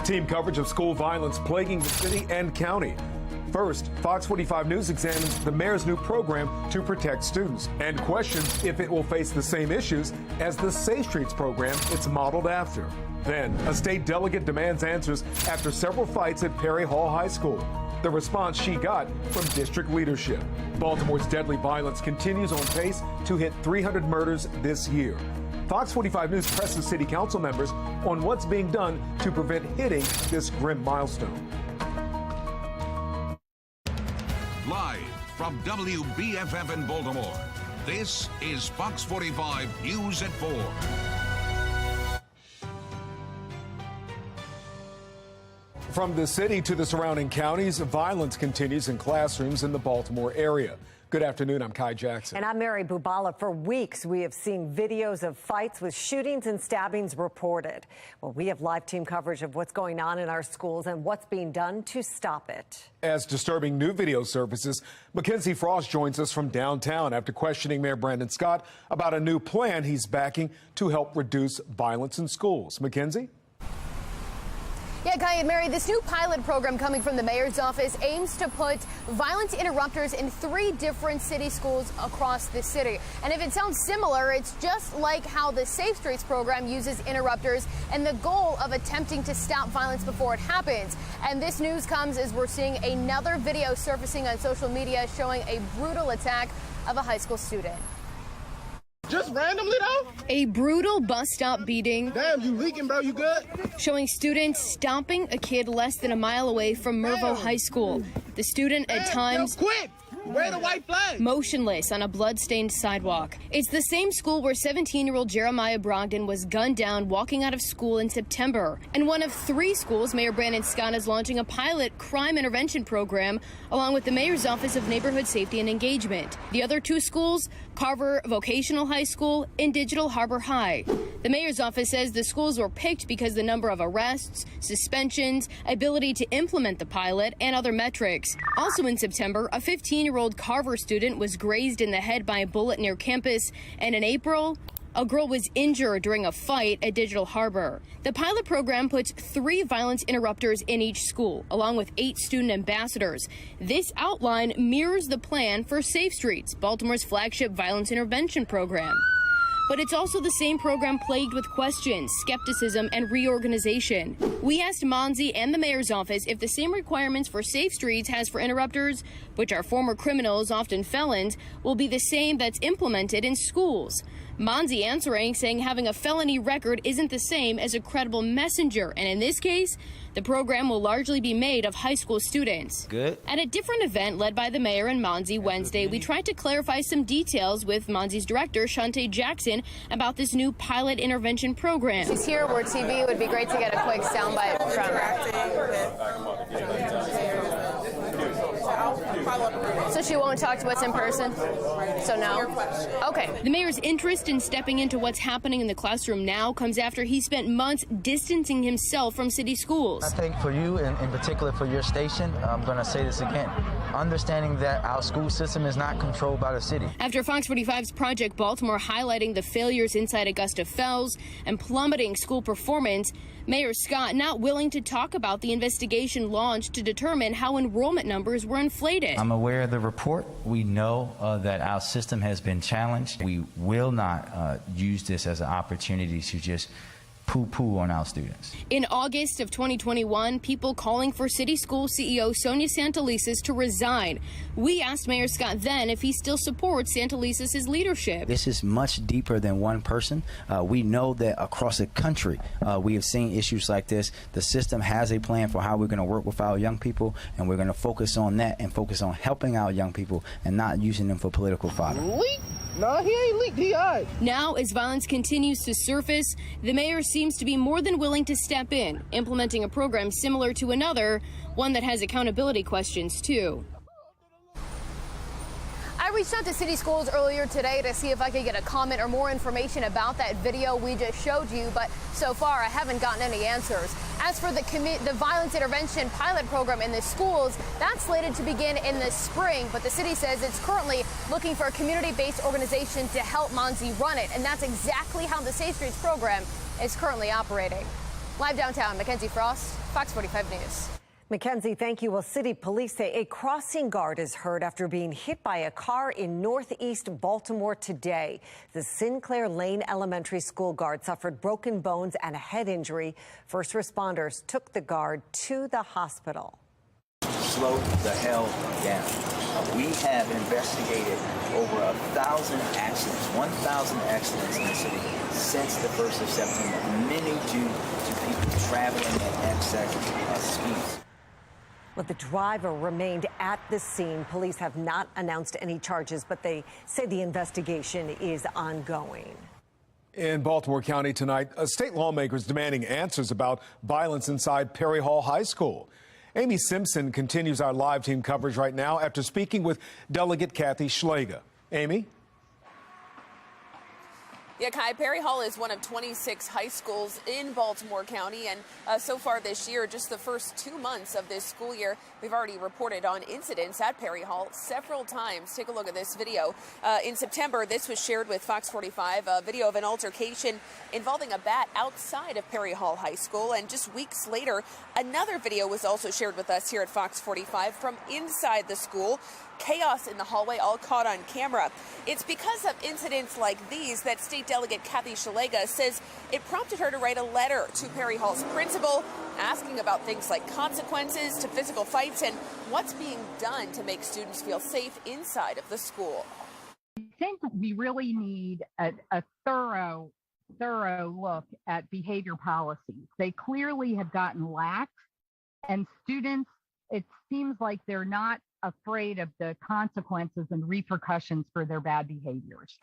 Team coverage of school violence plaguing the city and county. First, Fox 45 News examines the mayor's new program to protect students and questions if it will face the same issues as the Safe Streets program it's modeled after. Then, a state delegate demands answers after several fights at Perry Hall High School. The response she got from district leadership. Baltimore's deadly violence continues on pace to hit 300 murders this year. Fox 45 News presses city council members on what's being done to prevent hitting this grim milestone. Live from WBFF in Baltimore, this is Fox 45 News at 4. From the city to the surrounding counties, violence continues in classrooms in the Baltimore area. Good afternoon, I'm Kai Jackson. And I'm Mary Bubala. For weeks, we have seen videos of fights with shootings and stabbings reported. Well, we have live team coverage of what's going on in our schools and what's being done to stop it. As disturbing new video surfaces, Mackenzie Frost joins us from downtown after questioning Mayor Brandon Scott about a new plan he's backing to help reduce violence in schools. Mackenzie? Yeah, Kai and Mary, this new pilot program coming from the mayor's office aims to put violence interrupters in 3 different city schools across the city. And if it sounds similar, it's just like how the Safe Streets program uses interrupters and the goal of attempting to stop violence before it happens. And this news comes as we're seeing another video surfacing on social media showing a brutal attack of a high school student. Just randomly, though? A brutal bus stop beating. Damn, you leaking, bro. You good? Showing students stomping a kid less than a mile away from Mervo High School. The student at times... Yo, quit! Where the white flag? Motionless on a blood-stained sidewalk. It's the same school where 17-year-old Jeremiah Brogdon was gunned down walking out of school in September. And one of 3 schools Mayor Brandon Scott is launching a pilot crime intervention program along with the mayor's office of neighborhood safety and engagement. The other 2 schools, Carver Vocational High School and Digital Harbor High. The mayor's office says the schools were picked because the number of arrests, suspensions, ability to implement the pilot, and other metrics. Also in September, a 15-year-old Carver student was grazed in the head by a bullet near campus, and in April, a girl was injured during a fight at Digital Harbor. The pilot program puts 3 violence interrupters in each school, along with 8 student ambassadors. This outline mirrors the plan for Safe Streets, Baltimore's flagship violence intervention program. But it's also the same program plagued with questions, skepticism, and reorganization. We asked Monzi and the mayor's office if the same requirements for Safe Streets has for interrupters, which are former criminals, often felons, will be the same that's implemented in schools. Monzi answering, saying having a felony record isn't the same as a credible messenger, and in this case, the program will largely be made of high school students. Good. At a different event led by the mayor and Monzi Wednesday, we tried to clarify some details with Monzi's director, Shante Jackson, about this new pilot intervention program. She's here, we're TV. It would be great to get a quick soundbite from her. So she won't talk to us in person? So no? Okay. The mayor's interest in stepping into what's happening in the classroom now comes after he spent months distancing himself from city schools. I think for you, and in particular for your station, I'm going to say this again, understanding that our school system is not controlled by the city. After Fox 45's Project Baltimore highlighting the failures inside Augusta Fells and plummeting school performance, Mayor Scott not willing to talk about the investigation launched to determine how enrollment numbers were inflated. I'm aware of the report. We know that our system has been challenged. We will not use this as an opportunity to just poo-poo on our students. In August of 2021, people calling for City School CEO Sonia Santelises to resign. We asked Mayor Scott then if he still supports Santelises' leadership. This is much deeper than one person. We know that across the country, we have seen issues like this. The system has a plan for how we're going to work with our young people, and we're going to focus on that and focus on helping our young people and not using them for political fodder. Leak? No, he ain't leaked. He all right. Now, as violence continues to surface, the mayor seems to be more than willing to step in, implementing a program similar to another, one that has accountability questions, too. I reached out to city schools earlier today to see if I could get a comment or more information about that video we just showed you, but so far I haven't gotten any answers. As for the violence intervention pilot program in the schools, that's slated to begin in the spring, but the city says it's currently looking for a community-based organization to help Monzi run it, and that's exactly how the Safe Streets program is currently operating. Live downtown, Mackenzie Frost, Fox 45 News. Mackenzie, thank you. Well, city police say a crossing guard is hurt after being hit by a car in northeast Baltimore today. The Sinclair Lane Elementary School guard suffered broken bones and a head injury. First responders took the guard to the hospital. Slow the hell down. We have investigated over 1,000 accidents, 1,000 accidents in the city since the 1st of September, many due to people traveling at excess speeds. Well, the driver remained at the scene. Police have not announced any charges, but they say the investigation is ongoing. In Baltimore County tonight, state lawmakers demanding answers about violence inside Perry Hall High School. Amy Simpson continues our live team coverage right now after speaking with Delegate Kathy Schlega. Amy? Yeah, Kai, Perry Hall is one of 26 high schools in Baltimore County, and so far this year, just the first 2 months of this school year, we've already reported on incidents at Perry Hall several times. Take a look at this video. In September, this was shared with Fox 45, a video of an altercation involving a bat outside of Perry Hall High School, and just weeks later, another video was also shared with us here at Fox 45 from inside the school. Chaos in the hallway, all caught on camera. It's because of incidents like these that State Delegate Kathy Schlega says it prompted her to write a letter to Perry Hall's principal asking about things like consequences to physical fights and what's being done to make students feel safe inside of the school. I think we really need a thorough look at behavior policies. They clearly have gotten lax, and students, it seems like they're not afraid of the consequences and repercussions for their bad behaviors.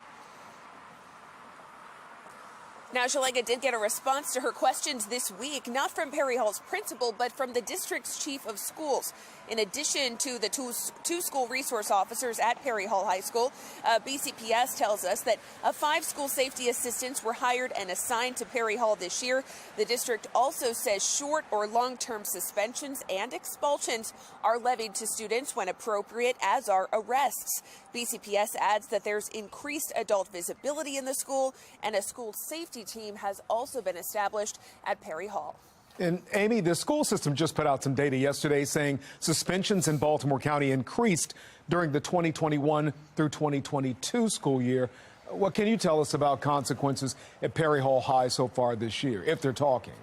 Now, Schlega did get a response to her questions this week, not from Perry Hall's principal, but from the district's chief of schools. In addition to the two school resource officers at Perry Hall High School, BCPS tells us that 5 school safety assistants were hired and assigned to Perry Hall this year. The district also says short or long-term suspensions and expulsions are levied to students when appropriate, as are arrests. BCPS adds that there's increased adult visibility in the school, and a school safety team has also been established at Perry Hall. And Amy, the school system just put out some data yesterday saying suspensions in Baltimore County increased during the 2021 through 2022 school year. What can you tell us about consequences at Perry Hall High so far this year, if they're talking?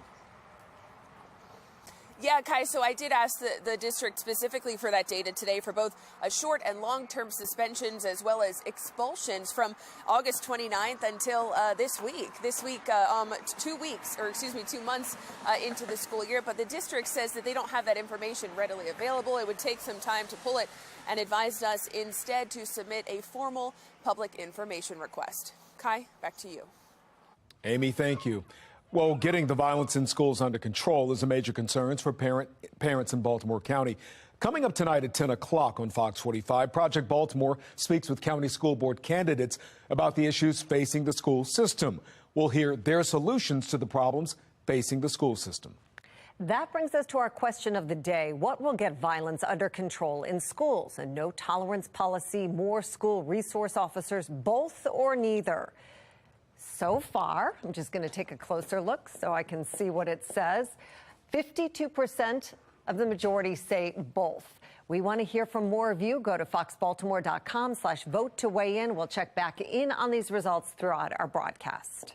Yeah, Kai, so I did ask the district specifically for that data today for both short and long-term suspensions as well as expulsions from August 29th until this week. 2 months into the school year. But the district says that they don't have that information readily available. It would take some time to pull it, and advised us instead to submit a formal public information request. Kai, back to you. Amy, thank you. Well, getting the violence in schools under control is a major concern for parents in Baltimore County. Coming up tonight at 10 o'clock on Fox 45, Project Baltimore speaks with county school board candidates about the issues facing the school system. We'll hear their solutions to the problems facing the school system. That brings us to our question of the day. What will get violence under control in schools? A no tolerance policy, more school resource officers, both or neither? So far, I'm just going to take a closer look so I can see what it says. 52% of the majority say both. We want to hear from more of you. Go to foxbaltimore.com/vote to weigh in. We'll check back in on these results throughout our broadcast.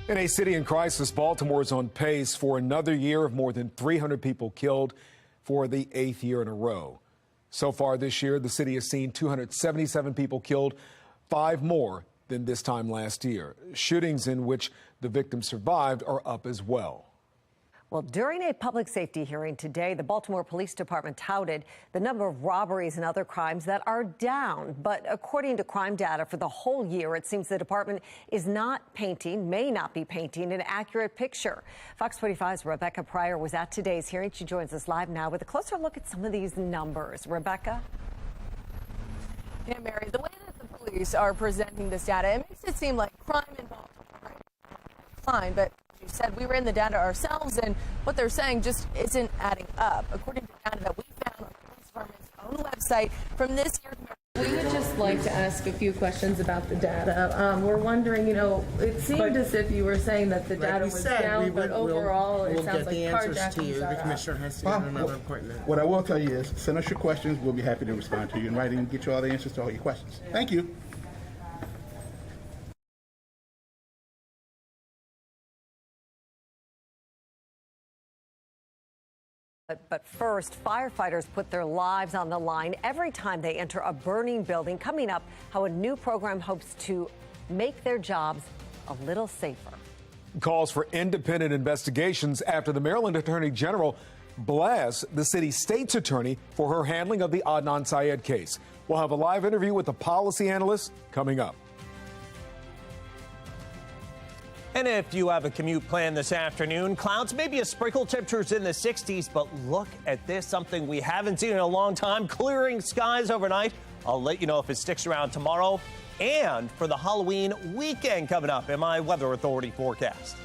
In a city in crisis, Baltimore is on pace for another year of more than 300 people killed for the 8th year in a row. So far this year, the city has seen 277 people killed, 5 more than this time last year. Shootings in which the victims survived are up as well. Well, during a public safety hearing today, the Baltimore Police Department touted the number of robberies and other crimes that are down. But according to crime data for the whole year, it seems the department is may not be painting an accurate picture. Fox 45's Rebecca Pryor was at today's hearing. She joins us live now with a closer look at some of these numbers. Rebecca? Yeah, Mary, the way that the police are presenting this data, it makes it seem like crime in Baltimore is fine, but you said we ran the data ourselves, and what they're saying just isn't adding up. According to data that we found on the police department's own website from this year's, we would just like to ask a few questions about the data. We're wondering, it seemed as if you were saying that the data was down, but overall it sounds like carjackings are up. The commissioner has to go to another appointment. What I will tell you is, send us your questions. We'll be happy to respond to you in writing and get you all the answers to all your questions. Thank you. But first, firefighters put their lives on the line every time they enter a burning building. Coming up, how a new program hopes to make their jobs a little safer. Calls for independent investigations after the Maryland Attorney General blasts the city's state's attorney for her handling of the Adnan Syed case. We'll have a live interview with the policy analyst coming up. And if you have a commute planned this afternoon, clouds, maybe a sprinkle, temperatures in the 60s, but look at this, something we haven't seen in a long time, clearing skies overnight. I'll let you know if it sticks around tomorrow and for the Halloween weekend coming up in my Weather Authority forecast.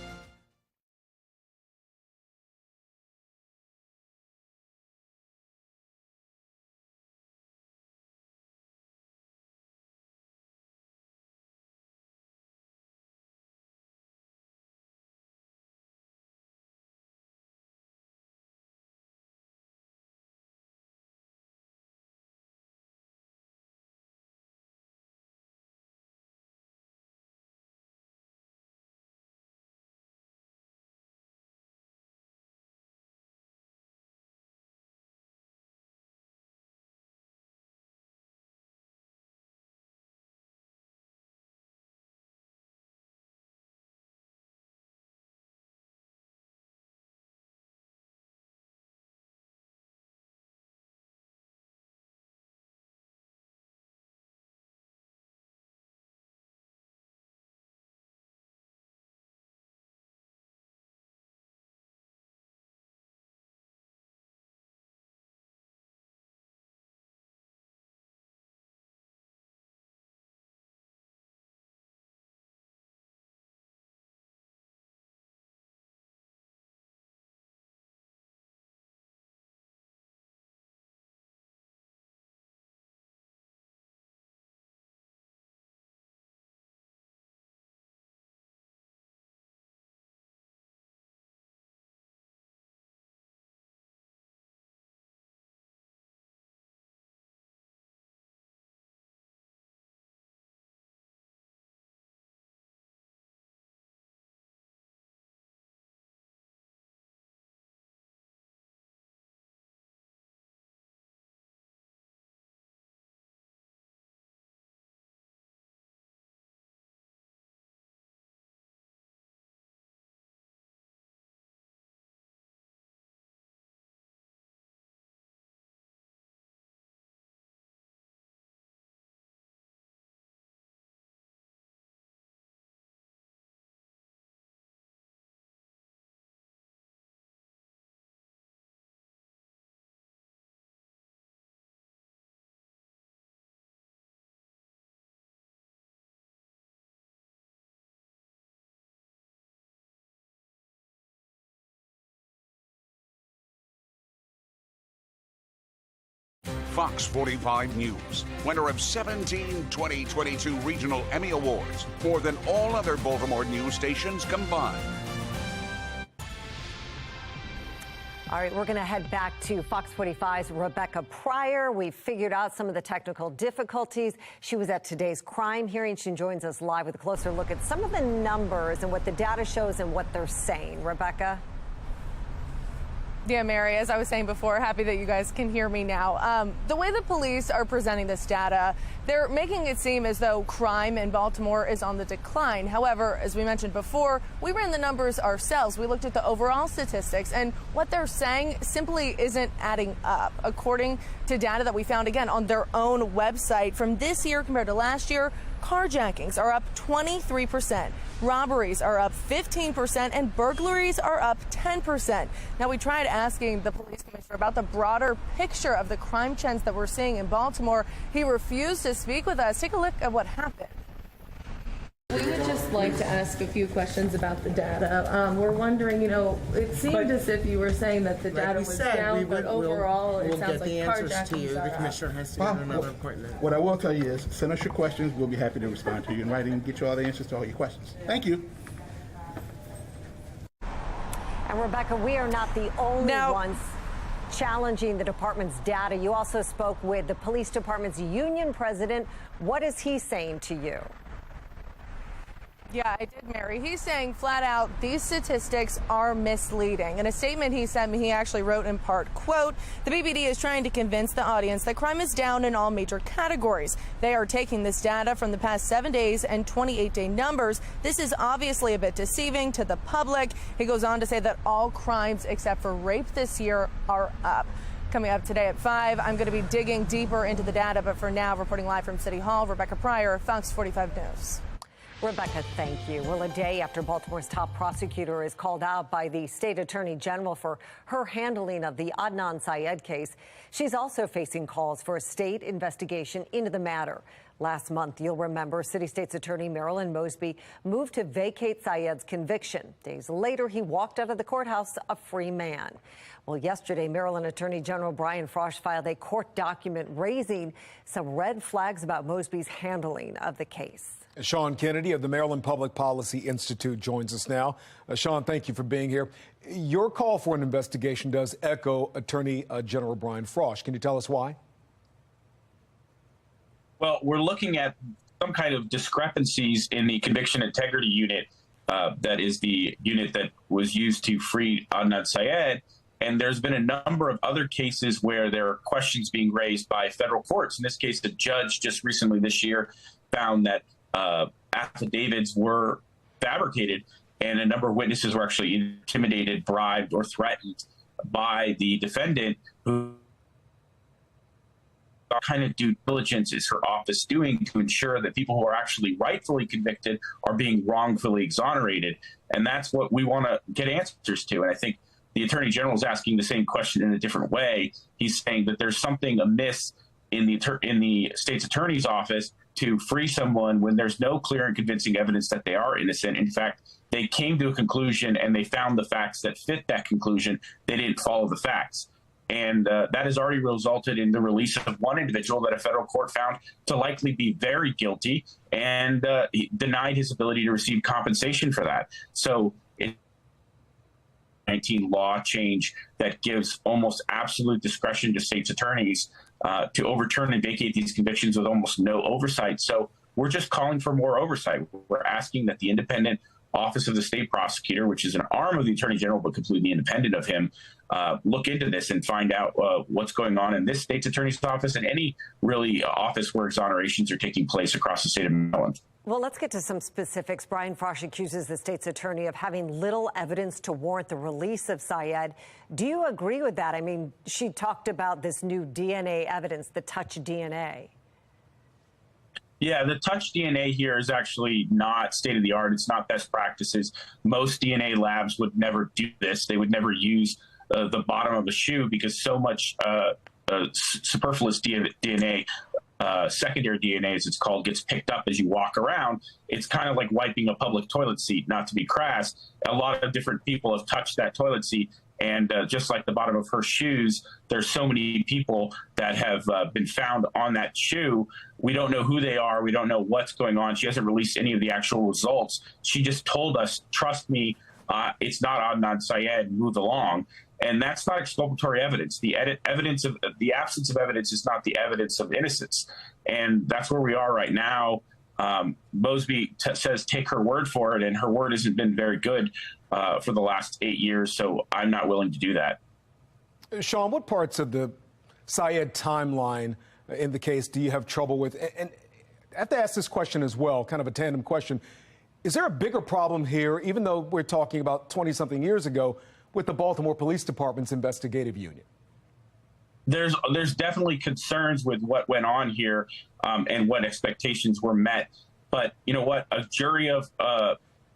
Fox 45 News, winner of 17 2022 Regional Emmy Awards, more than all other Baltimore news stations combined. All right, we're going to head back to Fox 45's Rebecca Pryor. We figured out some of the technical difficulties. She was at today's crime hearing. She joins us live with a closer look at some of the numbers and what the data shows and what they're saying. Rebecca? Yeah, Mary, as I was saying before, happy that you guys can hear me now. The way the police are presenting this data, they're making it seem as though crime in Baltimore is on the decline. However, as we mentioned before, we ran the numbers ourselves. We looked at the overall statistics, and what they're saying simply isn't adding up. According to data that we found, again, on their own website, from this year compared to last year, carjackings are up 23%, robberies are up 15%, and burglaries are up 10%. Now, we tried asking the police commissioner about the broader picture of the crime trends that we're seeing in Baltimore. He refused to speak with us. Take a look at what happened. We would just like to ask a few questions about the data. We're wondering, it seemed as if you were saying that the data was down, but overall it sounds like carjackings are up. The commissioner has to go to another appointment. What I will tell you is, send us your questions. We'll be happy to respond to you in writing and get you all the answers to all your questions. Thank you. And Rebecca, we are not the only ones challenging the department's data. You also spoke with the police department's union president. What is he saying to you? Yeah, I did, Mary. He's saying flat out, these statistics are misleading. In a statement he sent me, he actually wrote in part, quote, the BBD is trying to convince the audience that crime is down in all major categories. They are taking this data from the past 7 days and 28-day numbers. This is obviously a bit deceiving to the public. He goes on to say that all crimes except for rape this year are up. Coming up today at 5, I'm going to be digging deeper into the data. But for now, reporting live from City Hall, Rebecca Pryor, Fox 45 News. Rebecca, thank you. Well, a day after Baltimore's top prosecutor is called out by the state attorney general for her handling of the Adnan Syed case, she's also facing calls for a state investigation into the matter. Last month, you'll remember, City State's Attorney Marilyn Mosby moved to vacate Syed's conviction. Days later, he walked out of the courthouse a free man. Well, yesterday, Maryland Attorney General Brian Frosh filed a court document raising some red flags about Mosby's handling of the case. Sean Kennedy of the Maryland Public Policy Institute joins us now. Sean, thank you for being here. Your call for an investigation does echo Attorney General Brian Frosh. Can you tell us why? Well, we're looking at some kind of discrepancies in the conviction integrity unit. That is the unit that was used to free Adnan Syed. And there's been a number of other cases where there are questions being raised by federal courts. In this case, the judge just recently this year found that affidavits were fabricated, and a number of witnesses were actually intimidated, bribed, or threatened by the defendant, who what kind of due diligence is her office doing to ensure that people who are actually rightfully convicted are being wrongfully exonerated? And that's what we want to get answers to. And I think the Attorney General is asking the same question in a different way. He's saying that there's something amiss in the state's attorney's office to free someone when there's no clear and convincing evidence that they are innocent. In fact, they came to a conclusion and they found the facts that fit that conclusion. They didn't follow the facts. And that has already resulted in the release of one individual that a federal court found to likely be very guilty, and denied his ability to receive compensation for that. So it's 19 law change that gives almost absolute discretion to state's attorneys to overturn and vacate these convictions with almost no oversight. So we're just calling for more oversight. We're asking that the independent Office of the State Prosecutor, which is an arm of the Attorney General but completely independent of him, look into this and find out what's going on in this state's attorney's office and any really office where exonerations are taking place across the state of Maryland. Well, let's get to some specifics. Brian Frosh accuses the state's attorney of having little evidence to warrant the release of Syed. Do you agree with that? I mean, she talked about this new DNA evidence, the touch DNA. Yeah, the touch DNA here is actually not state of the art. It's not best practices. Most DNA labs would never do this. They would never use the bottom of a shoe because so much superfluous DNA, secondary DNA as it's called, gets picked up as you walk around. It's kind of like wiping a public toilet seat, not to be crass. A lot of different people have touched that toilet seat. And just like the bottom of her shoes, there's so many people that have been found on that shoe. We don't know who they are. We don't know what's going on. She hasn't released any of the actual results. She just told us, trust me, it's not Adnan Syed, move along. And that's not exculpatory evidence. The absence of evidence is not the evidence of innocence. And that's where we are right now. Mosby says take her word for it, and her word hasn't been very good for the last 8 years, so I'm not willing to do that. Sean, what parts of the Syed timeline in the case do you have trouble with? And I have to ask this question as well, kind of a tandem question. Is there a bigger problem here, even though we're talking about 20-something years ago, with the Baltimore Police Department's investigative unit? There's definitely concerns with what went on here and what expectations were met. But you know what? A jury of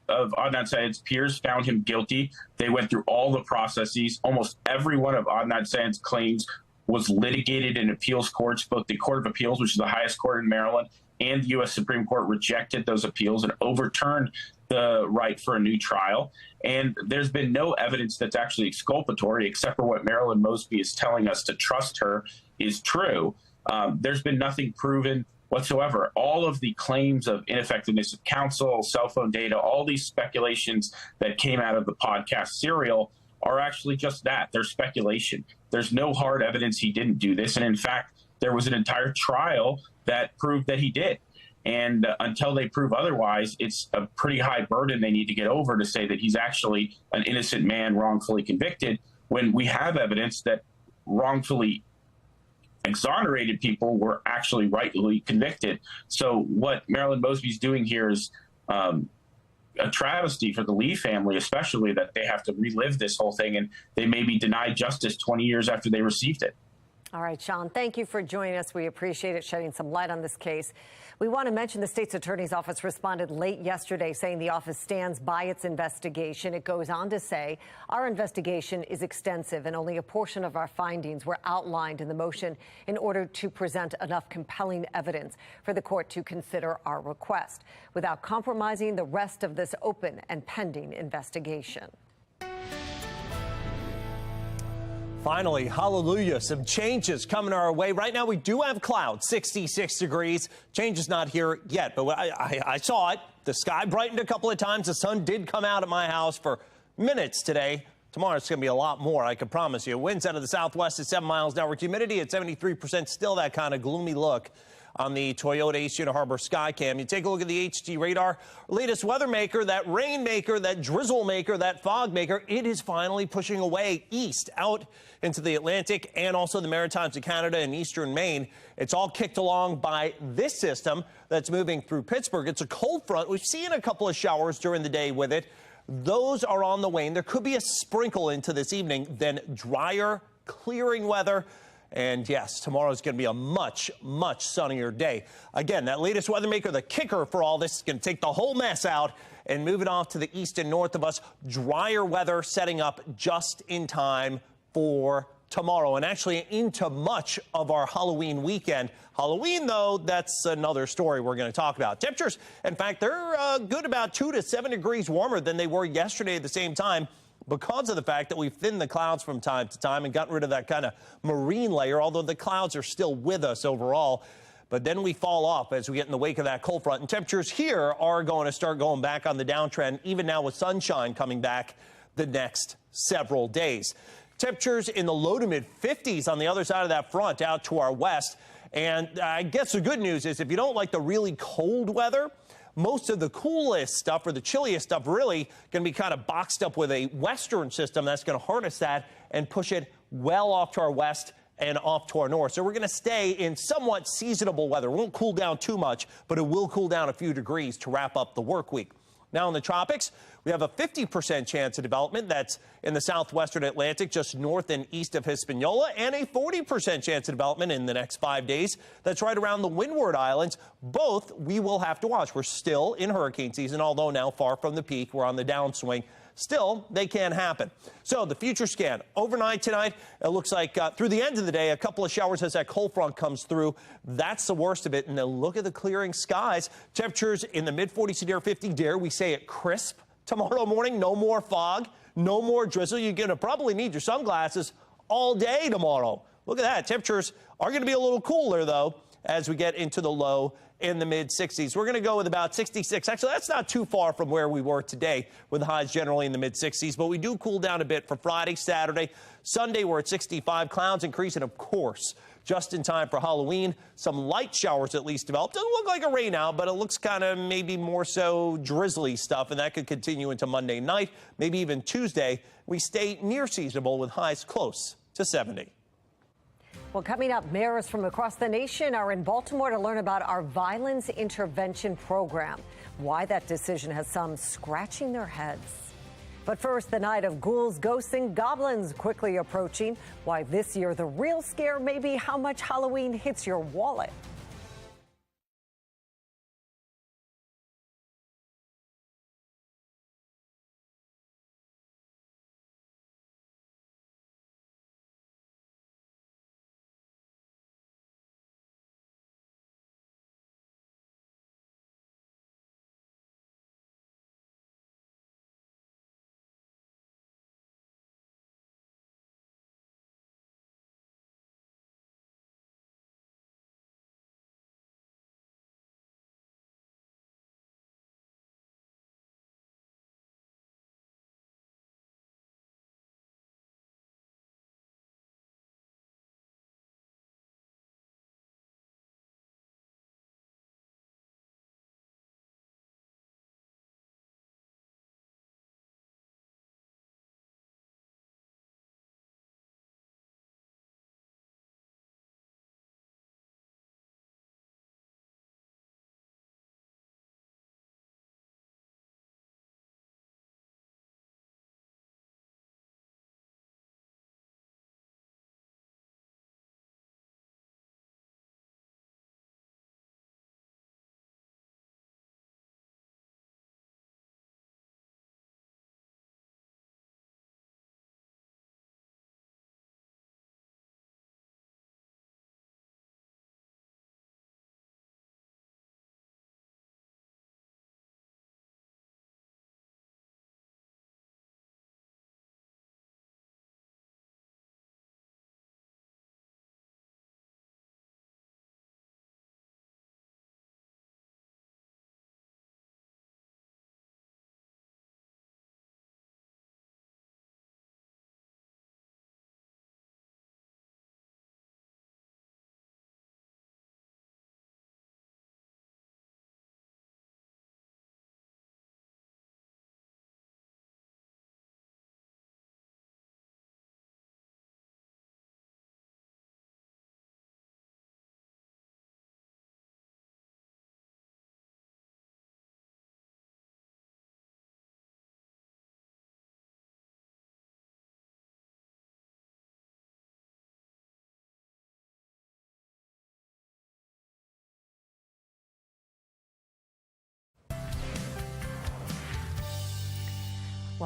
Adnan Syed's peers found him guilty. They went through all the processes. Almost every one of Adnan Syed's claims was litigated in appeals courts, both the Court of Appeals, which is the highest court in Maryland, and the U.S. Supreme Court rejected those appeals and overturned the right for a new trial. And there's been no evidence that's actually exculpatory, except for what Marilyn Mosby is telling us to trust her is true. There's been nothing proven whatsoever. All of the claims of ineffectiveness of counsel, cell phone data, all these speculations that came out of the podcast Serial are actually just that. They're speculation. There's no hard evidence he didn't do this. And in fact, there was an entire trial that proved that he did. And until they prove otherwise, it's a pretty high burden they need to get over to say that he's actually an innocent man wrongfully convicted, when we have evidence that wrongfully exonerated people were actually rightly convicted. So what Marilyn Mosby's doing here is a travesty for the Lee family, especially that they have to relive this whole thing, and they may be denied justice 20 years after they received it. All right, Sean, thank you for joining us. We appreciate it, shedding some light on this case. We want to mention the state's attorney's office responded late yesterday saying the office stands by its investigation. It goes on to say, our investigation is extensive and only a portion of our findings were outlined in the motion in order to present enough compelling evidence for the court to consider our request without compromising the rest of this open and pending investigation. Finally, hallelujah, some changes coming our way. Right now, we do have clouds, 66 degrees. Change is not here yet, but I saw it. The sky brightened a couple of times. The sun did come out at my house for minutes today. Tomorrow, it's going to be a lot more, I can promise you. Winds out of the southwest at 7 miles an hour. Humidity at 73%. Still that kind of gloomy look on the Toyota East Unit Harbor Skycam. You take a look at the HT radar. Latest weather maker, that rain maker, that drizzle maker, that fog maker, it is finally pushing away east out into the Atlantic and also the Maritimes of Canada and eastern Maine. It's all kicked along by this system that's moving through Pittsburgh. It's a cold front. We've seen a couple of showers during the day with it. Those are on the wane. There could be a sprinkle into this evening, then drier, clearing weather. And yes, tomorrow is going to be a much, much sunnier day. Again, that latest weather maker, the kicker for all this, is going to take the whole mess out and move it off to the east and north of us. Drier weather setting up just in time for tomorrow and actually into much of our Halloween weekend. Halloween, though, that's another story we're going to talk about. Temperatures, in fact, they're good about 2 to 7 degrees warmer than they were yesterday at the same time, because of the fact that we've thinned the clouds from time to time and gotten rid of that kind of marine layer, although the clouds are still with us overall. But then we fall off as we get in the wake of that cold front. And temperatures here are going to start going back on the downtrend, even now with sunshine coming back the next several days. Temperatures in the low to mid 50s on the other side of that front out to our west. And I guess the good news is if you don't like the really cold weather, most of the coolest stuff or the chilliest stuff really going to be kind of boxed up with a western system that's going to harness that and push it well off to our west and off to our north. So we're going to stay in somewhat seasonable weather. It won't cool down too much, but it will cool down a few degrees to wrap up the work week. Now in the tropics, we have a 50% chance of development. That's in the southwestern Atlantic, just north and east of Hispaniola, and a 40% chance of development in the next 5 days. That's right around the Windward Islands. Both we will have to watch. We're still in hurricane season, although now far from the peak. We're on the downswing. Still, they can happen. So the future scan overnight tonight, it looks like through the end of the day, a couple of showers as that cold front comes through. That's the worst of it. And then look at the clearing skies. Temperatures in the mid 40s to near 50. Dare we say it crisp tomorrow morning? No more fog, no more drizzle. You're going to probably need your sunglasses all day tomorrow. Look at that. Temperatures are going to be a little cooler, though, as we get into the low in the mid 60s. We're going to go with about 66. Actually, that's not too far from where we were today with highs generally in the mid 60s, but we do cool down a bit for Friday, Saturday. Sunday, we're at 65. Clouds increasing, of course, just in time for Halloween. Some light showers at least developed. Doesn't look like a rain out, but it looks kind of maybe more so drizzly stuff, and that could continue into Monday night, maybe even Tuesday. We stay near seasonable with highs close to 70. Well, coming up, mayors from across the nation are in Baltimore to learn about our violence intervention program, why that decision has some scratching their heads. But first, the night of ghouls, ghosts, and goblins quickly approaching. Why this year the real scare may be how much Halloween hits your wallet.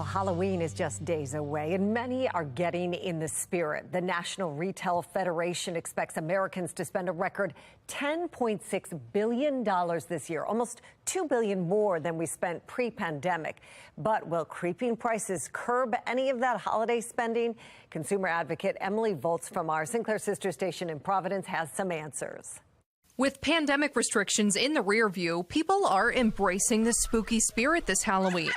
Well, Halloween is just days away, and many are getting in the spirit. The National Retail Federation expects Americans to spend a record $10.6 billion this year, almost $2 billion more than we spent pre-pandemic. But will creeping prices curb any of that holiday spending? Consumer advocate Emily Volz from our Sinclair sister station in Providence has some answers. With pandemic restrictions in the rear view, people are embracing the spooky spirit this Halloween.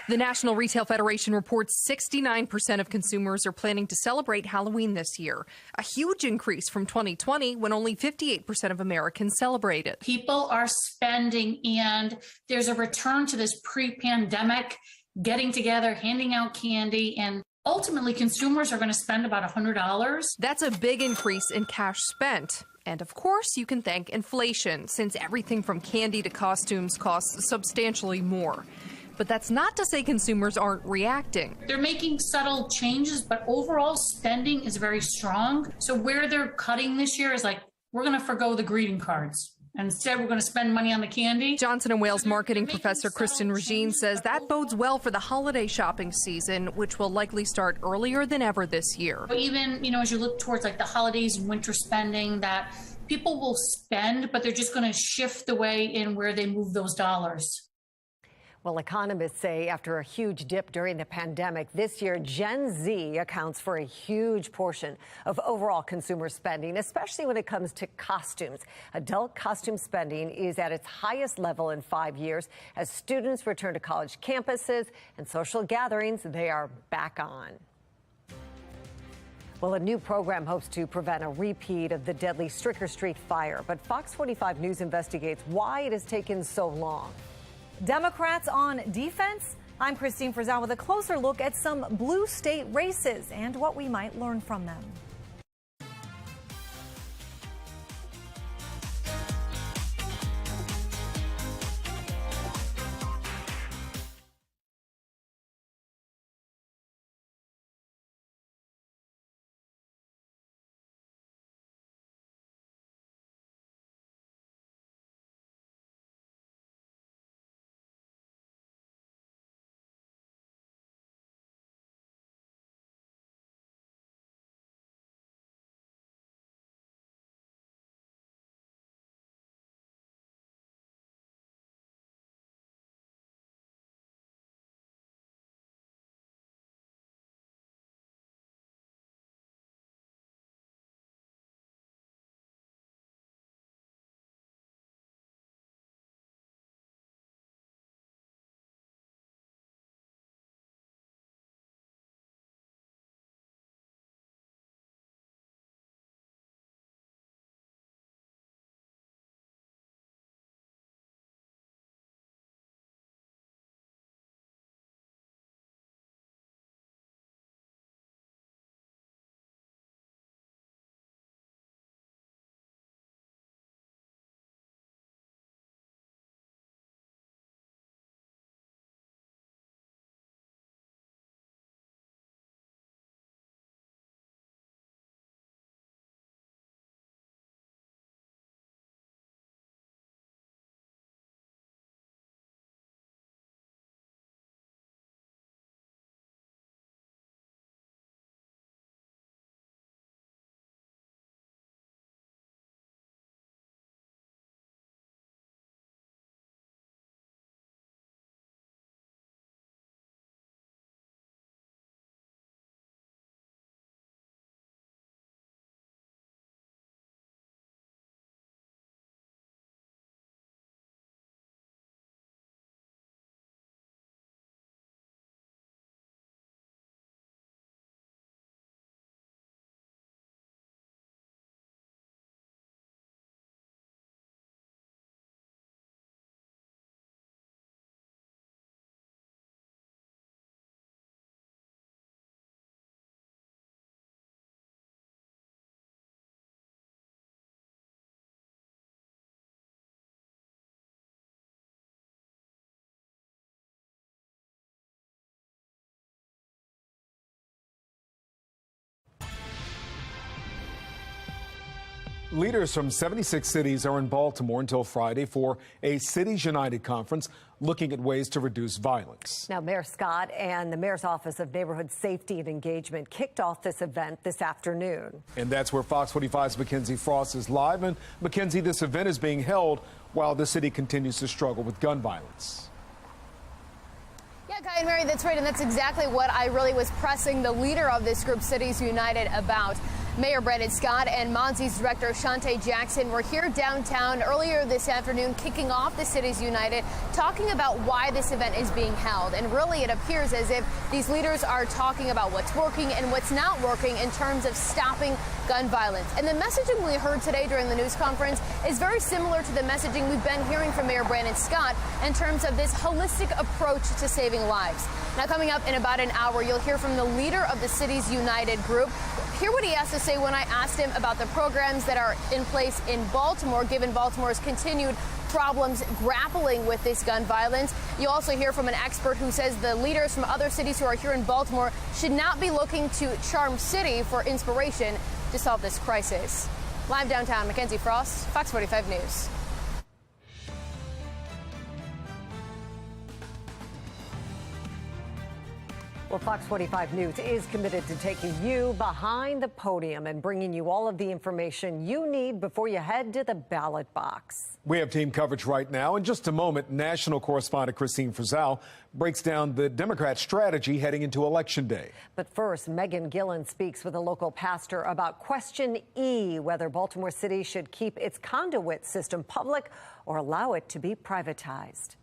The National Retail Federation reports 69% of consumers are planning to celebrate Halloween this year, a huge increase from 2020 when only 58% of Americans celebrated. People are spending, and there's a return to this pre-pandemic getting together, handing out candy, and ultimately consumers are going to spend about $100. That's a big increase in cash spent. And of course, you can thank inflation, since everything from candy to costumes costs substantially more. But that's not to say consumers aren't reacting. They're making subtle changes, but overall spending is very strong. So where they're cutting this year is like, we're going to forgo the greeting cards. Instead, we're going to spend money on the candy. Johnson & Wales marketing professor Kristen Regine says that bodes well for the holiday shopping season, which will likely start earlier than ever this year. But even, as you look towards like the holidays and winter spending, that people will spend, but they're just going to shift the way in where they move those dollars. Well, economists say after a huge dip during the pandemic, this year Gen Z accounts for a huge portion of overall consumer spending, especially when it comes to costumes. Adult costume spending is at its highest level in 5 years. As students return to college campuses and social gatherings, they are back on. Well, a new program hopes to prevent a repeat of the deadly Stricker Street fire, but Fox 45 News investigates why it has taken so long. Democrats on defense? I'm Christine Frizell with a closer look at some blue state races and what we might learn from them. Leaders from 76 cities are in Baltimore until Friday for a Cities United conference looking at ways to reduce violence. Now, Mayor Scott and the Mayor's Office of Neighborhood Safety and Engagement kicked off this event this afternoon. And that's where Fox 45's Mackenzie Frost is live. And Mackenzie, this event is being held while the city continues to struggle with gun violence. Yeah, Kai and Mary, that's right. And that's exactly what I really was pressing the leader of this group, Cities United, about. Mayor Brandon Scott and Monty's director, Shante Jackson, were here downtown earlier this afternoon, kicking off the Cities United, talking about why this event is being held. And really, it appears as if these leaders are talking about what's working and what's not working in terms of stopping gun violence. And the messaging we heard today during the news conference is very similar to the messaging we've been hearing from Mayor Brandon Scott in terms of this holistic approach to saving lives. Now, coming up in about an hour, you'll hear from the leader of the Cities United group. Hear what he has to say when I asked him about the programs that are in place in Baltimore, given Baltimore's continued problems grappling with this gun violence. You'll also hear from an expert who says the leaders from other cities who are here in Baltimore should not be looking to Charm City for inspiration to solve this crisis. Live downtown, Mackenzie Frost, Fox 45 News. Well, Fox 45 News is committed to taking you behind the podium and bringing you all of the information you need before you head to the ballot box. We have team coverage right now. In just a moment, national correspondent Christine Frizzell breaks down the Democrat strategy heading into Election Day. But first, Megan Gillen speaks with a local pastor about question E, whether Baltimore City should keep its conduit system public or allow it to be privatized.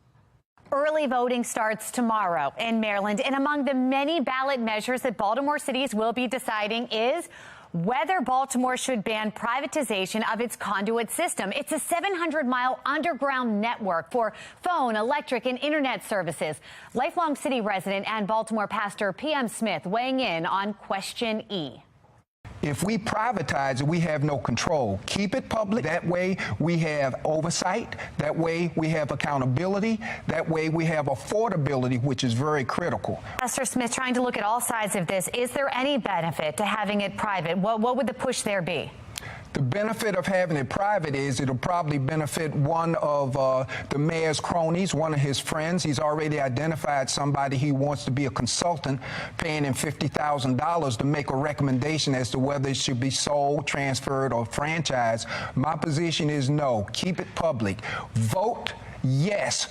Early voting starts tomorrow in Maryland, and among the many ballot measures that Baltimore cities will be deciding is whether Baltimore should ban privatization of its conduit system. It's a 700-mile underground network for phone, electric, and internet services. Lifelong city resident and Baltimore pastor P.M. Smith weighing in on question E. If we privatize it, we have no control. Keep it public. That way we have oversight. That way we have accountability. That way we have affordability, which is very critical. Pastor Smith, trying to look at all sides of this, is there any benefit to having it private? What would the push there be? The benefit of having it private is it'll probably benefit one of the mayor's cronies, one of his friends. He's already identified somebody he wants to be a consultant, paying him $50,000 to make a recommendation as to whether it should be sold, transferred, or franchised. My position is no. Keep it public. Vote yes.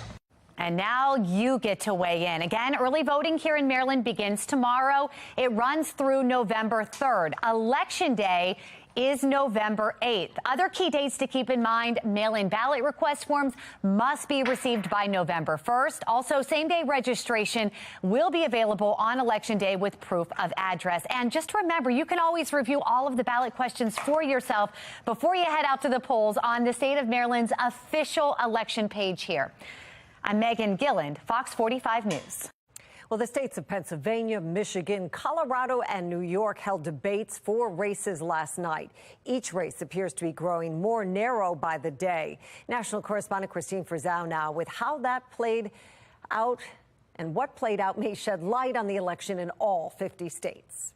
And now you get to weigh in. Again, early voting here in Maryland begins tomorrow. It runs through November 3rd. Election Day is November 8th. Other key dates to keep in mind: mail-in ballot request forms must be received by November 1st. Also, same-day registration will be available on Election Day with proof of address. And just remember, you can always review all of the ballot questions for yourself before you head out to the polls on the state of Maryland's official election page here. I'm Megan Gilland, Fox 45 News. Well, the states of Pennsylvania, Michigan, Colorado, and New York held debates for races last night. Each race appears to be growing more narrow by the day. National correspondent Christine Frizzell now with how that played out, and what played out may shed light on the election in all 50 states.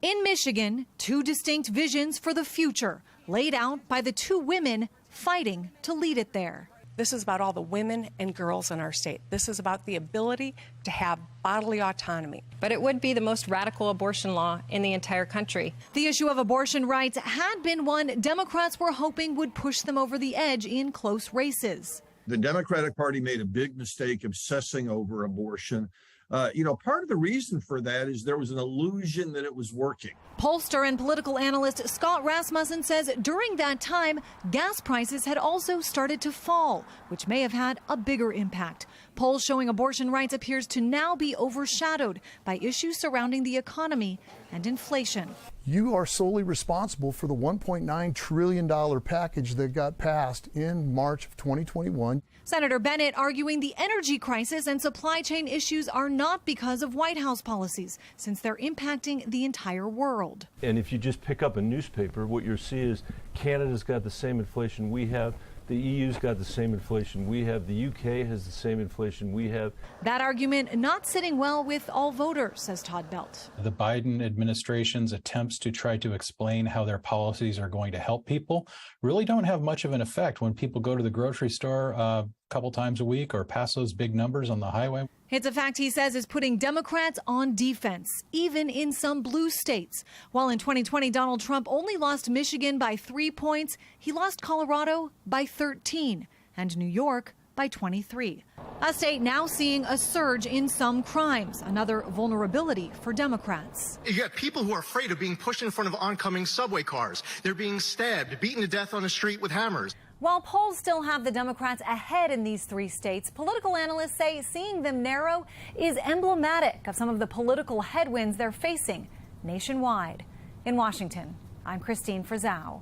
In Michigan, two distinct visions for the future laid out by the two women fighting to lead it there. This is about all the women and girls in our state. This is about the ability to have bodily autonomy. But it would be the most radical abortion law in the entire country. The issue of abortion rights had been one Democrats were hoping would push them over the edge in close races. The Democratic Party made a big mistake obsessing over abortion. Part of the reason for that is there was an illusion that it was working. Pollster and political analyst Scott Rasmussen says during that time, gas prices had also started to fall, which may have had a bigger impact. Polls showing abortion rights appears to now be overshadowed by issues surrounding the economy and inflation. You are solely responsible for the $1.9 trillion package that got passed in March of 2021. Senator Bennett arguing the energy crisis and supply chain issues are not because of White House policies, since they're impacting the entire world. And if you just pick up a newspaper, what you'll see is Canada's got the same inflation we have. The EU's got the same inflation we have. The UK has the same inflation we have. That argument not sitting well with all voters, says Todd Belt. The Biden administration's attempts to try to explain how their policies are going to help people really don't have much of an effect when people go to the grocery store a couple times a week or pass those big numbers on the highway. It's a fact he says is putting Democrats on defense, even in some blue states. While in 2020, Donald Trump only lost Michigan by 3 points, he lost Colorado by 13 and New York by 23. A state now seeing a surge in some crimes, another vulnerability for Democrats. You got people who are afraid of being pushed in front of oncoming subway cars. They're being stabbed, beaten to death on the street with hammers. While polls still have the Democrats ahead in these 3 states, political analysts say seeing them narrow is emblematic of some of the political headwinds they're facing nationwide. In Washington, I'm Christine Frizzau.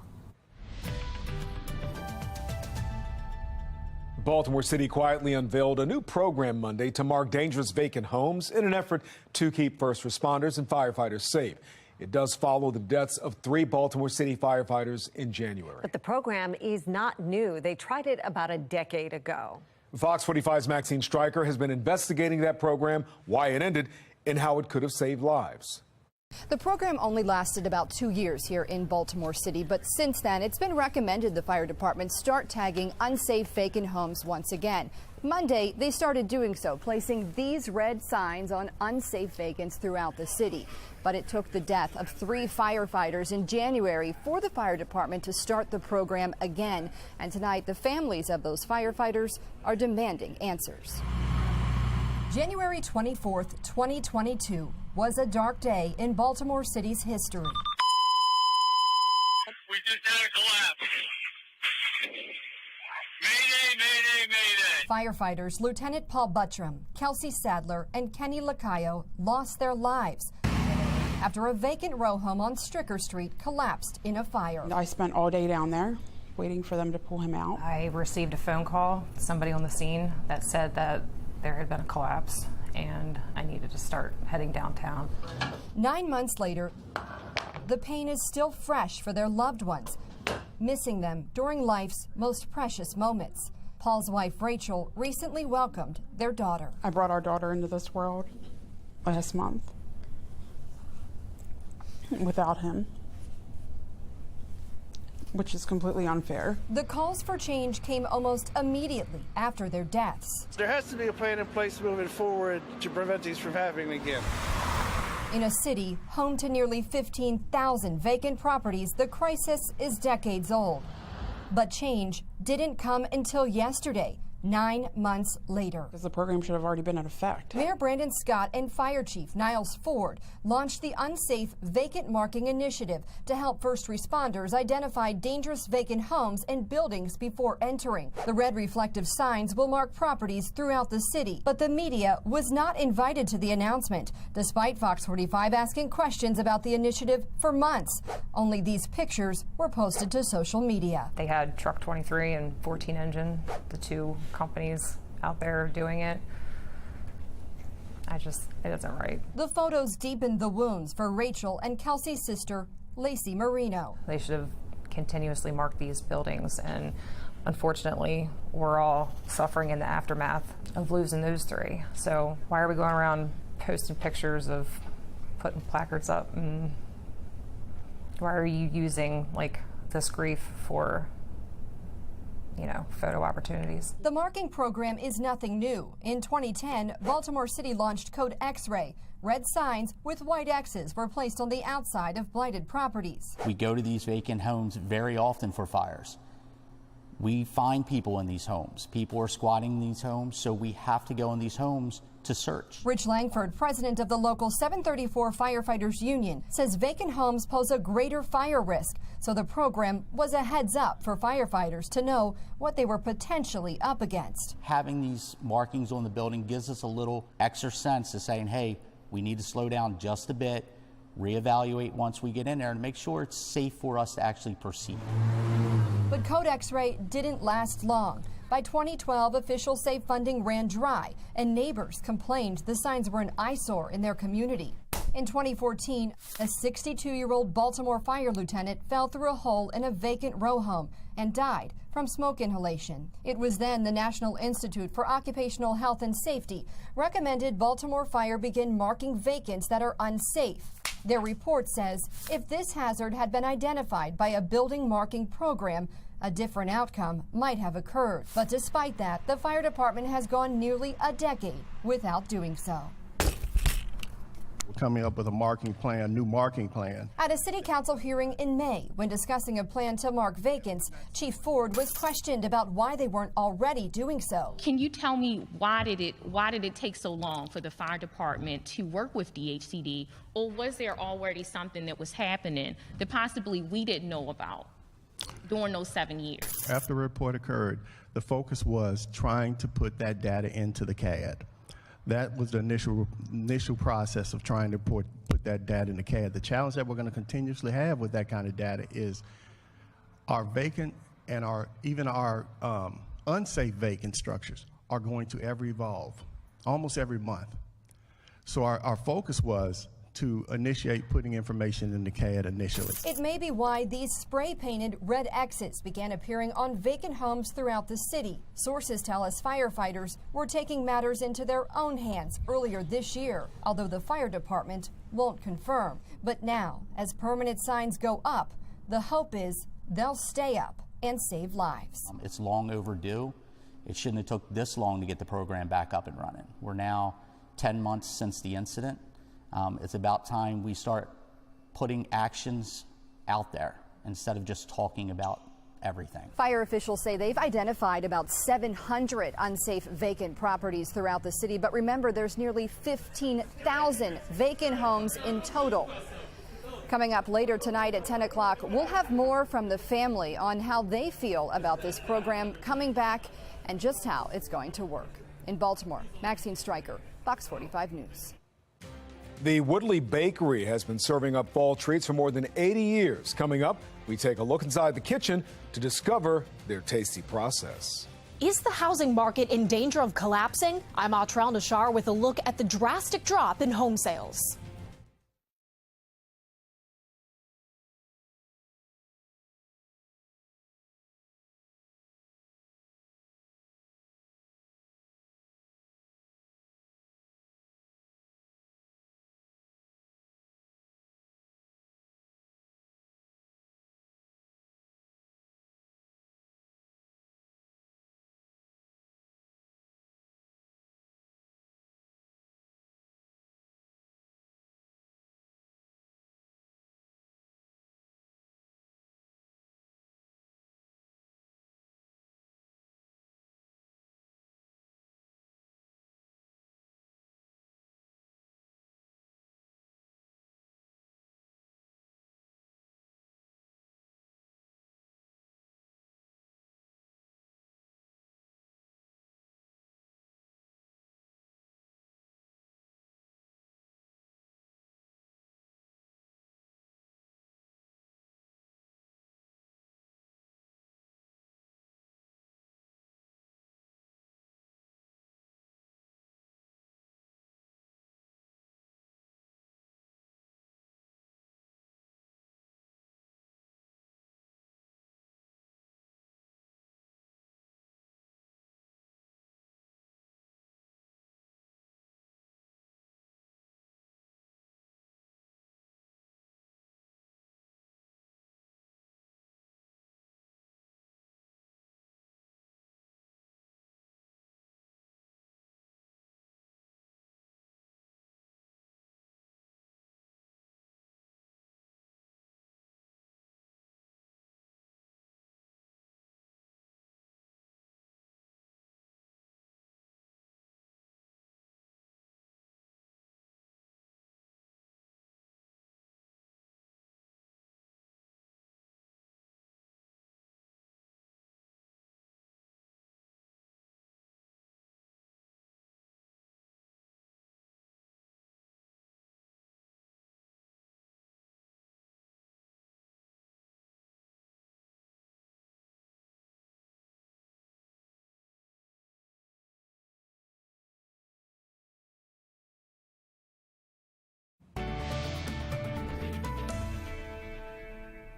Baltimore City quietly unveiled a new program Monday to mark dangerous vacant homes in an effort to keep first responders and firefighters safe. It does follow the deaths of 3 Baltimore City firefighters in January. But the program is not new. They tried it about a decade ago. Fox 45's Maxine Stryker has been investigating that program, why it ended, and how it could have saved lives. The program only lasted about 2 years here in Baltimore City, but since then it's been recommended the fire department start tagging unsafe vacant homes once again. Monday, they started doing so, placing these red signs on unsafe vacants throughout the city. But it took the death of 3 firefighters in January for the fire department to start the program again. And tonight, the families of those firefighters are demanding answers. January 24th, 2022 was a dark day in Baltimore City's history. We just had a collapse. Mayday, mayday, mayday. Firefighters Lieutenant Paul Buttram, Kelsey Sadler, and Kenny Lacayo lost their lives after a vacant row home on Stricker Street collapsed in a fire. I spent all day down there waiting for them to pull him out. I received a phone call, somebody on the scene that said that there had been a collapse and I needed to start heading downtown. 9 months later, the pain is still fresh for their loved ones, missing them during life's most precious moments. Paul's wife, Rachel, recently welcomed their daughter. I brought our daughter into this world last month without him, which is completely unfair. The calls for change came almost immediately after their deaths. There has to be a plan in place moving forward to prevent these from happening again. In a city home to nearly 15,000 vacant properties, the crisis is decades old. But change didn't come until yesterday, 9 months later. Because the program should have already been in effect. Mayor Brandon Scott and Fire Chief Niles Ford launched the Unsafe Vacant Marking Initiative to help first responders identify dangerous vacant homes and buildings before entering. The red reflective signs will mark properties throughout the city, but the media was not invited to the announcement, despite Fox 45 asking questions about the initiative for months. Only these pictures were posted to social media. They had Truck 23 and 14 Engine, the 2 companies out there doing it. It isn't right. The photos deepened the wounds for Rachel and Kelsey's sister, Lacey Marino. They should have continuously marked these buildings, and unfortunately, we're all suffering in the aftermath of losing those 3. So why are we going around posting pictures of putting placards up, and why are you using this grief for photo opportunities? The marking program is nothing new. In 2010, Baltimore City launched Code X-Ray. Red signs with white X's were placed on the outside of blighted properties. We go to these vacant homes very often for fires. We find people in these homes. People are squatting in these homes, so we have to go in these homes to search. Rich Langford, president of the local 734 Firefighters Union, says vacant homes pose a greater fire risk, so the program was a heads up for firefighters to know what they were potentially up against. Having these markings on the building gives us a little extra sense of saying, hey, we need to slow down just a bit, reevaluate once we get in there, and make sure it's safe for us to actually proceed. But Code X-Ray didn't last long. By 2012, official safe funding ran dry, and neighbors complained the signs were an eyesore in their community. In 2014, a 62-year-old Baltimore fire lieutenant fell through a hole in a vacant row home and died from smoke inhalation. It was then the National Institute for Occupational Health and Safety recommended Baltimore Fire begin marking vacants that are unsafe. Their report says if this hazard had been identified by a building marking program, a different outcome might have occurred. But despite that, the fire department has gone nearly a decade without doing so. We're coming up with a marking plan, new marking plan. At a city council hearing in May, when discussing a plan to mark vacants, Chief Ford was questioned about why they weren't already doing so. Can you tell me why did it take so long for the fire department to work with DHCD, or was there already something that was happening that possibly we didn't know about during those 7 years? After the report occurred, the focus was trying to put that data into the CAD. That was the initial process of trying to put that data in the CAD. The challenge that we're going to continuously have with that kind of data is our vacant and even our unsafe vacant structures are going to ever evolve, almost every month. So our focus was to initiate putting information in the CAD initially. It may be why these spray-painted red X's began appearing on vacant homes throughout the city. Sources tell us firefighters were taking matters into their own hands earlier this year, although the fire department won't confirm. But now, as permanent signs go up, the hope is they'll stay up and save lives. It's long overdue. It shouldn't have took this long to get the program back up and running. We're now 10 months since the incident. It's about time we start putting actions out there instead of just talking about everything. Fire officials say they've identified about 700 unsafe vacant properties throughout the city. But remember, there's nearly 15,000 vacant homes in total. Coming up later tonight at 10 o'clock, we'll have more from the family on how they feel about this program coming back and just how it's going to work. In Baltimore, Maxine Stryker, Fox 45 News. The Woodley Bakery has been serving up fall treats for more than 80 years. Coming up, we take a look inside the kitchen to discover their tasty process. Is the housing market in danger of collapsing? I'm Autral Nashar with a look at the drastic drop in home sales.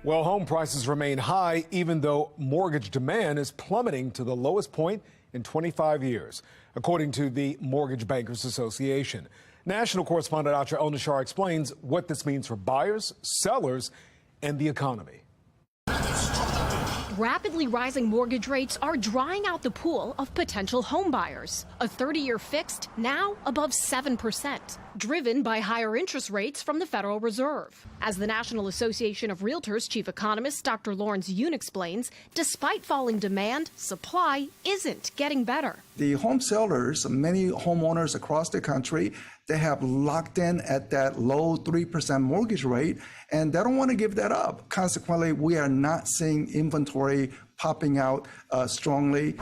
Well, home prices remain high, even though mortgage demand is plummeting to the lowest point in 25 years, according to the Mortgage Bankers Association. National correspondent Atra El-Nashar explains what this means for buyers, sellers, and the economy. Rapidly rising mortgage rates are drying out the pool of potential home buyers. A 30-year fixed now above 7%, driven by higher interest rates from the Federal Reserve. As the National Association of Realtors chief economist Dr. Lawrence Yoon explains, despite falling demand, supply isn't getting better. The home sellers, many homeowners across the country, they have locked in at that low 3% mortgage rate, and they don't want to give that up. Consequently, we are not seeing inventory popping out strongly.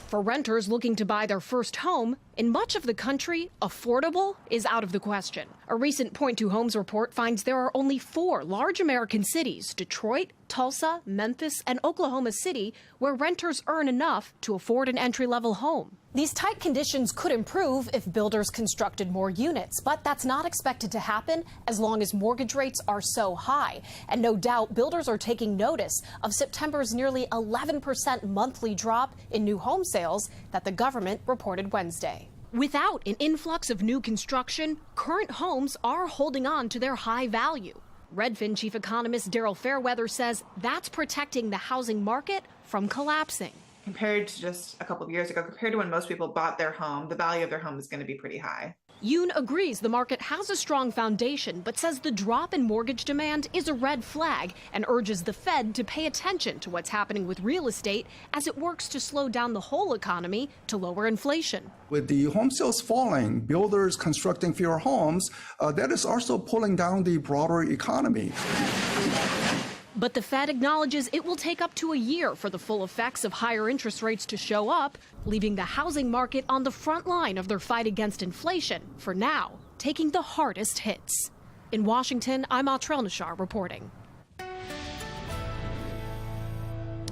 For renters looking to buy their first home, in much of the country, affordable is out of the question. A recent Point Two Homes report finds there are only 4 large American cities, Detroit, Tulsa, Memphis, and Oklahoma City, where renters earn enough to afford an entry-level home. These tight conditions could improve if builders constructed more units, but that's not expected to happen as long as mortgage rates are so high. And no doubt builders are taking notice of September's nearly 11% monthly drop in new home sales that the government reported Wednesday. Without an influx of new construction, current homes are holding on to their high value. Redfin chief economist Daryl Fairweather says that's protecting the housing market from collapsing. Compared to just a couple of years ago, compared to when most people bought their home, the value of their home is going to be pretty high. Yoon agrees the market has a strong foundation, but says the drop in mortgage demand is a red flag and urges the Fed to pay attention to what's happening with real estate as it works to slow down the whole economy to lower inflation. With the home sales falling, builders constructing fewer homes, that is also pulling down the broader economy. But the Fed acknowledges it will take up to a year for the full effects of higher interest rates to show up, leaving the housing market on the front line of their fight against inflation, for now, taking the hardest hits. In Washington, I'm Atra El-Nashar reporting.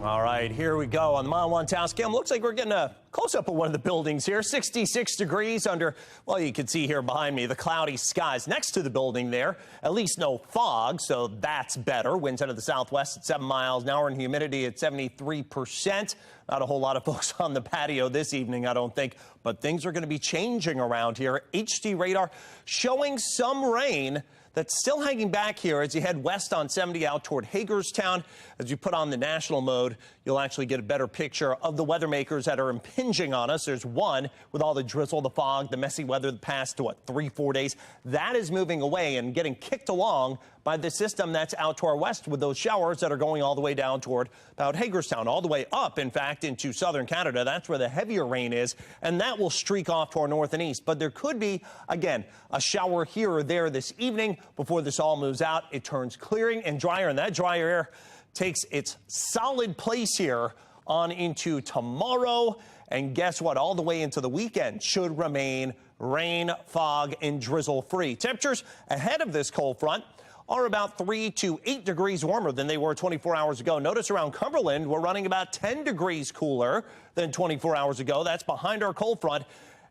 All right, here we go on the Mile 1 Task Cam. Looks like we're getting a close-up of one of the buildings here. 66 degrees under, well, you can see here behind me, the cloudy skies next to the building there. At least no fog, so that's better. Winds out of the southwest at 7 miles an hour and humidity at 73%. Not a whole lot of folks on the patio this evening, I don't think, but things are going to be changing around here. HD radar showing some rain that's still hanging back here as you head west on 70 out toward Hagerstown. As you put on the national mode, you'll actually get a better picture of the weather makers that are impinging on us. There's one with all the drizzle, the fog, the messy weather the past, 3-4 days. That is moving away and getting kicked along by the system that's out to our west with those showers that are going all the way down toward about Hagerstown, all the way up, in fact, into southern Canada. That's where the heavier rain is, and that will streak off to our north and east. But there could be, again, a shower here or there this evening before this all moves out. It turns clearing and drier, and that drier air takes its solid place here on into tomorrow. And guess what? All the way into the weekend should remain rain, fog, and drizzle free. Temperatures ahead of this cold front are about 3 to 8 degrees warmer than they were 24 hours ago. Notice around Cumberland, we're running about 10 degrees cooler than 24 hours ago. That's behind our cold front.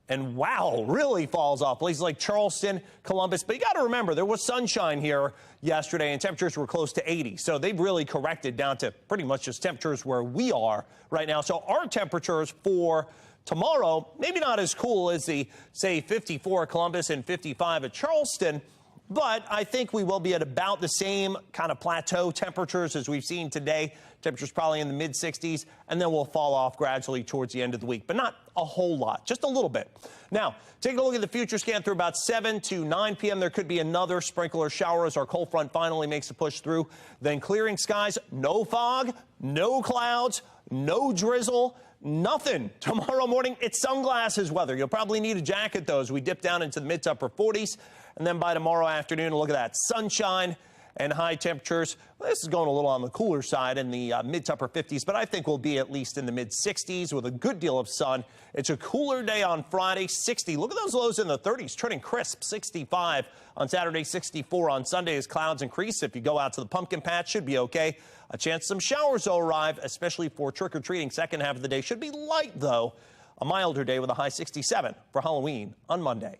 And wow, really falls off places like Charleston, Columbus. But you got to remember, there was sunshine here yesterday and temperatures were close to 80. So they've really corrected down to pretty much just temperatures where we are right now. So our temperatures for tomorrow, maybe not as cool as the, say, 54 at Columbus and 55 at Charleston. But I think we will be at about the same kind of plateau temperatures as we've seen today. Temperatures probably in the mid-60s, and then we'll fall off gradually towards the end of the week, but not a whole lot, just a little bit. Now, taking a look at the future scan through about 7 to 9 p.m., there could be another sprinkle or shower as our cold front finally makes a push through. Then clearing skies, no fog, no clouds, no drizzle. Nothing. Tomorrow morning, it's sunglasses weather. You'll probably need a jacket, though, as we dip down into the mid to upper 40s. And then by tomorrow afternoon, look at that sunshine and high temperatures. Well, this is going a little on the cooler side in the mid to upper 50s, but I think we'll be at least in the mid 60s with a good deal of sun. It's a cooler day on Friday, 60. Look at those lows in the 30s, turning crisp, 65 on Saturday, 64 on Sunday as clouds increase. If you go out to the pumpkin patch, should be okay. A chance some showers will arrive, especially for trick-or-treating. Second half of the day should be light, though. A milder day with a high 67 for Halloween on Monday.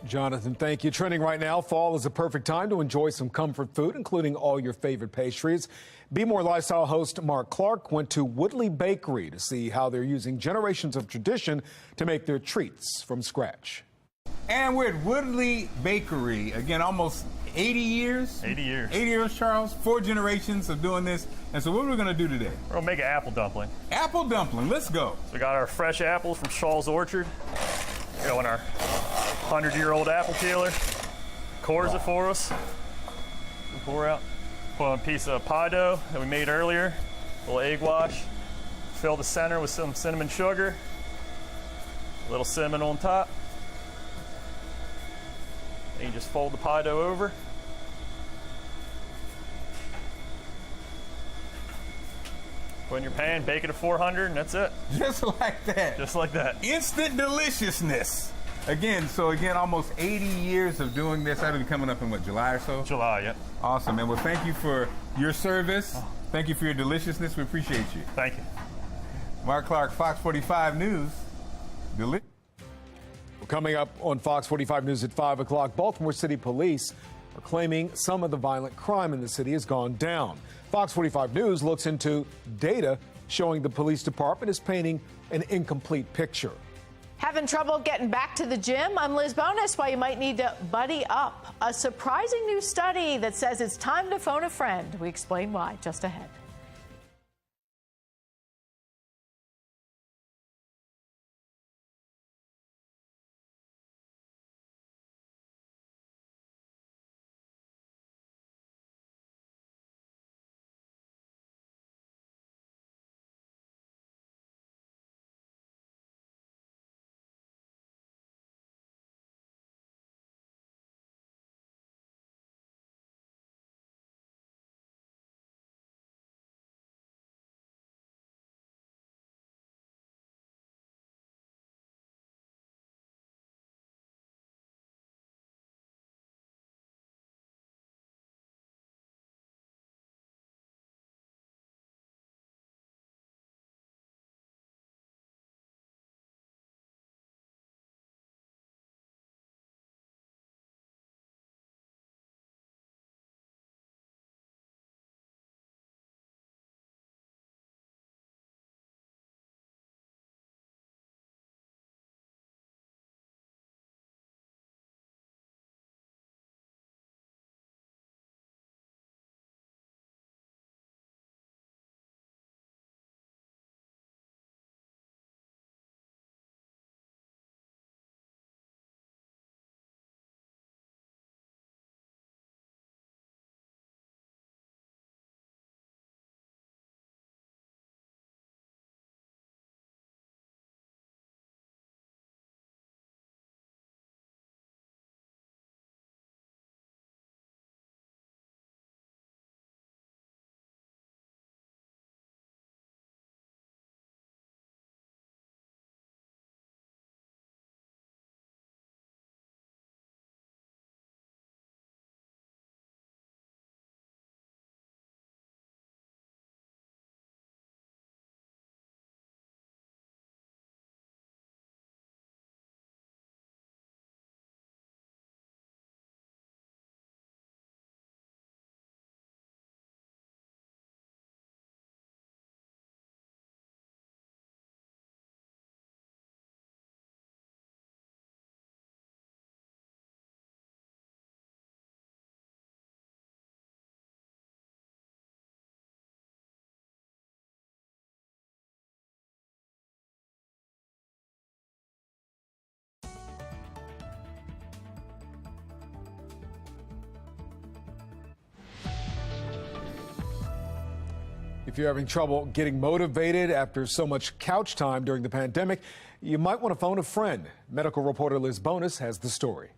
Jonathan, thank you. Trending right now, fall is a perfect time to enjoy some comfort food, including all your favorite pastries. Be More Lifestyle host Mark Clark went to Woodley Bakery to see how they're using generations of tradition to make their treats from scratch. And we're at Woodley Bakery, again, almost 80 years? 80 years. 80 years, Charles. 4 generations of doing this. And so what are we going to do today? We're going to make an apple dumpling. Apple dumpling, let's go. So we got our fresh apples from Shaw's Orchard. Go in our 100-year-old apple peeler. Cores it for us. We pour out. Put on a piece of pie dough that we made earlier. A little egg wash. Fill the center with some cinnamon sugar. A little cinnamon on top. And you just fold the pie dough over. Put in your pan, bake it at 400, and that's it. Just like that. Just like that. Instant deliciousness. Again, almost 80 years of doing this. That'll be coming up in what, July or so? July, yep. Awesome, man. Well, thank you for your service. Thank you for your deliciousness. We appreciate you. Thank you. Mark Clark, Fox 45 News. Coming up on Fox 45 News at 5 o'clock, Baltimore City Police are claiming some of the violent crime in the city has gone down. Fox 45 News looks into data showing the police department is painting an incomplete picture. Having trouble getting back to the gym? I'm Liz Bonus. Why you might need to buddy up. A surprising new study that says it's time to phone a friend. We explain why just ahead. If you're having trouble getting motivated after so much couch time during the pandemic, you might want to phone a friend. Medical reporter Liz Bonus has the story.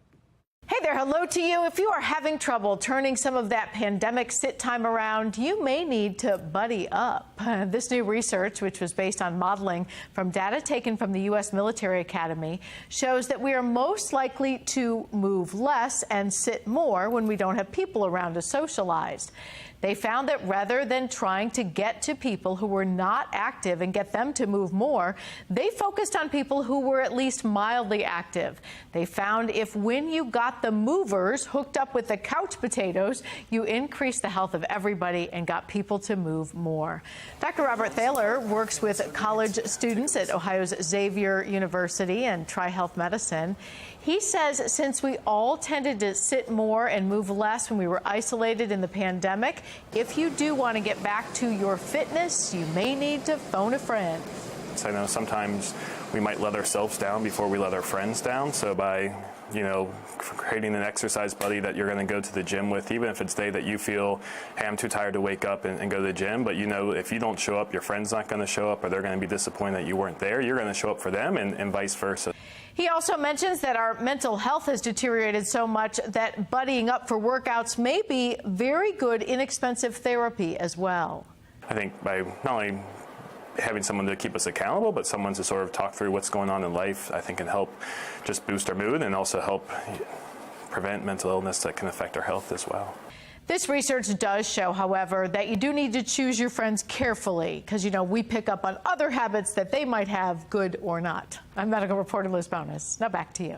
Hey there. there, hello to you. If you are having trouble turning some of that pandemic sit time around, you may need to buddy up. This new research, which was based on modeling from data taken from the U.S. Military Academy, shows that we are most likely to move less and sit more when we don't have people around to socialize. They found that rather than trying to get to people who were not active and get them to move more, they focused on people who were at least mildly active. They found if when you got the movers hooked up with the couch potatoes, you increased the health of everybody and got people to move more. Dr. Robert Thaler works with college students at Ohio's Xavier University and TriHealth Medicine. He says since we all tended to sit more and move less when we were isolated in the pandemic, if you do want to get back to your fitness, you may need to phone a friend. I know sometimes we might let ourselves down before we let our friends down. So by, creating an exercise buddy that you're going to go to the gym with, even if it's a day that you feel, hey, I'm too tired to wake up and go to the gym, but if you don't show up, your friend's not going to show up, or they're going to be disappointed that you weren't there. You're going to show up for them and vice versa. He also mentions that our mental health has deteriorated so much that buddying up for workouts may be very good, inexpensive therapy as well. I think by not only having someone to keep us accountable, but someone to sort of talk through what's going on in life, I think can help just boost our mood and also help prevent mental illness that can affect our health as well. This research does show, however, that you do need to choose your friends carefully because, we pick up on other habits that they might have, good or not. I'm medical reporter Liz Bonus. Now back to you.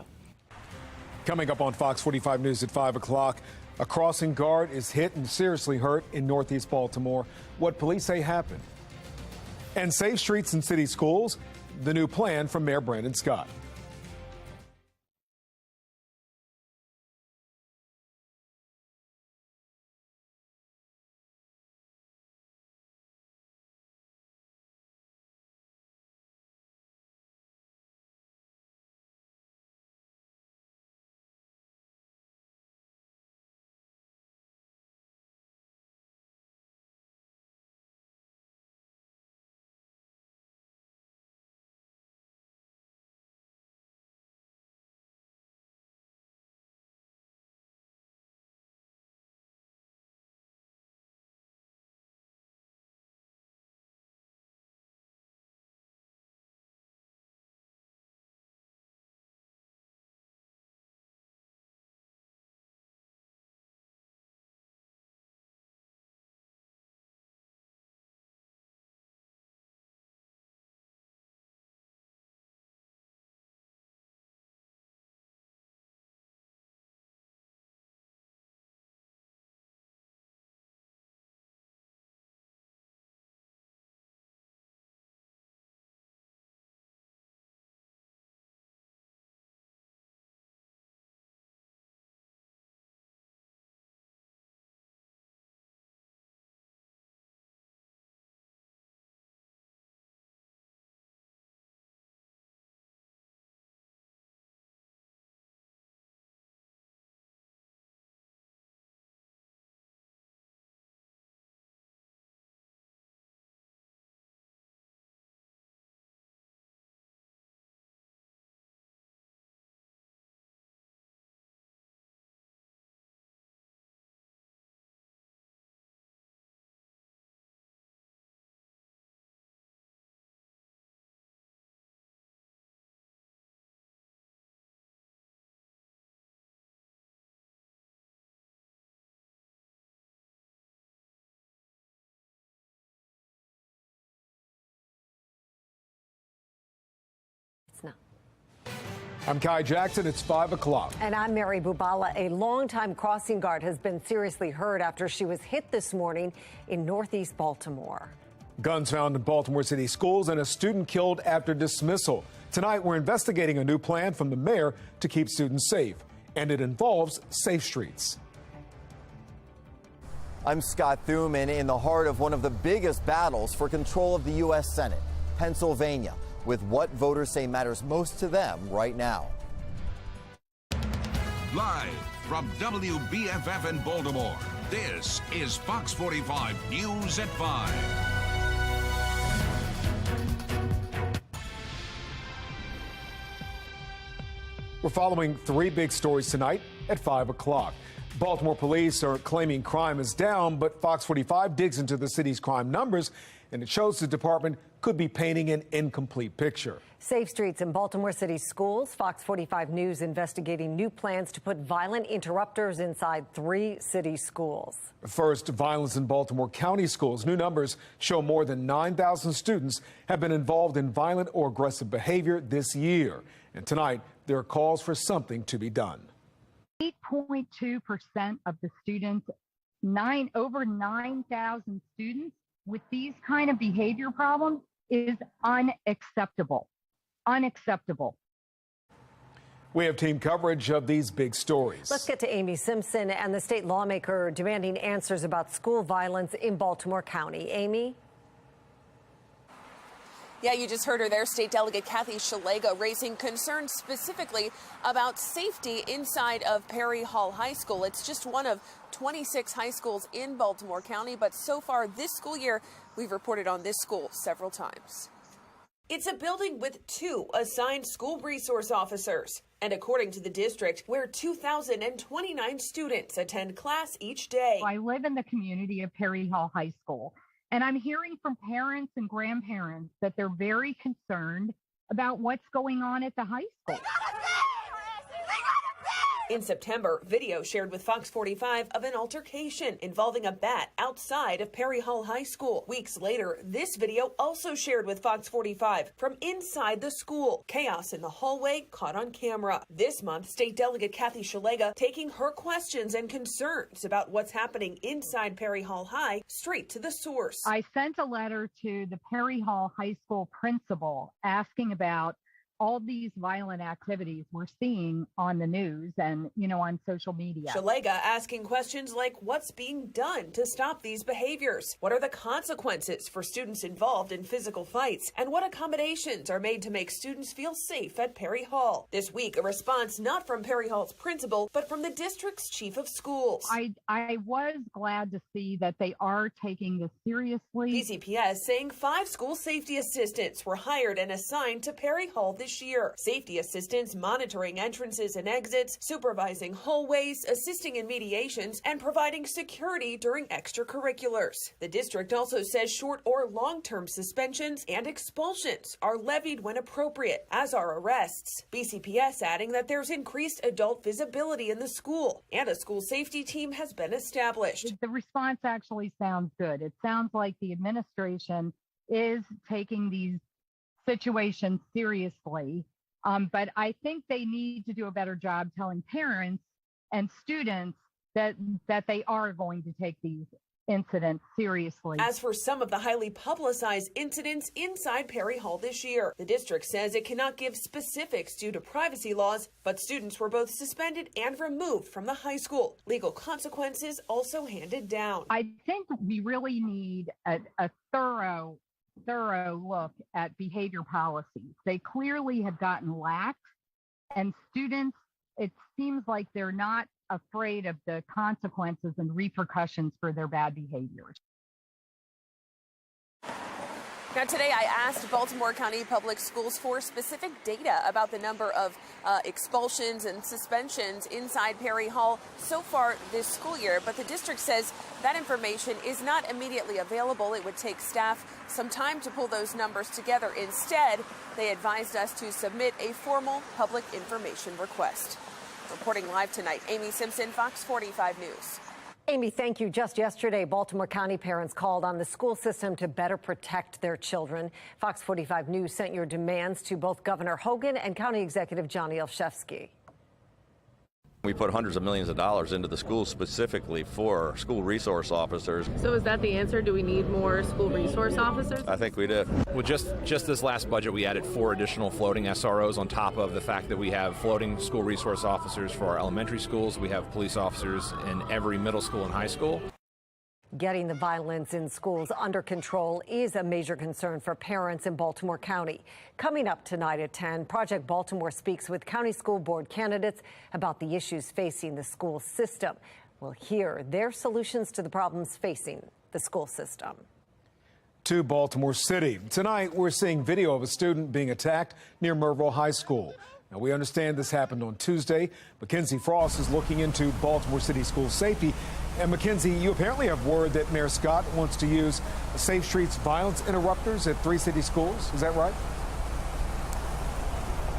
Coming up on Fox 45 News at 5 o'clock, a crossing guard is hit and seriously hurt in Northeast Baltimore. What police say happened. And safe streets in city schools, the new plan from Mayor Brandon Scott. I'm Kai Jackson. It's 5 o'clock. And I'm Mary Bubala. A longtime crossing guard has been seriously hurt after she was hit this morning in Northeast Baltimore. Guns found in Baltimore City schools and a student killed after dismissal. Tonight, we're investigating a new plan from the mayor to keep students safe, and it involves safe streets. I'm Scott Thuman in the heart of one of the biggest battles for control of the U.S. Senate, Pennsylvania, with what voters say matters most to them right now. Live from WBFF in Baltimore, this is Fox 45 News at 5. We're following three big stories tonight at 5 o'clock. Baltimore police are claiming crime is down, but Fox 45 digs into the city's crime numbers, and it shows the department could be painting an incomplete picture. Safe streets in Baltimore City schools. Fox 45 News investigating new plans to put violent interrupters inside 3 city schools. First, violence in Baltimore County schools. New numbers show more than 9,000 students have been involved in violent or aggressive behavior this year. And tonight, there are calls for something to be done. 8.2% of the students, over 9,000 students with these kind of behavior problems is unacceptable. Unacceptable. We have team coverage of these big stories. Let's get to Amy Simpson and the state lawmaker demanding answers about school violence in Baltimore County. Amy? Yeah, you just heard her there. State Delegate Kathy Shalega raising concerns specifically about safety inside of Perry Hall High School. It's just one of 26 high schools in Baltimore County, but so far this school year, we've reported on this school several times. It's a building with 2 assigned school resource officers. And according to the district, where 2,029 students attend class each day. I live in the community of Perry Hall High School, and I'm hearing from parents and grandparents that they're very concerned about what's going on at the high school. In September, video shared with Fox 45 of an altercation involving a bat outside of Perry Hall High School. Weeks later, this video also shared with Fox 45 from inside the school. Chaos in the hallway caught on camera. This month, State Delegate Kathy Shalega taking her questions and concerns about what's happening inside Perry Hall High straight to the source. I sent a letter to the Perry Hall High School principal asking about all these violent activities we're seeing on the news and, on social media. Shalega asking questions like what's being done to stop these behaviors? What are the consequences for students involved in physical fights? And what accommodations are made to make students feel safe at Perry Hall? This week, a response not from Perry Hall's principal, but from the district's chief of schools. I was glad to see that they are taking this seriously. BCPS saying 5 school safety assistants were hired and assigned to Perry Hall this year. Safety assistants monitoring entrances and exits, supervising hallways, assisting in mediations, and providing security during extracurriculars. The district also says short or long-term suspensions and expulsions are levied when appropriate, as are arrests. BCPS adding that there's increased adult visibility in the school, and a school safety team has been established. The response actually sounds good. It sounds like the administration is taking these situation seriously, but I think they need to do a better job telling parents and students that they are going to take these incidents seriously. As for some of the highly publicized incidents inside Perry Hall this year, the district says it cannot give specifics due to privacy laws, but students were both suspended and removed from the high school. Legal consequences also handed down. I think we really need a thorough look at behavior policies. They clearly have gotten lax, and students, it seems like they're not afraid of the consequences and repercussions for their bad behaviors. Now, today I asked Baltimore County Public Schools for specific data about the number of expulsions and suspensions inside Perry Hall so far this school year, but the district says that information is not immediately available. It would take staff some time to pull those numbers together. Instead, they advised us to submit a formal public information request. Reporting live tonight, Amy Simpson, Fox 45 News. Amy, thank you. Just yesterday, Baltimore County parents called on the school system to better protect their children. Fox 45 News sent your demands to both Governor Hogan and County Executive Johnny Olszewski. We put hundreds of millions of dollars into the schools specifically for school resource officers. So is that the answer? Do we need more school resource officers? I think we did. Well, just this last budget, we added 4 additional floating SROs on top of the fact that we have floating school resource officers for our elementary schools. We have police officers in every middle school and high school. Getting the violence in schools under control is a major concern for parents in Baltimore County. Coming up tonight at 10, Project Baltimore speaks with county school board candidates about the issues facing the school system. We'll hear their solutions to the problems facing the school system. To Baltimore City. Tonight, we're seeing video of a student being attacked near Merville High School. Now, we understand this happened on Tuesday. Mackenzie Frost is looking into Baltimore City school safety. And Mackenzie, you apparently have word that Mayor Scott wants to use Safe Streets violence interrupters at 3 city schools. Is that right?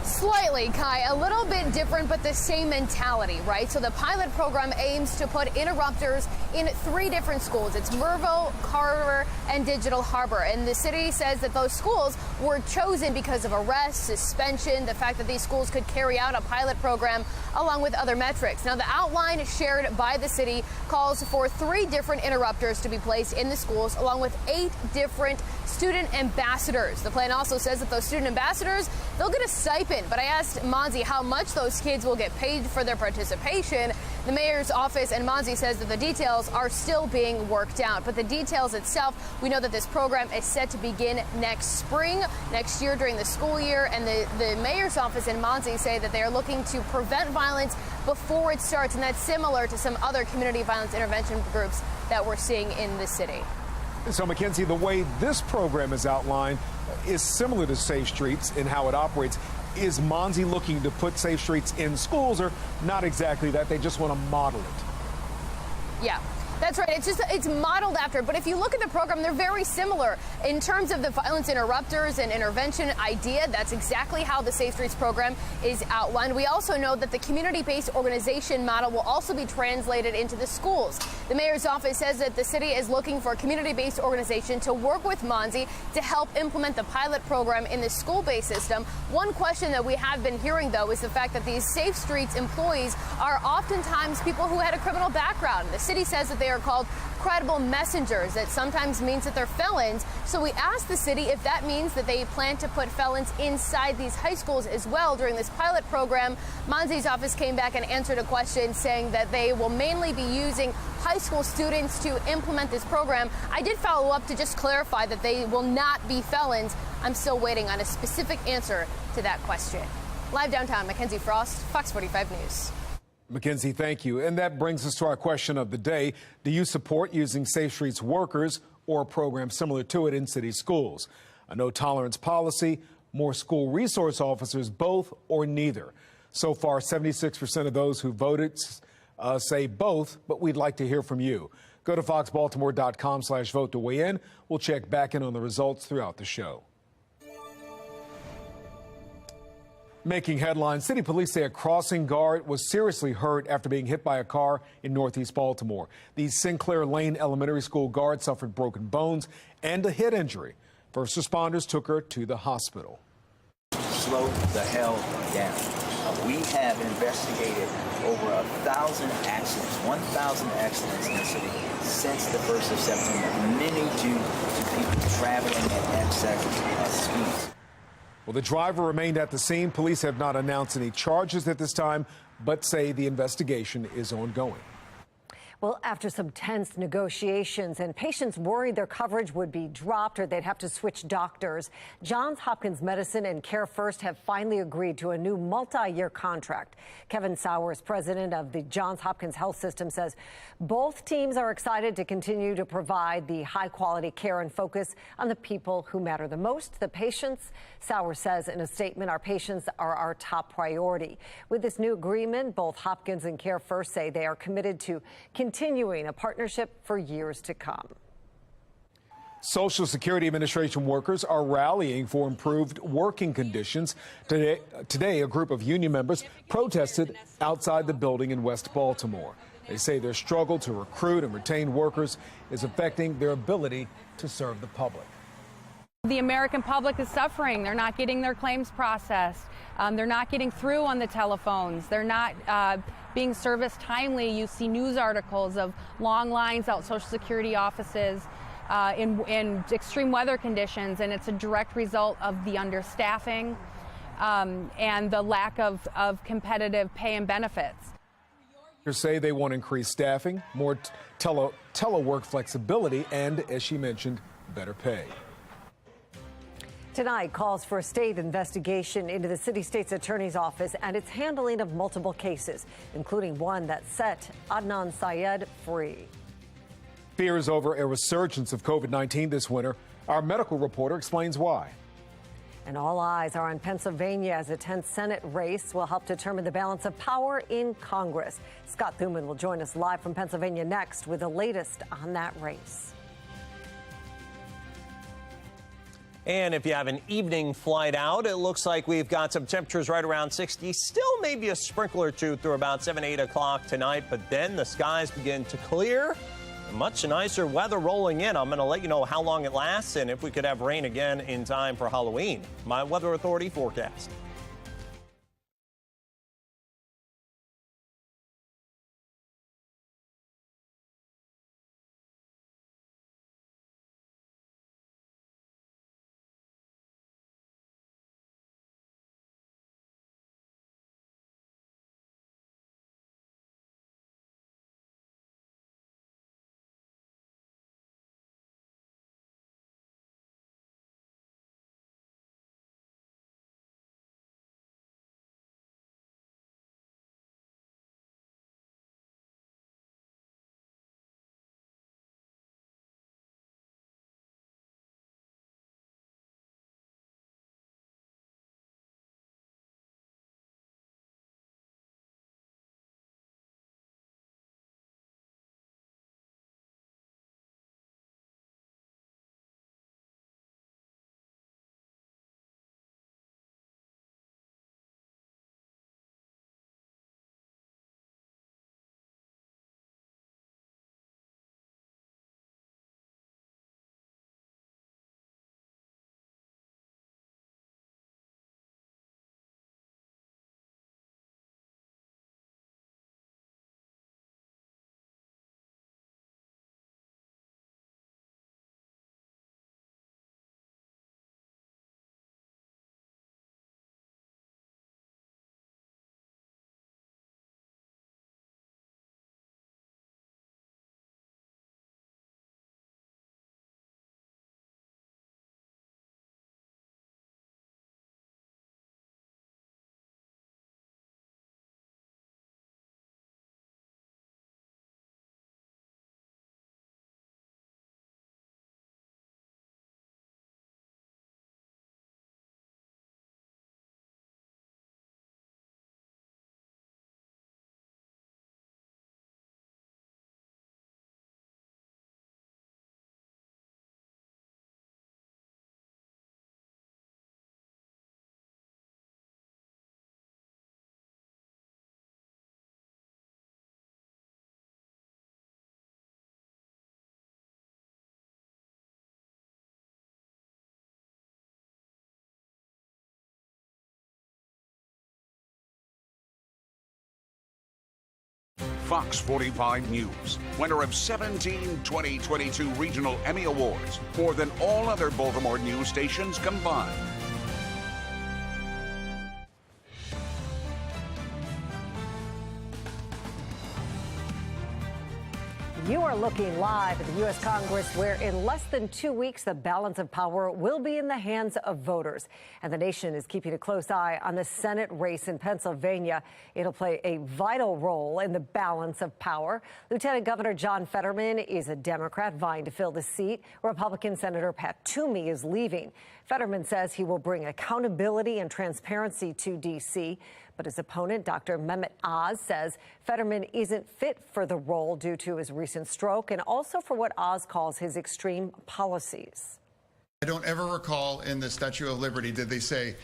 Slightly, Kai. A little bit different, but the same mentality, right? So the pilot program aims to put interrupters in 3 different schools. It's Mervo, Carver, and Digital Harbor. And the city says that those schools were chosen because of arrest, suspension, the fact that these schools could carry out a pilot program along with other metrics. Now, the outline shared by the city calls for 3 different interrupters to be placed in the schools, along with 8 different student ambassadors. The plan also says that those student ambassadors, they'll get a stipend. But I asked Monzi how much those kids will get paid for their participation. The mayor's office and Monzi says that the details are still being worked out. But the details itself, we know that this program is set to begin next spring, next year during the school year. And the mayor's office and Monzi say that they are looking to prevent violence before it starts. And that's similar to some other community violence intervention groups that we're seeing in the city. So, Mackenzie, the way this program is outlined is similar to Safe Streets in how it operates. Is Monzi looking to put Safe Streets in schools, or not exactly that? They just want to model it. Yeah. That's right. It's modeled after. But if you look at the program, they're very similar in terms of the violence interrupters and intervention idea. That's exactly how the Safe Streets program is outlined. We also know that the community-based organization model will also be translated into the schools. The mayor's office says that the city is looking for a community-based organization to work with Monzi to help implement the pilot program in the school-based system. One question that we have been hearing, though, is the fact that these Safe Streets employees are oftentimes people who had a criminal background. The city says that they are called credible messengers. That sometimes means that they're felons. So we asked the city if that means that they plan to put felons inside these high schools as well during this pilot program. Monzi's office came back and answered a question saying that they will mainly be using high school students to implement this program. I did follow up to just clarify that they will not be felons. I'm still waiting on a specific answer to that question. Live downtown, Mackenzie Frost, Fox 45 News. Mackenzie, thank you. And that brings us to our question of the day. Do you support using Safe Streets workers or a program similar to it in city schools? A no-tolerance policy, more school resource officers, both or neither? So far, 76% of those who voted say both, but we'd like to hear from you. Go to foxbaltimore.com/vote to weigh in. We'll check back in on the results throughout the show. Making headlines, city police say a crossing guard was seriously hurt after being hit by a car in Northeast Baltimore. The Sinclair Lane Elementary School guard suffered broken bones and a head injury. First responders took her to the hospital. Slow the hell down. We have investigated over 1,000 accidents, 1,000 accidents in the city since the 1st of September, many due to people traveling at excess speeds. Well, the driver remained at the scene. Police have not announced any charges at this time, but say the investigation is ongoing. Well, after some tense negotiations and patients worried their coverage would be dropped or they'd have to switch doctors, Johns Hopkins Medicine and Care First have finally agreed to a new multi-year contract. Kevin Sowers, president of the Johns Hopkins Health System, says both teams are excited to continue to provide the high-quality care and focus on the people who matter the most, the patients. Sowers says in a statement, our patients are our top priority. With this new agreement, both Hopkins and Care First say they are committed to continuing a partnership for years to come. Social Security Administration workers are rallying for improved working conditions. Today, a group of union members protested outside the building in West Baltimore. They say their struggle to recruit and retain workers is affecting their ability to serve the public. The American public is suffering. They're not getting their claims processed. They're not getting through on the telephones. They're not being serviced timely. You see news articles of long lines out Social Security offices in extreme weather conditions, and it's a direct result of the understaffing and the lack of competitive pay and benefits. They say they want increased staffing, more telework flexibility, and, as she mentioned, better pay. Tonight calls for a state investigation into the city state's attorney's office and its handling of multiple cases, including one that set Adnan Syed free. Fears over a resurgence of COVID-19 this winter. Our medical reporter explains why. And all eyes are on Pennsylvania as a 10th Senate race will help determine the balance of power in Congress. Scott Thuman will join us live from Pennsylvania next with the latest on that race. And if you have an evening flight out, it looks like we've got some temperatures right around 60. Still maybe a sprinkle or two through about 7, 8 o'clock tonight, but then the skies begin to clear. Much nicer weather rolling in. I'm going to let you know how long it lasts and if we could have rain again in time for Halloween. My Weather Authority forecast. Fox 45 News, winner of 17 2022 Regional Emmy Awards, more than all other Baltimore news stations combined. You are looking live at the U.S. Congress, where in less than 2 weeks, the balance of power will be in the hands of voters. And the nation is keeping a close eye on the Senate race in Pennsylvania. It'll play a vital role in the balance of power. Lieutenant Governor John Fetterman is a Democrat vying to fill the seat. Republican Senator Pat Toomey is leaving. Fetterman says he will bring accountability and transparency to D.C., but his opponent, Dr. Mehmet Oz, says Fetterman isn't fit for the role due to his recent stroke and also for what Oz calls his extreme policies. I don't ever recall in the Statue of Liberty did they say,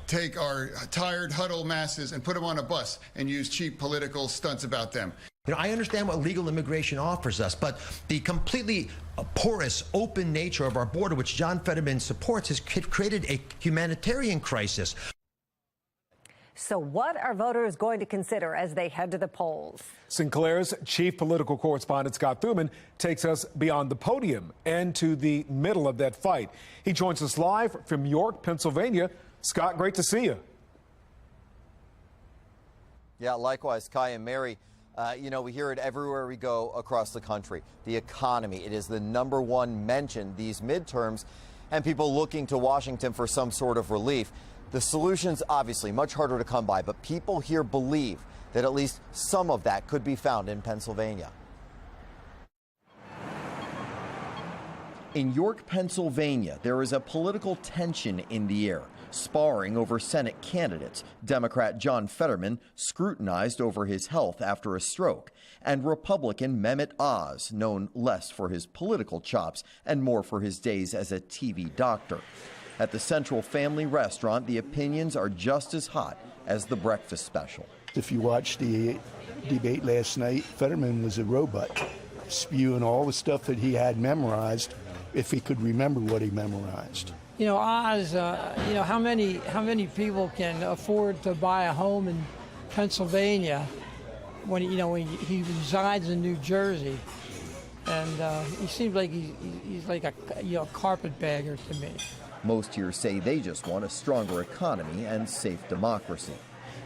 take our tired, huddled masses and put them on a bus and use cheap political stunts about them. I understand what legal immigration offers us, but the completely porous, open nature of our border, which John Fetterman supports, has created a humanitarian crisis. So what are voters going to consider as they head to the polls? Sinclair's chief political correspondent Scott Thuman takes us beyond the podium and to the middle of that fight. He joins us live from York, Pennsylvania. Scott, great to see you. Yeah, likewise, Kai and Mary. We hear it everywhere we go across the country. The economy, it is the #1 mention these midterms, and people looking to Washington for some sort of relief. The solution's obviously much harder to come by, but people here believe that at least some of that could be found in Pennsylvania. In York, Pennsylvania, there is a political tension in the air, sparring over Senate candidates. Democrat John Fetterman scrutinized over his health after a stroke, and Republican Mehmet Oz, known less for his political chops and more for his days as a TV doctor. At the Central Family Restaurant, the opinions are just as hot as the breakfast special. If you watched the debate last night, Fetterman was a robot, spewing all the stuff that he had memorized, if he could remember what he memorized. You know, Oz, how many people can afford to buy a home in Pennsylvania when he resides in New Jersey? And he seems like he's like a carpetbagger to me. Most here say they just want a stronger economy and safe democracy.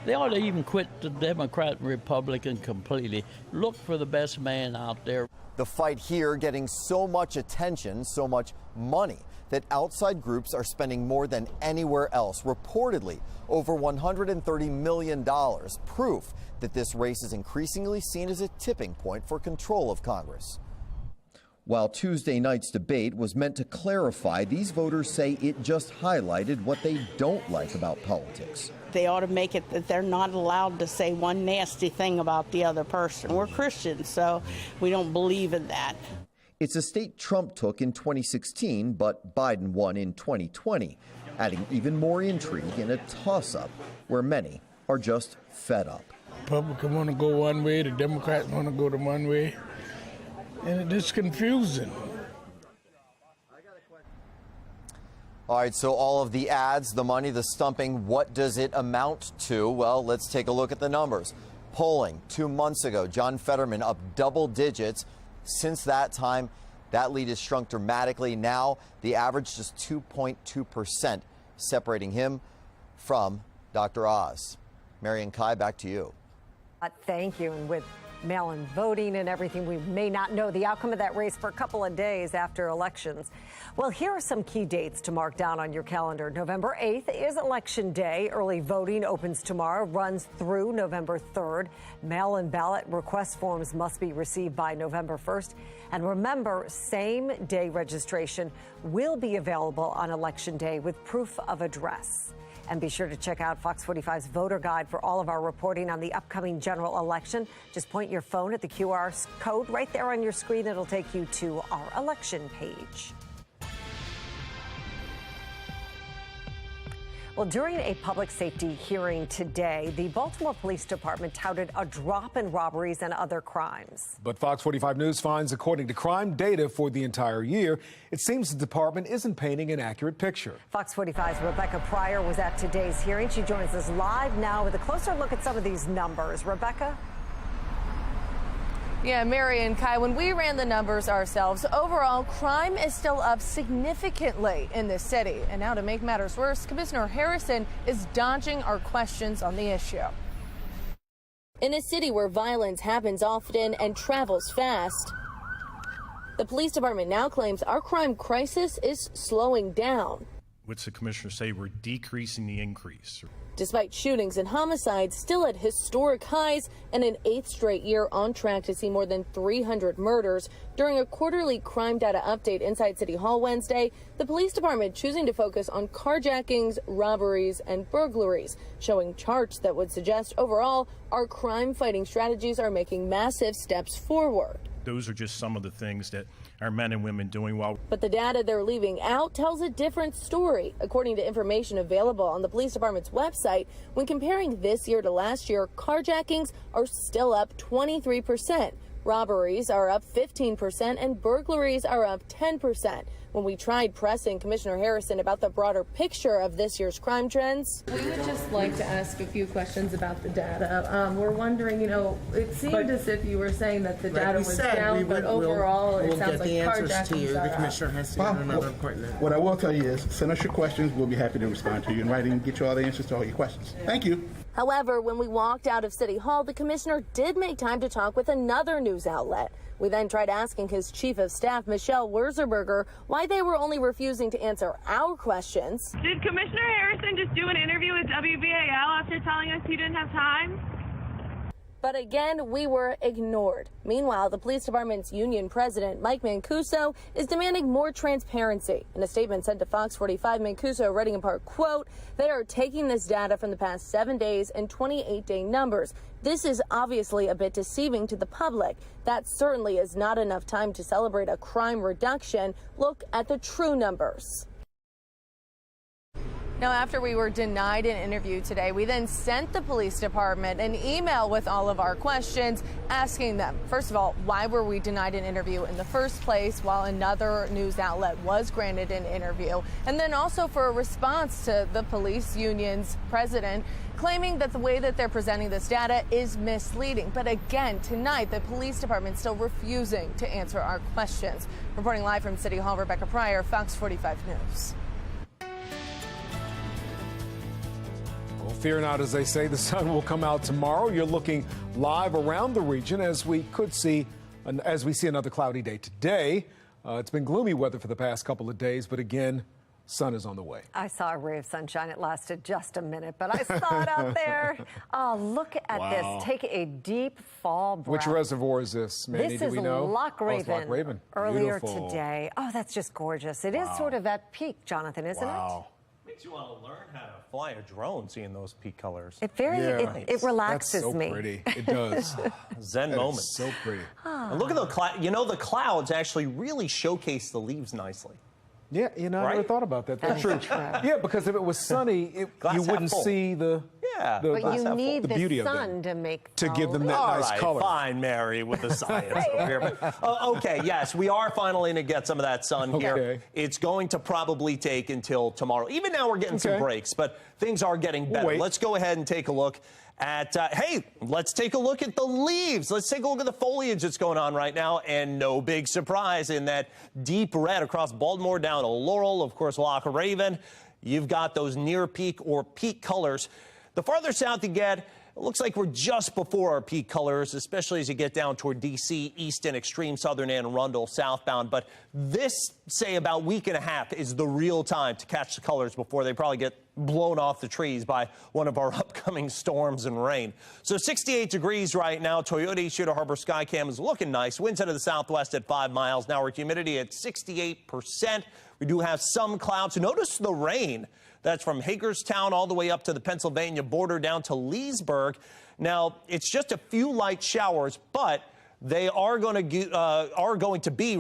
They ought to even quit the Democrat and Republican completely. Look for the best man out there. The fight here getting so much attention, so much money, that outside groups are spending more than anywhere else, reportedly over $130 million, proof that this race is increasingly seen as a tipping point for control of Congress. While Tuesday night's debate was meant to clarify, these voters say it just highlighted what they don't like about politics. They ought to make it that they're not allowed to say one nasty thing about the other person. We're Christians, so we don't believe in that. It's a state Trump took in 2016, but Biden won in 2020, adding even more intrigue in a toss-up where many are just fed up. Republicans want to go one way, the Democrats want to go the one way, and it's confusing. All right, so all of the ads, the money, the stumping, what does it amount to? Well, let's take a look at the numbers. Polling 2 months ago, John Fetterman up double digits. Since that time, that lead has shrunk dramatically. Now, the average just 2.2%, separating him from Dr. Oz. Marian Kai, back to you. Thank you. And with mail-in voting and everything, we may not know the outcome of that race for a couple of days after elections. Well, here are some key dates to mark down on your calendar. November 8th is Election Day. Early voting opens tomorrow, runs through November 3rd. Mail-in ballot request forms must be received by November 1st. And remember, same-day registration will be available on Election Day with proof of address. And be sure to check out Fox 45's voter guide for all of our reporting on the upcoming general election. Just point your phone at the QR code right there on your screen. It'll take you to our election page. Well, during a public safety hearing today, the Baltimore Police Department touted a drop in robberies and other crimes. But Fox 45 News finds, according to crime data for the entire year, it seems the department isn't painting an accurate picture. Fox 45's Rebecca Pryor was at today's hearing. She joins us live now with a closer look at some of these numbers. Rebecca? Yeah, Mary and Kai, when we ran the numbers ourselves, overall crime is still up significantly in this city. And now to make matters worse, Commissioner Harrison is dodging our questions on the issue. In a city where violence happens often and travels fast, the police department now claims our crime crisis is slowing down. What's the commissioner say? We're decreasing the increase. Despite shootings and homicides still at historic highs and an 8th straight year on track to see more than 300 murders, during a quarterly crime data update inside City Hall Wednesday, the police department choosing to focus on carjackings, robberies, and burglaries, showing charts that would suggest overall our crime fighting strategies are making massive steps forward. Those are just some of the things that our men and women doing well. But the data they're leaving out tells a different story. According to information available on the police department's website, when comparing this year to last year, carjackings are still up 23%. Robberies are up 15% and burglaries are up 10%. When we tried pressing Commissioner Harrison about the broader picture of this year's crime trends, we would just like to ask a few questions about the data. We're wondering, it seemed as if you were saying that the data was down, but overall it sounds like carjackings are up. The commissioner has to get another appointment. What I will tell you is, send us your questions. We'll be happy to respond to you in writing and get you all the answers to all your questions. Thank you. However, when we walked out of City Hall, the commissioner did make time to talk with another news outlet. We then tried asking his chief of staff, Michelle Wurzelberger, why they were only refusing to answer our questions. Did Commissioner Harrison just do an interview with WBAL after telling us he didn't have time? But again, we were ignored. Meanwhile, the police department's union president, Mike Mancuso, is demanding more transparency. In a statement sent to Fox 45, Mancuso writing in part, quote, "They are taking this data from the past 7 days and 28-day numbers. This is obviously a bit deceiving to the public. That certainly is not enough time to celebrate a crime reduction. Look at the true numbers." Now, after we were denied an interview today, we then sent the police department an email with all of our questions, asking them, first of all, why were we denied an interview in the first place while another news outlet was granted an interview? And then also for a response to the police union's president, claiming that the way that they're presenting this data is misleading. But again, tonight, the police department still refusing to answer our questions. Reporting live from City Hall, Rebecca Pryor, Fox 45 News. Fear not, as they say, the sun will come out tomorrow. You're looking live around the region as we see another cloudy day today. It's been gloomy weather for the past couple of days, but again, sun is on the way. I saw a ray of sunshine. It lasted just a minute, but I saw it out there. Oh, look at this. Take a deep fall breath. Which reservoir is this, Manny? This Do is we know? Loch Raven. Oh, it's Loch Raven. Earlier Beautiful. today. Oh, that's just gorgeous. It is sort of at peak, Jonathan, isn't it? Makes you want to learn how to fly a drone, seeing those peak colors. It it relaxes That's so me. pretty. It does. Zen moment. So pretty. And look at the cloud. You know, the clouds actually really showcase the leaves nicely. Yeah, I never thought about that. That's true. Yeah, because if it was sunny, you wouldn't see the but you need the beauty sun of them to give them that nice color. Fine, Mary, with the science over here. But, okay, yes, we are finally going to get some of that sun here. It's going to probably take until tomorrow. Even now we're getting some breaks, but things are getting better. Let's go ahead and take a look at, hey, let's take a look at the leaves. Let's take a look at the foliage that's going on right now. And no big surprise in that deep red across Baltimore down to Laurel, of course, Loch Raven. You've got those near peak or peak colors. The farther south you get, it looks like we're just before our peak colors, especially as you get down toward D.C., Easton, extreme southern and Arundel southbound. But this, say, about week and a half is the real time to catch the colors before they probably get blown off the trees by one of our upcoming storms and rain. So 68 degrees right now. Toyota Shooter Harbor Skycam is looking nice. Winds out of the southwest at 5 miles an hour. Humidity at 68%. We do have some clouds. Notice the rain. That's from Hagerstown all the way up to the Pennsylvania border down to Leesburg. Now, it's just a few light showers, but they are going to be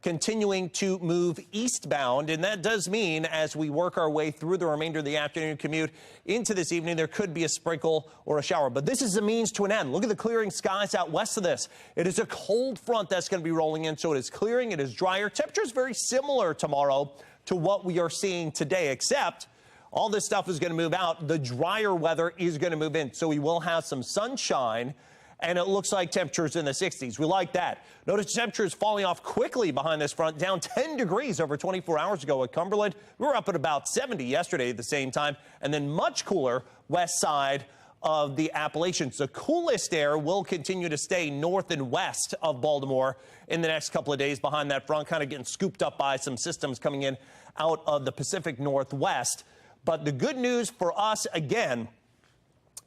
continuing to move eastbound. And that does mean as we work our way through the remainder of the afternoon commute into this evening, there could be a sprinkle or a shower. But this is a means to an end. Look at the clearing skies out west of this. It is a cold front that's going to be rolling in, so it is clearing. It is drier. Temperature is very similar tomorrow to what we are seeing today, except all this stuff is going to move out. The drier weather is going to move in, so we will have some sunshine, and it looks like temperatures in the 60s. We like that. Notice temperatures falling off quickly behind this front, down 10 degrees over 24 hours ago at Cumberland. We were up at about 70 yesterday at the same time, and then much cooler west side of the Appalachians. The coolest air will continue to stay north and west of Baltimore in the next couple of days behind that front, kind of getting scooped up by some systems coming in out of the Pacific Northwest. But the good news for us, again,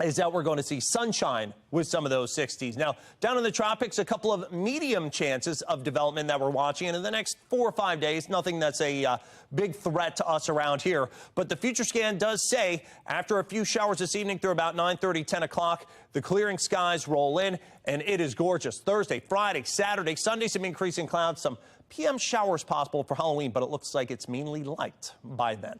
is that we're going to see sunshine with some of those 60s. Now, down in the tropics, a couple of medium chances of development that we're watching. And in the next 4 or 5 days, nothing that's a big threat to us around here. But the future scan does say after a few showers this evening through about 9:30, 10 o'clock, the clearing skies roll in, and it is gorgeous. Thursday, Friday, Saturday, Sunday, some increasing clouds, some PM showers possible for Halloween, but it looks like it's mainly light by then.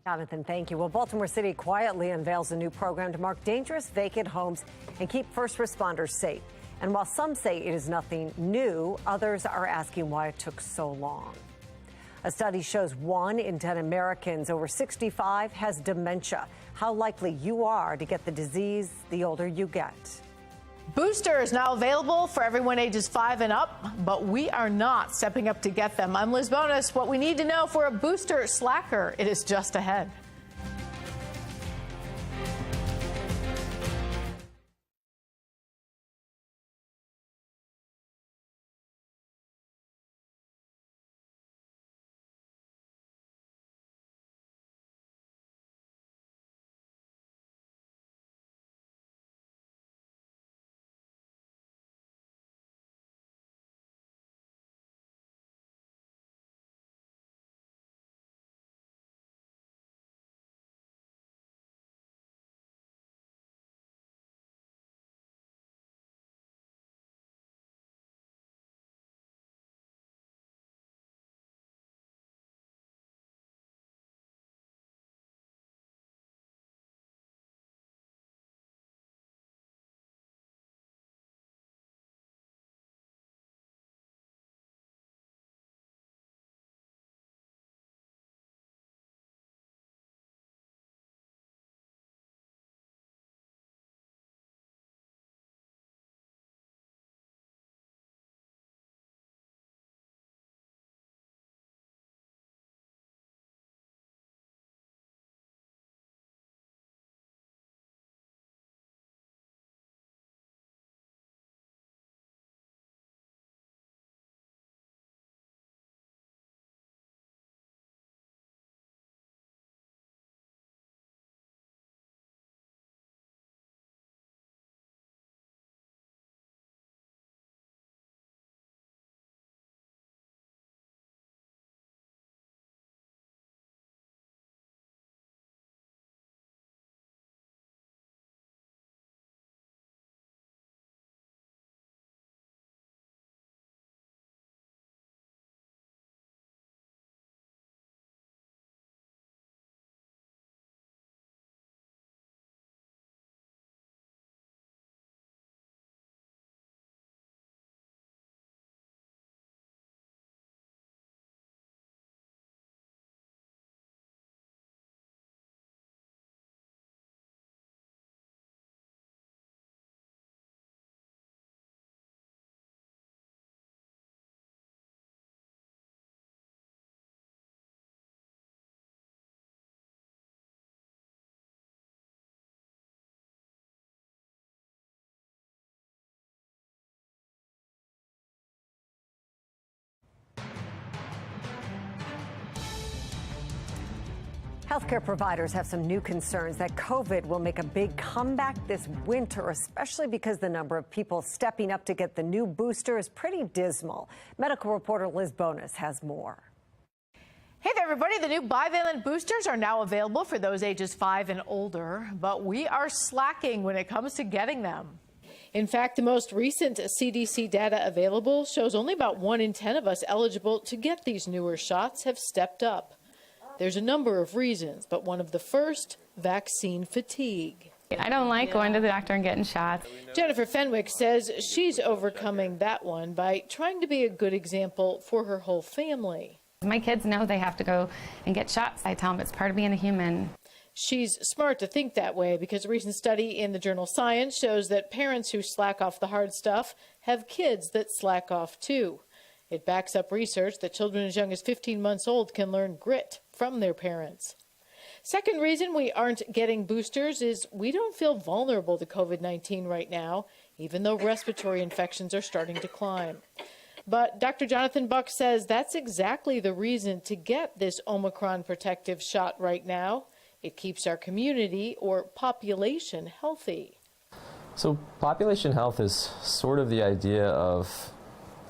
Jonathan, thank you. Well, Baltimore City quietly unveils a new program to mark dangerous vacant homes and keep first responders safe. And while some say it is nothing new, others are asking why it took so long. A study shows 1 in 10 Americans over 65 has dementia. How likely you are to get the disease the older you get. Booster is now available for everyone ages 5 and up, but we are not stepping up to get them. I'm Liz Bonus. What we need to know for a booster slacker, it is just ahead. Healthcare providers have some new concerns that COVID will make a big comeback this winter, especially because the number of people stepping up to get the new booster is pretty dismal. Medical reporter Liz Bonus has more. Hey there, everybody. The new bivalent boosters are now available for those ages 5 and older, but we are slacking when it comes to getting them. In fact, the most recent CDC data available shows only about 1 in 10 of us eligible to get these newer shots have stepped up. There's a number of reasons, but one of the first, vaccine fatigue. I don't like going to the doctor and getting shots. Jennifer Fenwick says she's overcoming that one by trying to be a good example for her whole family. My kids know they have to go and get shots. I tell them it's part of being a human. She's smart to think that way because a recent study in the journal Science shows that parents who slack off the hard stuff have kids that slack off too. It backs up research that children as young as 15 months old can learn grit from their parents. Second reason we aren't getting boosters is we don't feel vulnerable to COVID-19 right now, even though respiratory infections are starting to climb. But Dr. Jonathan Buck says that's exactly the reason to get this Omicron protective shot right now. It keeps our community or population healthy. So population health is sort of the idea of,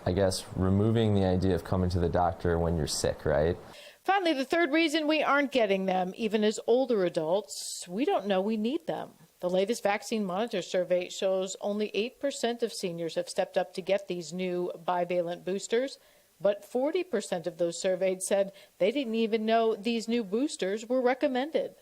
I guess, removing the idea of coming to the doctor when you're sick, right? Finally, the third reason we aren't getting them, even as older adults, we don't know we need them. The latest Vaccine Monitor survey shows only 8% of seniors have stepped up to get these new bivalent boosters, but 40% of those surveyed said they didn't even know these new boosters were recommended.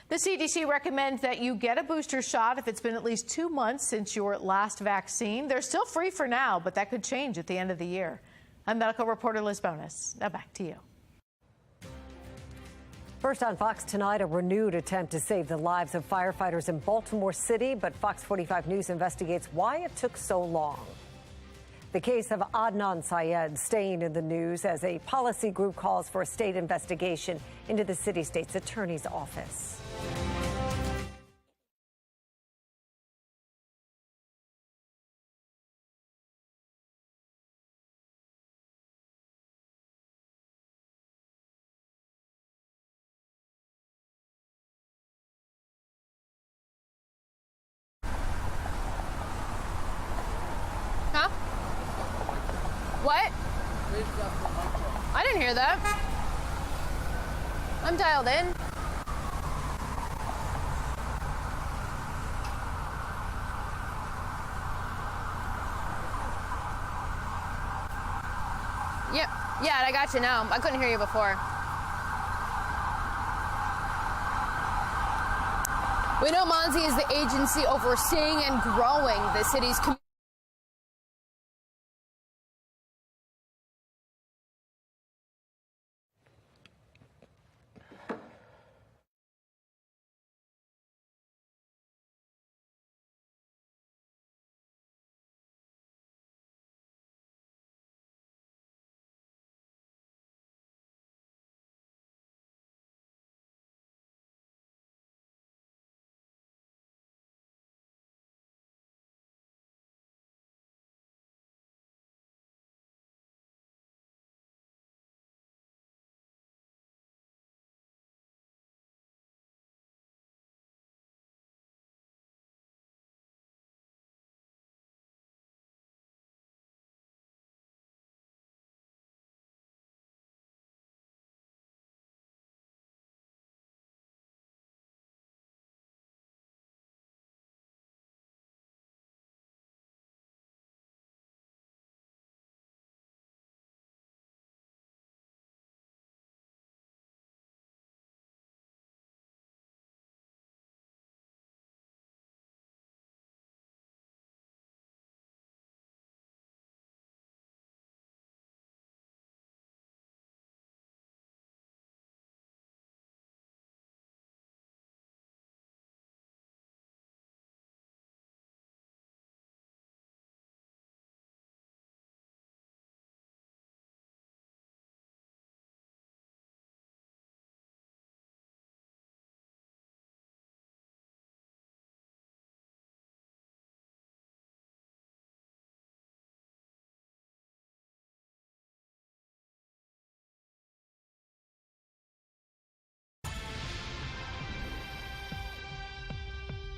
The CDC recommends that you get a booster shot if it's been at least 2 months since your last vaccine. They're still free for now, but that could change at the end of the year. I'm medical reporter Liz Bonus. Now back to you. First on Fox tonight, a renewed attempt to save the lives of firefighters in Baltimore City, but Fox 45 News investigates why it took so long. The case of Adnan Syed staying in the news as a policy group calls for a state investigation into the city-state's attorney's office. Huh? What? I didn't hear that. I'm dialed in. Yep. Yeah, I got you now. I couldn't hear you before. We know Monzi is the agency overseeing and growing the city's community.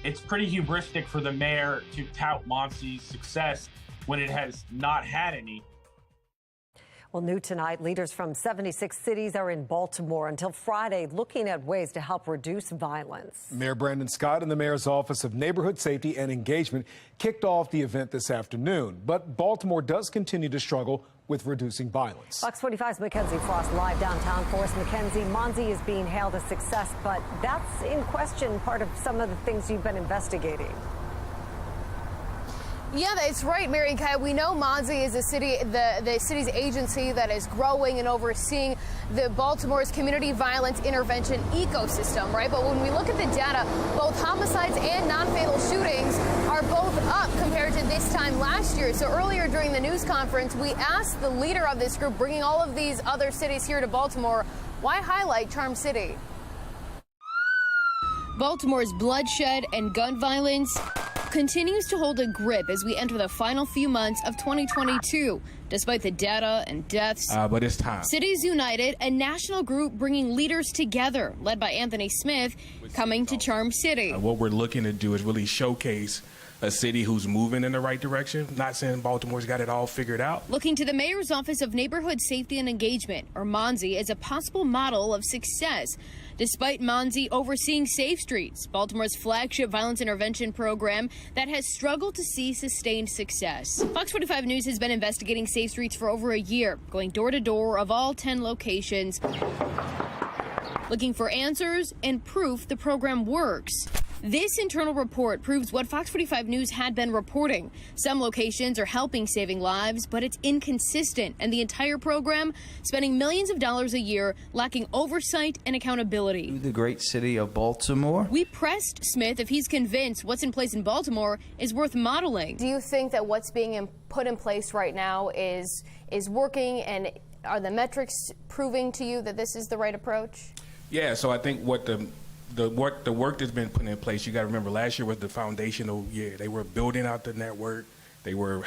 It's pretty hubristic for the mayor to tout Monsi's success when it has not had any. Well, new tonight, leaders from 76 cities are in Baltimore until Friday looking at ways to help reduce violence. Mayor Brandon Scott and the mayor's Office of Neighborhood Safety and Engagement kicked off the event this afternoon. But Baltimore does continue to struggle with reducing violence. Fox 45's Mackenzie Frost live downtown for us. Mackenzie, Monzi is being hailed as success, but that's in question part of some of the things you've been investigating. Yeah, that's right, Mary Kay. We know Monzi is the city's agency that is growing and overseeing the Baltimore's community violence intervention ecosystem, right? But when we look at the data, both homicides and non-fatal shootings are both up compared to this time last year. So earlier during the news conference, we asked the leader of this group, bringing all of these other cities here to Baltimore, why highlight Charm City? Baltimore's bloodshed and gun violence continues to hold a grip as we enter the final few months of 2022. Despite the data and deaths, but it's time. Cities United, a national group bringing leaders together, led by Anthony Smith, coming to Charm City. What we're looking to do is really showcase a city who's moving in the right direction. Not saying Baltimore's got it all figured out. Looking to the mayor's Office of Neighborhood Safety and Engagement, or Monzi, as a possible model of success. Despite Monzi overseeing Safe Streets, Baltimore's flagship violence intervention program that has struggled to see sustained success. Fox 45 News has been investigating Safe Streets for over a year, going door to door of all 10 locations, looking for answers and proof the program works. This internal report proves what Fox 45 News had been reporting. Some locations are helping saving lives, but it's inconsistent, and the entire program spending millions of dollars a year, lacking oversight and accountability. The great city of Baltimore. We pressed Smith if he's convinced what's in place in Baltimore is worth modeling. Do you think that what's being put in place right now is working, and are the metrics proving to you that this is the right approach? Yeah, so I think what the work that's been put in place, you got to remember last year was the foundational year. They were building out the network, they were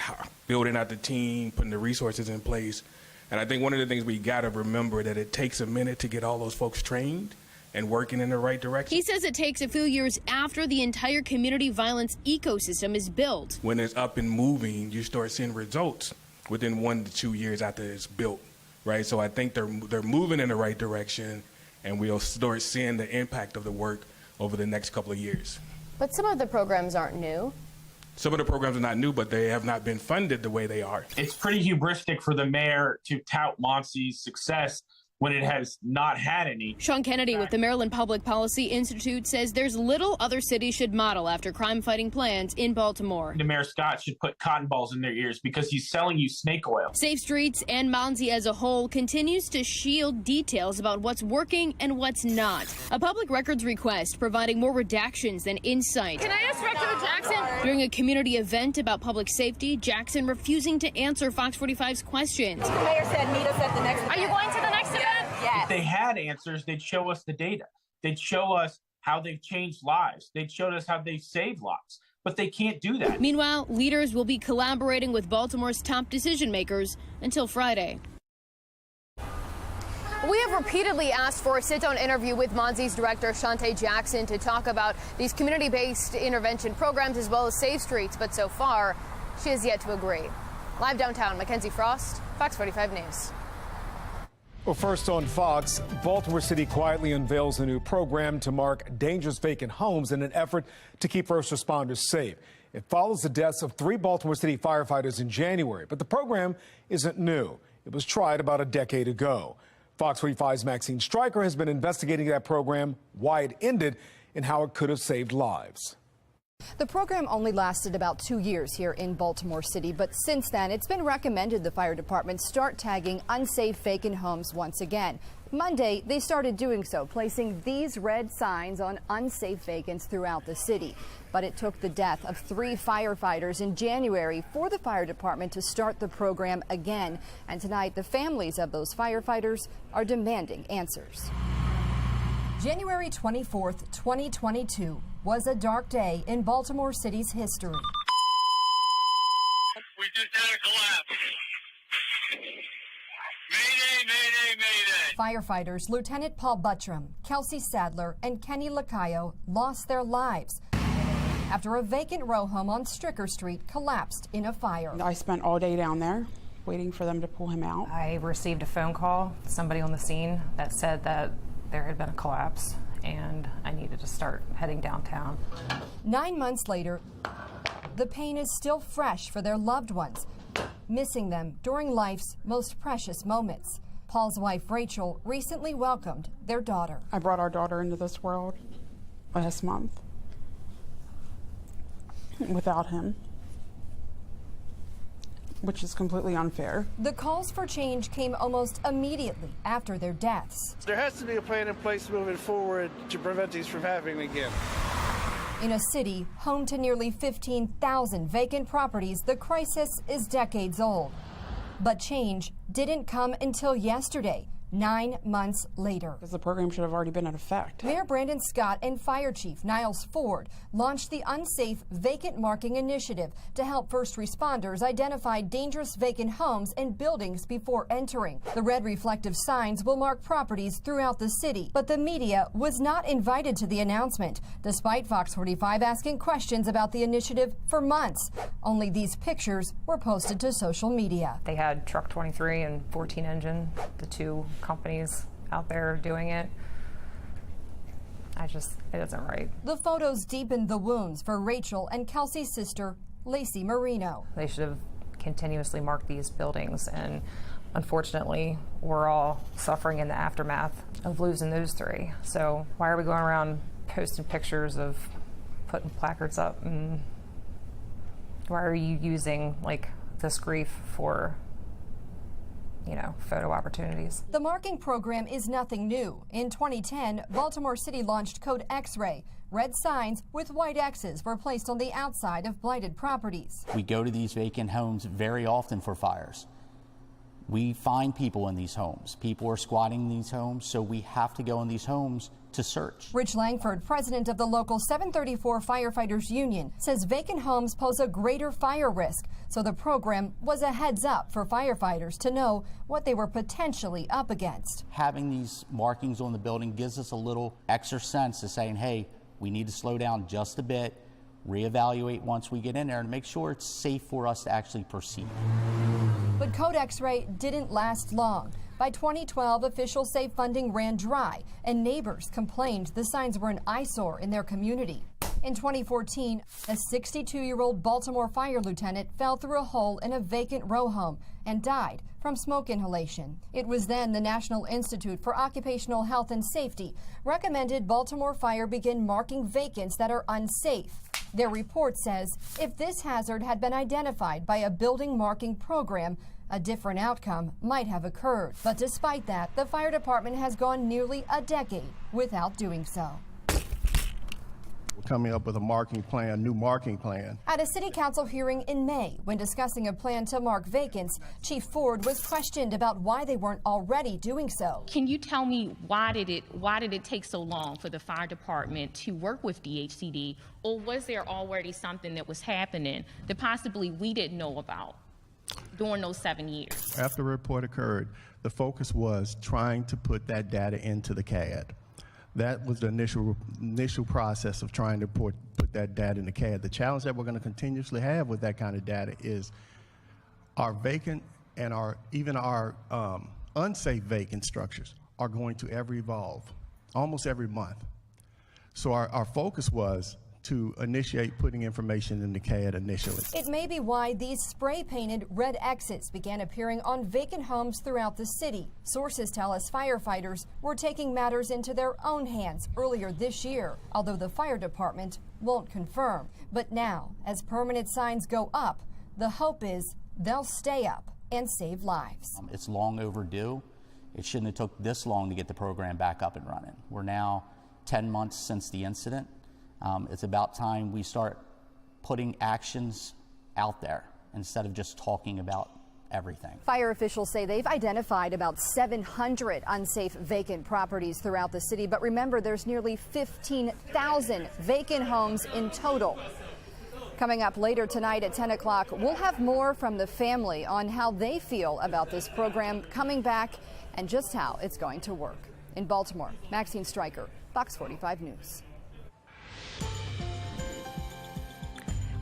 building out the team, putting the resources in place. And I think one of the things we got to remember that it takes a minute to get all those folks trained and working in the right direction. He says it takes a few years after the entire community violence ecosystem is built. When it's up and moving, you start seeing results within 1 to 2 years after it's built, right? So I think they're moving in the right direction, and we'll start seeing the impact of the work over the next couple of years. But some of the programs aren't new. Some of the programs are not new, but they have not been funded the way they are. It's pretty hubristic for the mayor to tout Monsi's success when it has not had any. Sean Kennedy with the Maryland Public Policy Institute says there's little other cities should model after crime-fighting plans in Baltimore. The Mayor Scott should put cotton balls in their ears because he's selling you snake oil. Safe Streets and Monzi as a whole continues to shield details about what's working and what's not. A public records request providing more redactions than insight. Can I ask Director Jackson? During a community event about public safety, Jackson refusing to answer Fox 45's questions. The mayor said meet us at the next event. Are you going to the next event? If they had answers, they'd show us the data. They'd show us how they've changed lives. They'd show us how they've saved lives. But they can't do that. Meanwhile, leaders will be collaborating with Baltimore's top decision makers until Friday. We have repeatedly asked for a sit-down interview with Monzi's director, Shante Jackson, to talk about these community-based intervention programs as well as Safe Streets, but so far, she has yet to agree. Live downtown, Mackenzie Frost, Fox 45 News. Well, first on Fox, Baltimore City quietly unveils a new program to mark dangerous vacant homes in an effort to keep first responders safe. It follows the deaths of 3 Baltimore City firefighters in January, but the program isn't new. It was tried about a decade ago. Fox 45's Maxine Stryker has been investigating that program, why it ended, and how it could have saved lives. The program only lasted about 2 years here in Baltimore City, but since then it's been recommended the fire department start tagging unsafe vacant homes once again. Monday, they started doing so, placing these red signs on unsafe vacants throughout the city. But it took the death of 3 firefighters in January for the fire department to start the program again. And tonight, the families of those firefighters are demanding answers. January 24th, 2022 was a dark day in Baltimore City's history. We just had a collapse. Mayday, mayday, mayday. Firefighters Lieutenant Paul Buttram, Kelsey Sadler, and Kenny Lacayo lost their lives. after a vacant row home on Stricker Street collapsed in a fire. I spent all day down there waiting for them to pull him out. I received a phone call, somebody on the scene that said that there had been a collapse and I needed to start heading downtown. 9 months later, the pain is still fresh for their loved ones, missing them during life's most precious moments. Paul's wife, Rachel, recently welcomed their daughter. I brought our daughter into this world last month without him, which is completely unfair. The calls for change came almost immediately after their deaths. There has to be a plan in place moving forward to prevent these from happening again. In a city home to nearly 15,000 vacant properties, the crisis is decades old. But change didn't come until yesterday, 9 months later. Because the program should have already been in effect. Mayor Brandon Scott and Fire Chief Niles Ford launched the Unsafe Vacant Marking Initiative to help first responders identify dangerous vacant homes and buildings before entering. The red reflective signs will mark properties throughout the city, but the media was not invited to the announcement, despite FOX45 asking questions about the initiative for months. Only these pictures were posted to social media. They had Truck 23 and 14 Engine, the two companies out there doing it. It isn't right. The photos deepened the wounds for Rachel and Kelsey's sister, Lacey Marino. They should have continuously marked these buildings, and unfortunately, we're all suffering in the aftermath of losing those three. So why are we going around posting pictures of putting placards up, and why are you using this grief for photo opportunities? The marking program is nothing new. In 2010, Baltimore City launched Code X-Ray. Red signs with white X's were placed on the outside of blighted properties. We go to these vacant homes very often for fires. We find people in these homes. People are squatting in these homes, so we have to go in these homes to search. Rich Langford, president of the local 734 Firefighters Union, says vacant homes pose a greater fire risk, so the program was a heads up for firefighters to know what they were potentially up against. Having these markings on the building gives us a little extra sense of saying, hey, we need to slow down just a bit, reevaluate once we get in there, and make sure it's safe for us to actually proceed. But Code X-Ray didn't last long. By 2012, official safe funding ran dry, and neighbors complained the signs were an eyesore in their community. In 2014, a 62-year-old Baltimore fire lieutenant fell through a hole in a vacant row home and died from smoke inhalation. It was then the National Institute for Occupational Health and Safety recommended Baltimore Fire begin marking vacants that are unsafe. Their report says if this hazard had been identified by a building marking program, a different outcome might have occurred. But despite that, the fire department has gone nearly a decade without doing so. We're coming up with a new marking plan. At a city council hearing in May, when discussing a plan to mark vacants, Chief Ford was questioned about why they weren't already doing so. Can you tell me why did it take so long for the fire department to work with DHCD, or was there already something that was happening that possibly we didn't know about during those 7 years? After the report occurred, the focus was trying to put that data into the CAD. That was the initial process of trying to put that data in the CAD. The challenge that we're going to continuously have with that kind of data is our vacant and even our unsafe vacant structures are going to ever evolve, almost every month. So our focus was to initiate putting information in the CAD initially. It may be why these spray-painted red X's began appearing on vacant homes throughout the city. Sources tell us firefighters were taking matters into their own hands earlier this year, although the fire department won't confirm. But now, as permanent signs go up, the hope is they'll stay up and save lives. It's long overdue. It shouldn't have took this long to get the program back up and running. We're now 10 months since the incident. It's about time we start putting actions out there instead of just talking about everything. Fire officials say they've identified about 700 unsafe vacant properties throughout the city, but remember there's nearly 15,000 vacant homes in total. Coming up later tonight at 10 o'clock, we'll have more from the family on how they feel about this program coming back and just how it's going to work. In Baltimore, Maxine Stryker, Fox 45 News.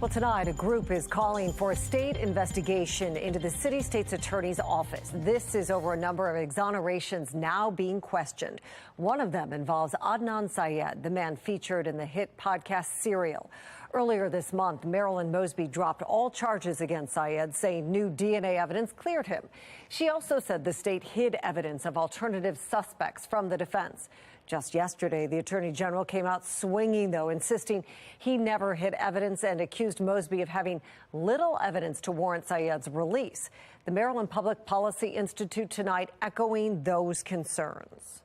Well, tonight, a group is calling for a state investigation into the city-state's attorney's office. This is over a number of exonerations now being questioned. One of them involves Adnan Syed, the man featured in the hit podcast Serial. Earlier this month, Marilyn Mosby dropped all charges against Syed, saying new DNA evidence cleared him. She also said the state hid evidence of alternative suspects from the defense. Just yesterday, the Attorney General came out swinging, though, insisting he never hid evidence and accused Mosby of having little evidence to warrant Syed's release. The Maryland Public Policy Institute tonight echoing those concerns.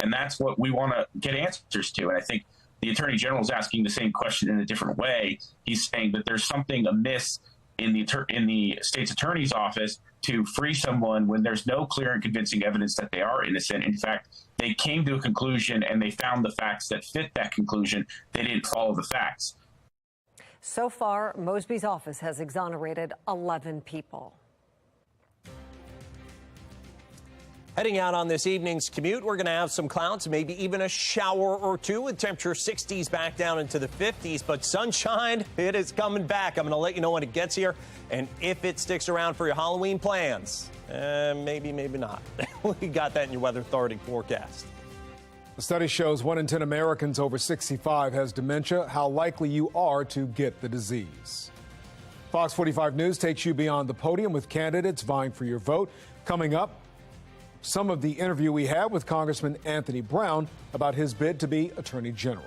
And that's what we want to get answers to. And I think the Attorney General is asking the same question in a different way. He's saying that there's something amiss in the state's attorney's office to free someone when there's no clear and convincing evidence that they are innocent. In fact, they came to a conclusion and they found the facts that fit that conclusion. They didn't follow the facts. So far, Mosby's office has exonerated 11 people. Heading out on this evening's commute, we're going to have some clouds, maybe even a shower or two with temperature 60s back down into the 50s. But sunshine, it is coming back. I'm going to let you know when it gets here and if it sticks around for your Halloween plans. Maybe, maybe not. We got that in your Weather Authority forecast. The study shows 1 in 10 Americans over 65 has dementia. How likely you are to get the disease. Fox 45 News takes you beyond the podium with candidates vying for your vote. Coming up, some of the interview we had with Congressman Anthony Brown about his bid to be Attorney General.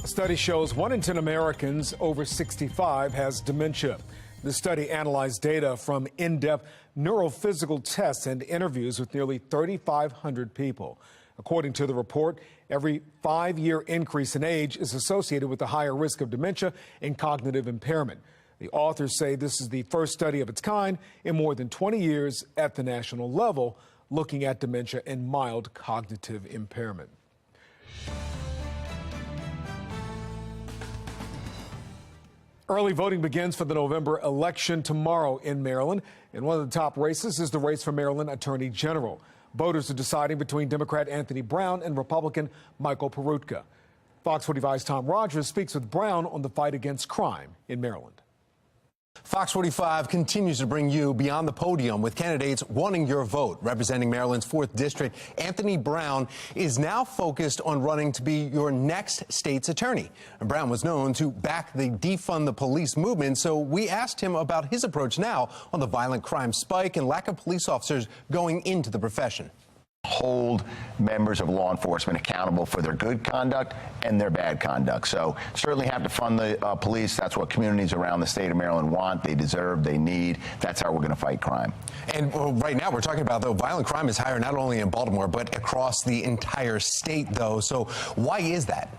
A study shows 1 in 10 Americans over 65 has dementia. The study analyzed data from in-depth neurophysical tests and interviews with nearly 3,500 people. According to the report, every 5-year increase in age is associated with a higher risk of dementia and cognitive impairment. The authors say this is the first study of its kind in more than 20 years at the national level, looking at dementia and mild cognitive impairment. Early voting begins for the November election tomorrow in Maryland, and one of the top races is the race for Maryland Attorney General. Voters are deciding between Democrat Anthony Brown and Republican Michael Peroutka. Fox 45's Tom Rogers speaks with Brown on the fight against crime in Maryland. Fox 45 continues to bring you Beyond the Podium with candidates wanting your vote. Representing Maryland's 4th District, Anthony Brown is now focused on running to be your next state's attorney. Brown was known to back the defund the police movement, so we asked him about his approach now on the violent crime spike and lack of police officers going into the profession. Hold members of law enforcement accountable for their good conduct and their bad conduct. So certainly have to fund the police. That's what communities around the state of Maryland want, they deserve, they need. That's how we're going to fight crime. And right now we're talking about, though, violent crime is higher not only in Baltimore, but across the entire state, though. So why is that?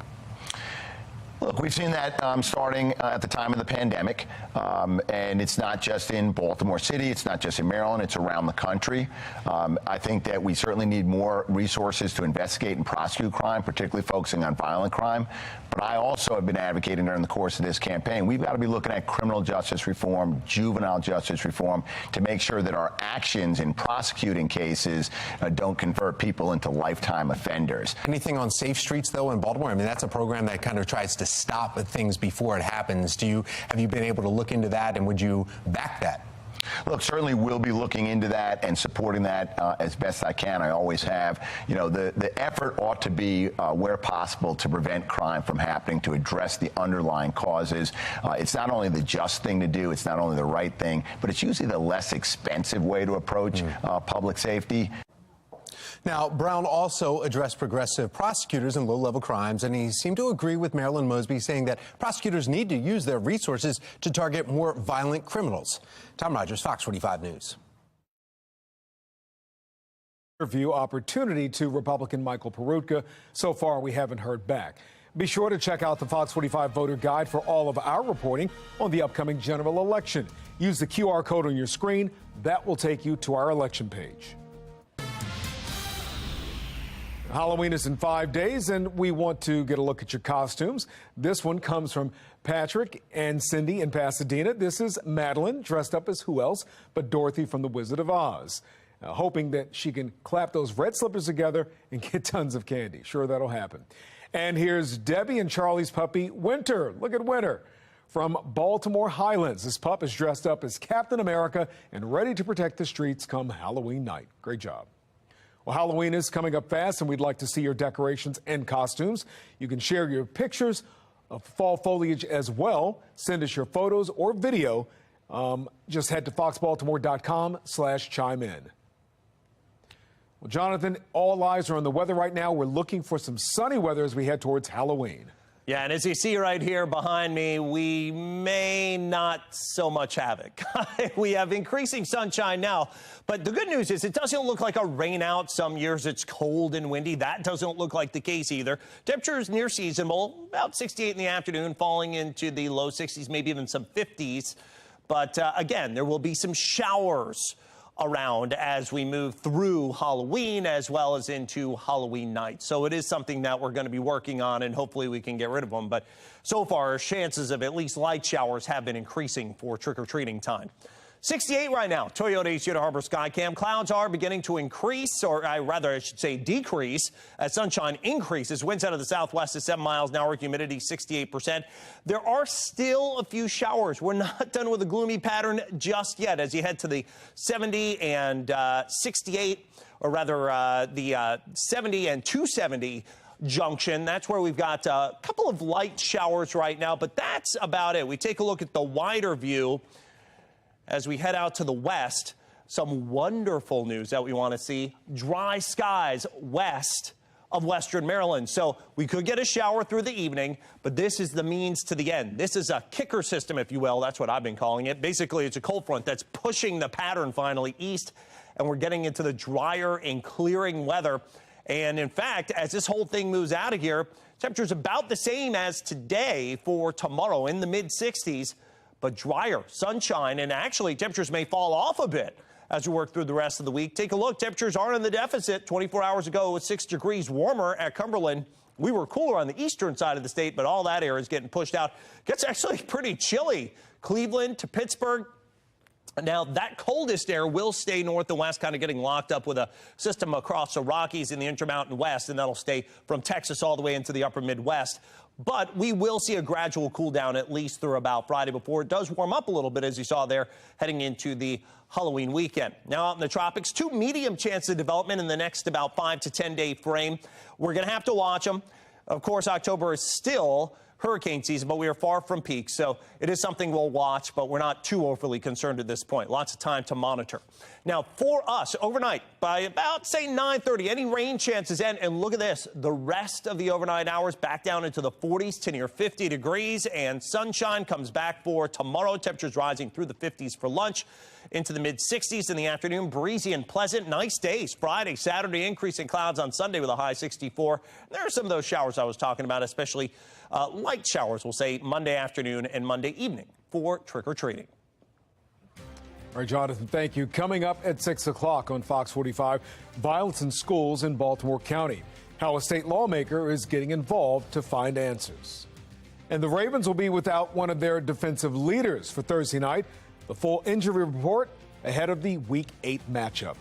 Look, we've seen that starting at the time of the pandemic, and it's not just in Baltimore City, it's not just in Maryland, it's around the country. I think that we certainly need more resources to investigate and prosecute crime, particularly focusing on violent crime. But I also have been advocating during the course of this campaign, we've got to be looking at criminal justice reform, juvenile justice reform, to make sure that our actions in prosecuting cases don't convert people into lifetime offenders. Anything on Safe Streets, though, in Baltimore? I mean, that's a program that kind of tries to stop things before it happens. Have you been able to look into that, and would you back that? Look, certainly we'll be looking into that and supporting that as best I can. I always have. You know, the effort ought to be, where possible, to prevent crime from happening, to address the underlying causes. It's not only the just thing to do, it's not only the right thing, but it's usually the less expensive way to approach public safety. Now, Brown also addressed progressive prosecutors in low-level crimes, and he seemed to agree with Marilyn Mosby, saying that prosecutors need to use their resources to target more violent criminals. Tom Rogers, Fox 45 News. Interview opportunity to Republican Michael Peroutka. So far, we haven't heard back. Be sure to check out the Fox 45 voter guide for all of our reporting on the upcoming general election. Use the QR code on your screen. That will take you to our election page. Halloween is in 5 days, and we want to get a look at your costumes. This one comes from Patrick and Cindy in Pasadena. This is Madeline, dressed up as who else but Dorothy from The Wizard of Oz, hoping that she can clap those red slippers together and get tons of candy. Sure, that'll happen. And here's Debbie and Charlie's puppy, Winter. Look at Winter. From Baltimore Highlands, this pup is dressed up as Captain America and ready to protect the streets come Halloween night. Great job. Well, Halloween is coming up fast, and we'd like to see your decorations and costumes. You can share your pictures of fall foliage as well. Send us your photos or video. Just head to foxbaltimore.com/chime-in. Well, Jonathan, all eyes are on the weather right now. We're looking for some sunny weather as we head towards Halloween. Yeah, and as you see right here behind me, we may not so much have it. We have increasing sunshine now, but the good news is it doesn't look like a rain out. Some years it's cold and windy. That doesn't look like the case either. Temperatures near seasonable, about 68 in the afternoon, falling into the low 60s, maybe even some 50s. But again, there will be some showers around as we move through Halloween as well as into Halloween night. So it is something that we're going to be working on, and hopefully we can get rid of them. But so far, chances of at least light showers have been increasing for trick-or-treating time. 68 right now. Toyota East Utah Harbor Skycam. Clouds are beginning to increase, or rather I should say decrease, as sunshine increases. Winds out of the southwest at 7 miles an hour. Humidity 68%. There are still a few showers. We're not done with the gloomy pattern just yet as you head to the 70 and 68, or rather the 70 and 270 junction. That's where we've got a couple of light showers right now, but that's about it. We take a look at the wider view. As we head out to the west, some wonderful news that we want to see. Dry skies west of western Maryland. So we could get a shower through the evening, but this is the means to the end. This is a kicker system, if you will. That's what I've been calling it. Basically, it's a cold front that's pushing the pattern finally east, and we're getting into the drier and clearing weather. And in fact, as this whole thing moves out of here, temperatures about the same as today for tomorrow in the mid-60s. But drier, sunshine, and actually temperatures may fall off a bit as we work through the rest of the week. Take a look. Temperatures are in the deficit. 24 hours ago, it was 6 degrees warmer at Cumberland. We were cooler on the eastern side of the state, but all that air is getting pushed out. Gets actually pretty chilly. Cleveland to Pittsburgh. Now, that coldest air will stay north and west, kind of getting locked up with a system across the Rockies in the Intermountain West, and that'll stay from Texas all the way into the upper Midwest. But we will see a gradual cool down at least through about Friday before it does warm up a little bit, as you saw there, heading into the Halloween weekend. Now out in the tropics, 2 medium chances of development in the next about 5 to 10 day frame. We're going to have to watch them. Of course, October is still hurricane season, but we are far from peak, so it is something we'll watch, but we're not too overly concerned at this point. Lots of time to monitor. Now, for us, overnight, by about, say, 9:30, any rain chances end, and look at this. The rest of the overnight hours back down into the 40s to near 50 degrees, and sunshine comes back for tomorrow. Temperatures rising through the 50s for lunch, into the mid-60s in the afternoon. Breezy and pleasant. Nice days. Friday, Saturday, increasing clouds on Sunday with a high 64. There are some of those showers I was talking about, especially light showers, we'll say, Monday afternoon and Monday evening for trick-or-treating. All right, Jonathan, thank you. Coming up at 6 o'clock on Fox 45, violence in schools in Baltimore County. How a state lawmaker is getting involved to find answers. And the Ravens will be without one of their defensive leaders for Thursday night. The full injury report ahead of the Week 8 matchup.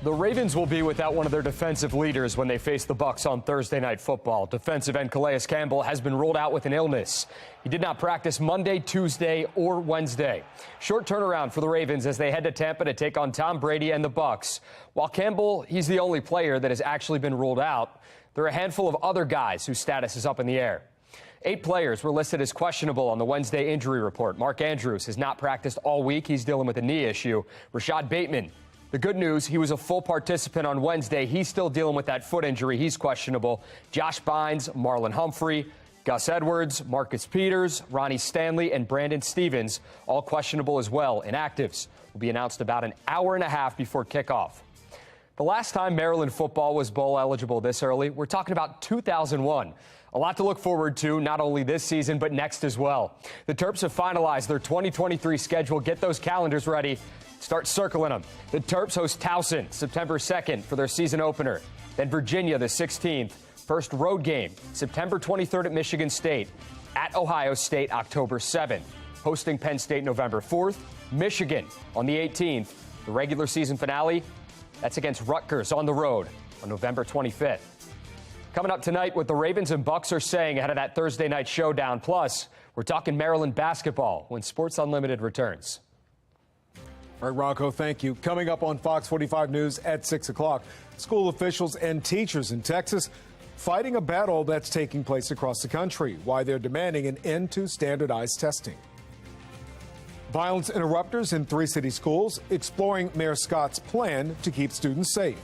The Ravens will be without one of their defensive leaders when they face the Bucs on Thursday Night Football. Defensive end Calais Campbell has been ruled out with an illness. He did not practice Monday, Tuesday, or Wednesday. Short turnaround for the Ravens as they head to Tampa to take on Tom Brady and the Bucs. While Campbell, he's the only player that has actually been ruled out, there are a handful of other guys whose status is up in the air. 8 players were listed as questionable on the Wednesday injury report. Mark Andrews has not practiced all week. He's dealing with a knee issue. Rashad Bateman, the good news, he was a full participant on Wednesday. He's still dealing with that foot injury. He's questionable. Josh Bynes, Marlon Humphrey, Gus Edwards, Marcus Peters, Ronnie Stanley, and Brandon Stevens, all questionable as well. Inactives will be announced about an hour and a half before kickoff. The last time Maryland football was bowl eligible this early, we're talking about 2001. A lot to look forward to, not only this season, but next as well. The Terps have finalized their 2023 schedule. Get those calendars ready. Start circling them. The Terps host Towson September 2nd for their season opener. Then Virginia the 16th. First road game, September 23rd at Michigan State. At Ohio State, October 7th. Hosting Penn State November 4th. Michigan on the 18th. The regular season finale, that's against Rutgers on the road on November 25th. Coming up tonight, what the Ravens and Bucks are saying ahead of that Thursday night showdown. Plus, we're talking Maryland basketball when Sports Unlimited returns. All right, Rocco, thank you. Coming up on Fox 45 News at 6 o'clock, school officials and teachers in Texas fighting a battle that's taking place across the country, why they're demanding an end to standardized testing. Violence interrupters in 3 city schools, exploring Mayor Scott's plan to keep students safe.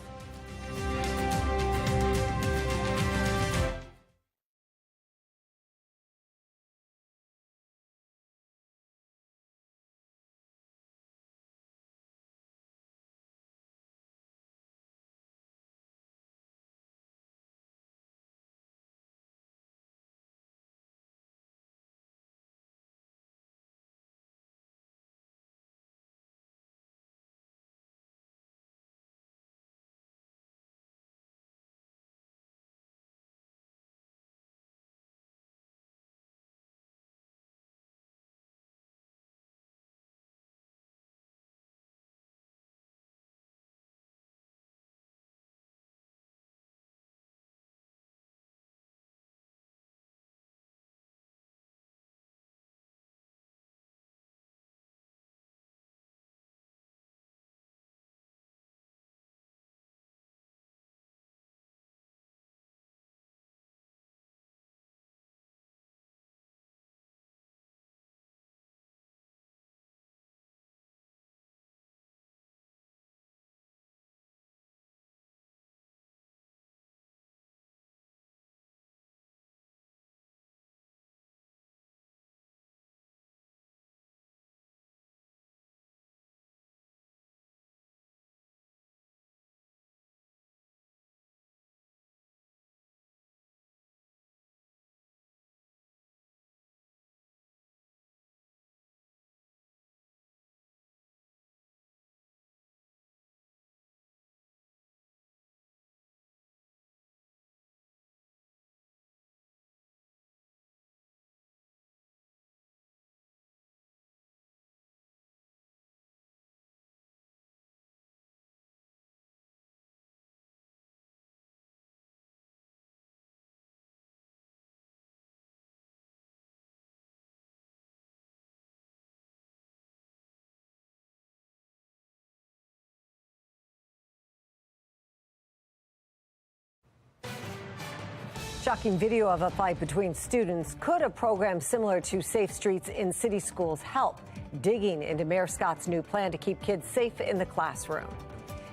Shocking video of a fight between students. Could a program similar to Safe Streets in city schools help? Digging into Mayor Scott's new plan to keep kids safe in the classroom.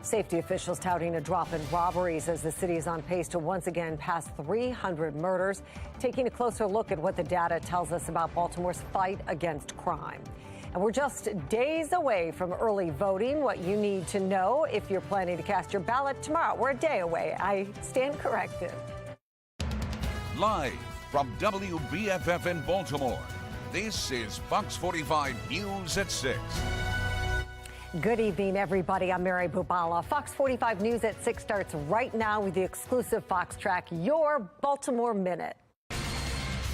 Safety officials touting a drop in robberies as the city is on pace to once again pass 300 murders. Taking a closer look at what the data tells us about Baltimore's fight against crime. And we're just days away from early voting. What you need to know if you're planning to cast your ballot tomorrow. We're a day away. I stand corrected. Live from WBFF in Baltimore, this is Fox 45 News at 6. Good evening, everybody. I'm Mary Bubala. Fox 45 News at 6 starts right now with the exclusive Fox Track, your Baltimore Minute.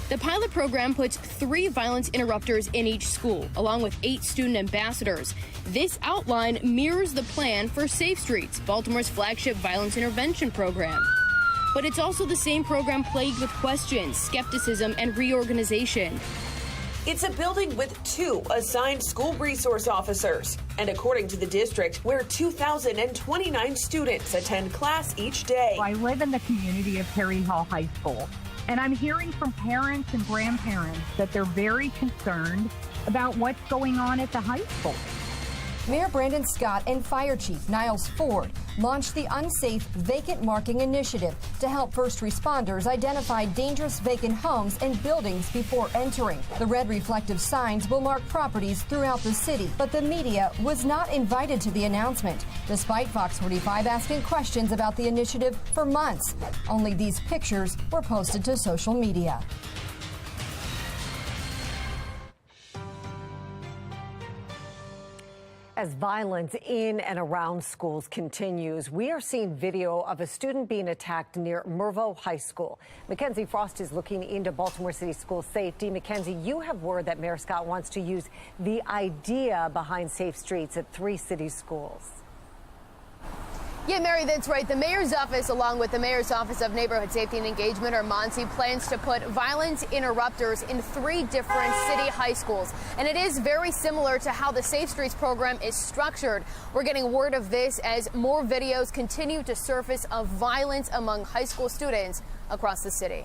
The pilot program puts 3 violence interrupters in each school, along with 8 student ambassadors. This outline mirrors the plan for Safe Streets, Baltimore's flagship violence intervention program. But it's also the same program plagued with questions, skepticism, and reorganization. It's a building with 2 assigned school resource officers. And according to the district, where 2,029 students attend class each day. I live in the community of Perry Hall High School, and I'm hearing from parents and grandparents that they're very concerned about what's going on at the high school. Mayor Brandon Scott and Fire Chief Niles Ford launched the Unsafe Vacant Marking Initiative to help first responders identify dangerous vacant homes and buildings before entering. The red reflective signs will mark properties throughout the city, but the media was not invited to the announcement, despite Fox 45 asking questions about the initiative for months. Only these pictures were posted to social media. As violence in and around schools continues, we are seeing video of a student being attacked near Mervo High School. Mackenzie Frost is looking into Baltimore City school safety. Mackenzie, you have word that Mayor Scott wants to use the idea behind safe streets at 3 city schools. Yeah, Mary, that's right. The mayor's office, along with the mayor's office of neighborhood safety and engagement, or MONSE, plans to put violence interrupters in 3 different city high schools. And it is very similar to how the Safe Streets program is structured. We're getting word of this as more videos continue to surface of violence among high school students across the city.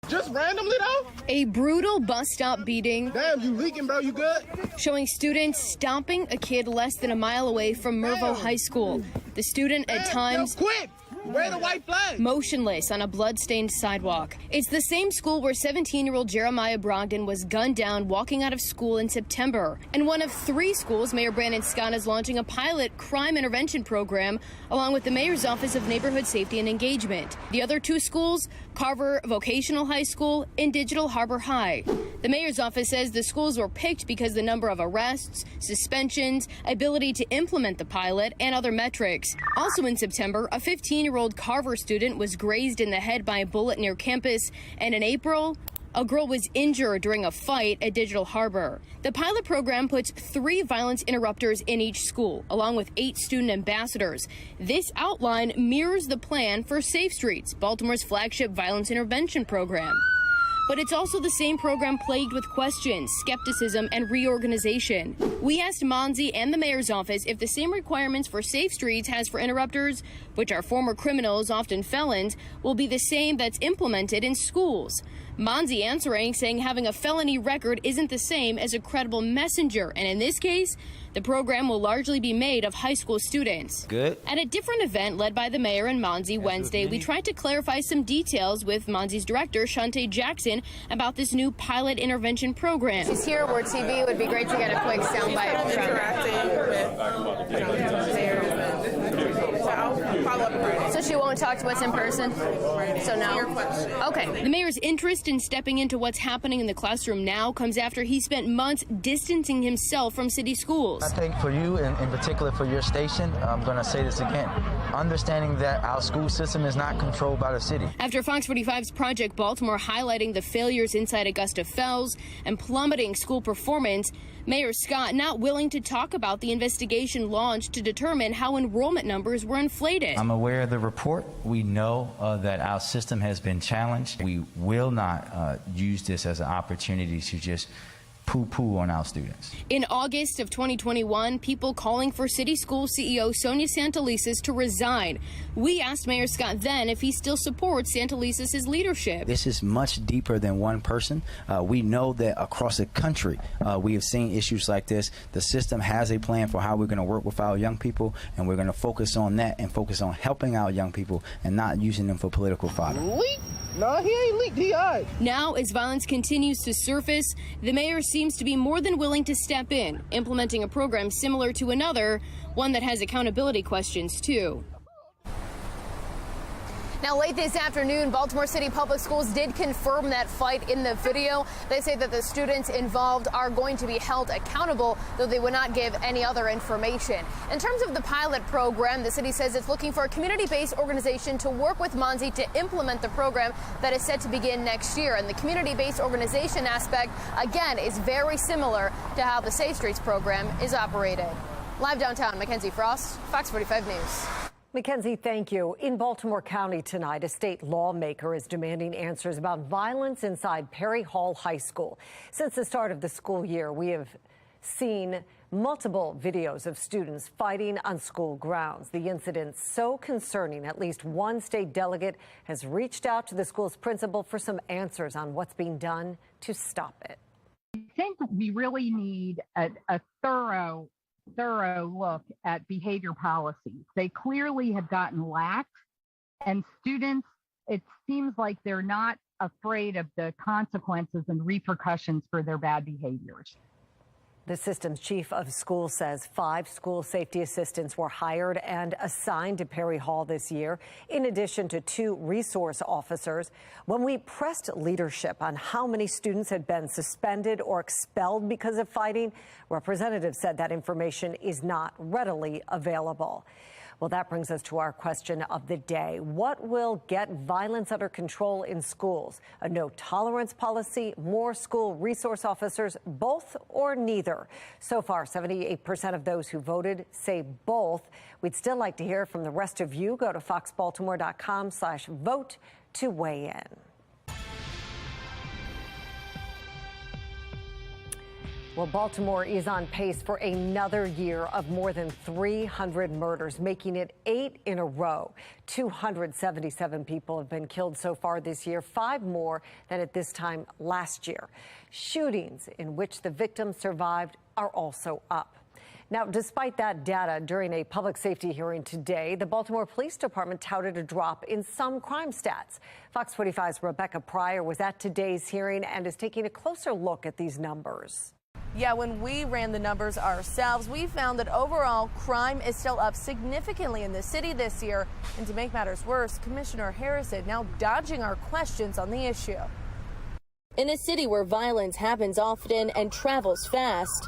Just randomly, though? A brutal bus stop beating. Damn, you leaking, bro. You good? Showing students stomping a kid less than a mile away from Mervo High School. The student at times quick! Where the white flag? Motionless on a blood-stained sidewalk. It's the same school where 17-year-old Jeremiah Brogdon was gunned down walking out of school in September. And one of 3 schools, Mayor Brandon Scott is launching a pilot crime intervention program along with the mayor's office of neighborhood safety and engagement. The other 2 schools, Carver Vocational High School and Digital Harbor High. The mayor's office says the schools were picked because the number of arrests, suspensions, ability to implement the pilot, and other metrics. Also in September, a 15-year-old Carver student was grazed in the head by a bullet near campus, and in April, a girl was injured during a fight at Digital Harbor. The pilot program puts 3 violence interrupters in each school, along with 8 student ambassadors. This outline mirrors the plan for Safe Streets, Baltimore's flagship violence intervention program. But it's also the same program plagued with questions, skepticism, and reorganization. We asked MONSE and the mayor's office if the same requirements for Safe Streets has for interrupters, which are former criminals, often felons, will be the same that's implemented in schools. MONSE answering, saying having a felony record isn't the same as a credible messenger, and in this case, the program will largely be made of high school students. Good. At a different event led by the mayor and MONSE Wednesday, we tried to clarify some details with MONSE's director, Shante Jackson, about this new pilot intervention program. She's here where TV. It would be great to get a quick soundbite from. So she won't talk to us in person? So no? Okay. The mayor's interest in stepping into what's happening in the classroom now comes after he spent months distancing himself from city schools. I think for you, and in particular for your station, I'm going to say this again, understanding that our school system is not controlled by the city. After Fox 45's Project Baltimore highlighting the failures inside Augusta Fells and plummeting school performance, Mayor Scott not willing to talk about the investigation launched to determine how enrollment numbers were inflated. I'm aware of the report. We know that our system has been challenged. We will not use this as an opportunity to just poo-poo on our students. In August of 2021, people calling for city school CEO Sonia Santelises to resign. We asked Mayor Scott then if he still supports Santelises' leadership. This is much deeper than one person. We know that across the country, we have seen issues like this. The system has a plan for how we're going to work with our young people, and we're going to focus on that and focus on helping our young people and not using them for political fodder. No, he ain't leaked. He alright. Now, as violence continues to surface, the mayor seems to be more than willing to step in, implementing a program similar to another, one that has accountability questions, too. Now, late this afternoon, Baltimore City Public Schools did confirm that fight in the video. They say that the students involved are going to be held accountable, though they would not give any other information. In terms of the pilot program, the city says it's looking for a community-based organization to work with MONSE to implement the program that is set to begin next year. And the community-based organization aspect, again, is very similar to how the Safe Streets program is operated. Live downtown, Mackenzie Frost, Fox 45 News. Mackenzie, thank you. In Baltimore County tonight, a state lawmaker is demanding answers about violence inside Perry Hall High School. Since the start of the school year, we have seen multiple videos of students fighting on school grounds. The incident so concerning, at least one state delegate has reached out to the school's principal for some answers on what's being done to stop it. I think we really need a thorough thorough look at behavior policies. They clearly have gotten lax, and students, it seems like they're not afraid of the consequences and repercussions for their bad behaviors. The system's chief of schools says 5 school safety assistants were hired and assigned to Perry Hall this year, in addition to 2 resource officers. When we pressed leadership on how many students had been suspended or expelled because of fighting, representatives said that information is not readily available. Well, that brings us to our question of the day. What will get violence under control in schools? A no-tolerance policy, more school resource officers, both or neither? So far, 78% of those who voted say both. We'd still like to hear from the rest of you. Go to foxbaltimore.com/vote to weigh in. Well, Baltimore is on pace for another year of more than 300 murders, making it 8 in a row. 277 people have been killed so far this year, 5 more than at this time last year. Shootings in which the victims survived are also up. Now, despite that data, during a public safety hearing today, the Baltimore Police Department touted a drop in some crime stats. Fox 45's Rebecca Pryor was at today's hearing and is taking a closer look at these numbers. Yeah, when we ran the numbers ourselves, we found that overall crime is still up significantly in the city this year. And to make matters worse, Commissioner Harrison now dodging our questions on the issue. In a city where violence happens often and travels fast,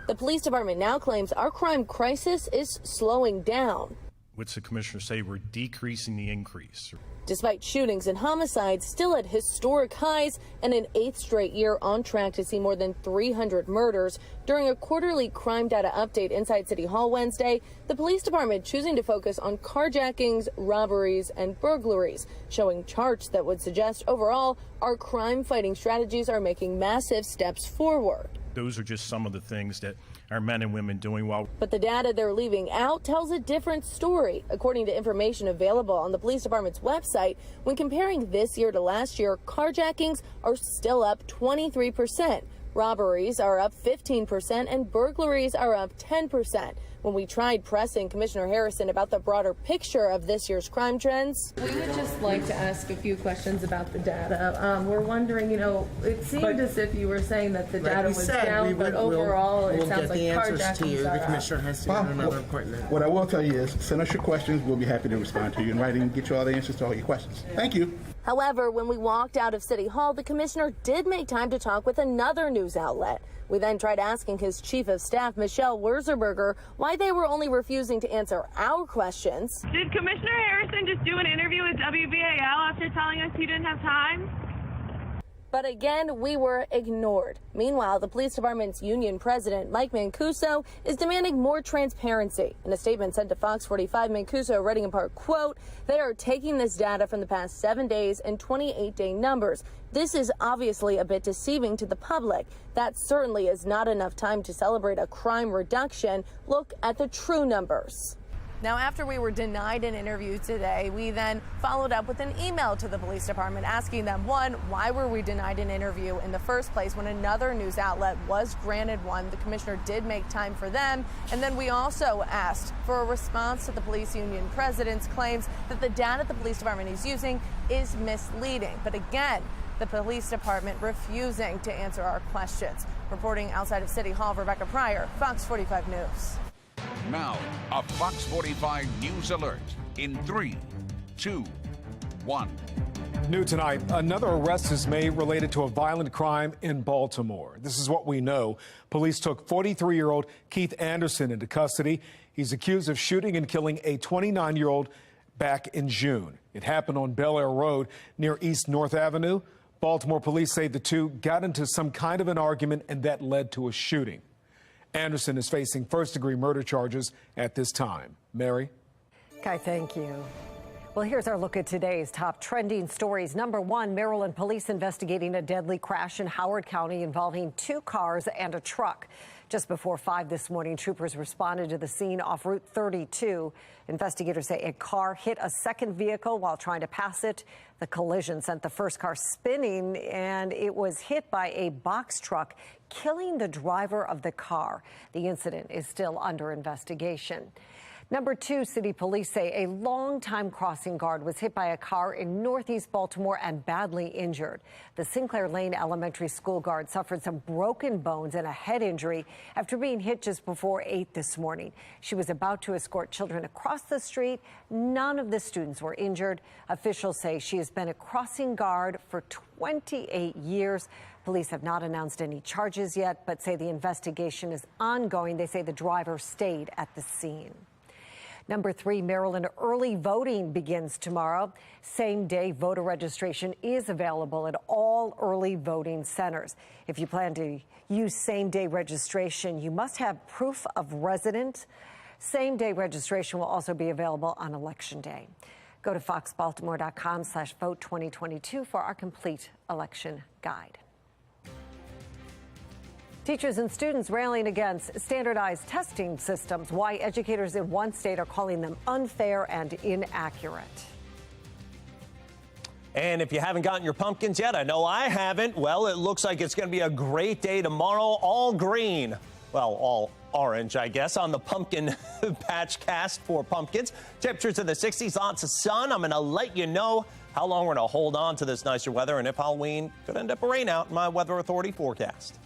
the police department now claims our crime crisis is slowing down. What's the commissioner say? We're decreasing the increase. Despite shootings and homicides still at historic highs and an 8th straight year on track to see more than 300 murders, during a quarterly crime data update inside City Hall Wednesday, the police department choosing to focus on carjackings, robberies, and burglaries, showing charts that would suggest overall our crime fighting strategies are making massive steps forward. Those are just some of the things that our men and women doing well. But the data they're leaving out tells a different story. According to information available on the police department's website, when comparing this year to last year, carjackings are still up 23%. Robberies are up 15% and burglaries are up 10%. When we tried pressing Commissioner Harrison about the broader picture of this year's crime trends, we would just like to ask a few questions about the data. We're wondering, it seemed as if you were saying that the data was down, but overall it sounds like carjackings are up. The commissioner has to get another appointment. What I will tell you is, send us your questions. We'll be happy to respond to you in writing and get you all the answers to all your questions. Thank you. However, when we walked out of City Hall, the commissioner did make time to talk with another news outlet. We then tried asking his chief of staff, Michelle Wurzerberger, why they were only refusing to answer our questions. Did Commissioner Harrison just do an interview with WBAL after telling us he didn't have time? But again, we were ignored. Meanwhile, the police department's union president, Mike Mancuso, is demanding more transparency. In a statement sent to Fox 45, Mancuso writing in part, quote, "They are taking this data from the past 7 days and 28-day numbers. This is obviously a bit deceiving to the public. That certainly is not enough time to celebrate a crime reduction. Look at the true numbers." Now, after we were denied an interview today, we then followed up with an email to the police department asking them, one, why were we denied an interview in the first place when another news outlet was granted one? The commissioner did make time for them. And then we also asked for a response to the police union president's claims that the data the police department is using is misleading. But again, the police department refusing to answer our questions. Reporting outside of City Hall, Rebecca Pryor, Fox 45 News. Now, a Fox 45 News alert in 3, 2, 1. New tonight, another arrest is made related to a violent crime in Baltimore. This is what we know. Police took 43-year-old Keith Anderson into custody. He's accused of shooting and killing a 29-year-old back in June. It happened on Bel Air Road near East North Avenue. Baltimore police say the two got into some kind of an argument and that led to a shooting. Anderson is facing first-degree murder charges at this time. Mary? Kai, thank you. Well, here's our look at today's top trending stories. Number one, Maryland police investigating a deadly crash in Howard County involving 2 cars and a truck. Just before 5 this morning, troopers responded to the scene off Route 32. Investigators say a car hit a second vehicle while trying to pass it. The collision sent the first car spinning, and it was hit by a box truck, killing the driver of the car. The incident is still under investigation. Number two, city police say a longtime crossing guard was hit by a car in northeast Baltimore and badly injured. The Sinclair Lane Elementary School guard suffered some broken bones and a head injury after being hit just before 8 this morning. She was about to escort children across the street. None of the students were injured. Officials say she has been a crossing guard for 28 years. Police have not announced any charges yet, but say the investigation is ongoing. They say the driver stayed at the scene. Number three, Maryland early voting begins tomorrow. Same-day voter registration is available at all early voting centers. If you plan to use same-day registration, you must have proof of residence. Same-day registration will also be available on Election Day. Go to foxbaltimore.com/vote2022 for our complete election guide. Teachers and students railing against standardized testing systems. Why educators in one state are calling them unfair and inaccurate. And if you haven't gotten your pumpkins yet, I know I haven't. Well, it looks like it's going to be a great day tomorrow. All green. Well, all orange, I guess, on the pumpkin patch cast for pumpkins. Temperatures in the 60s, lots of sun. I'm going to let you know how long we're going to hold on to this nicer weather and if Halloween could end up a rain out in my Weather Authority forecast.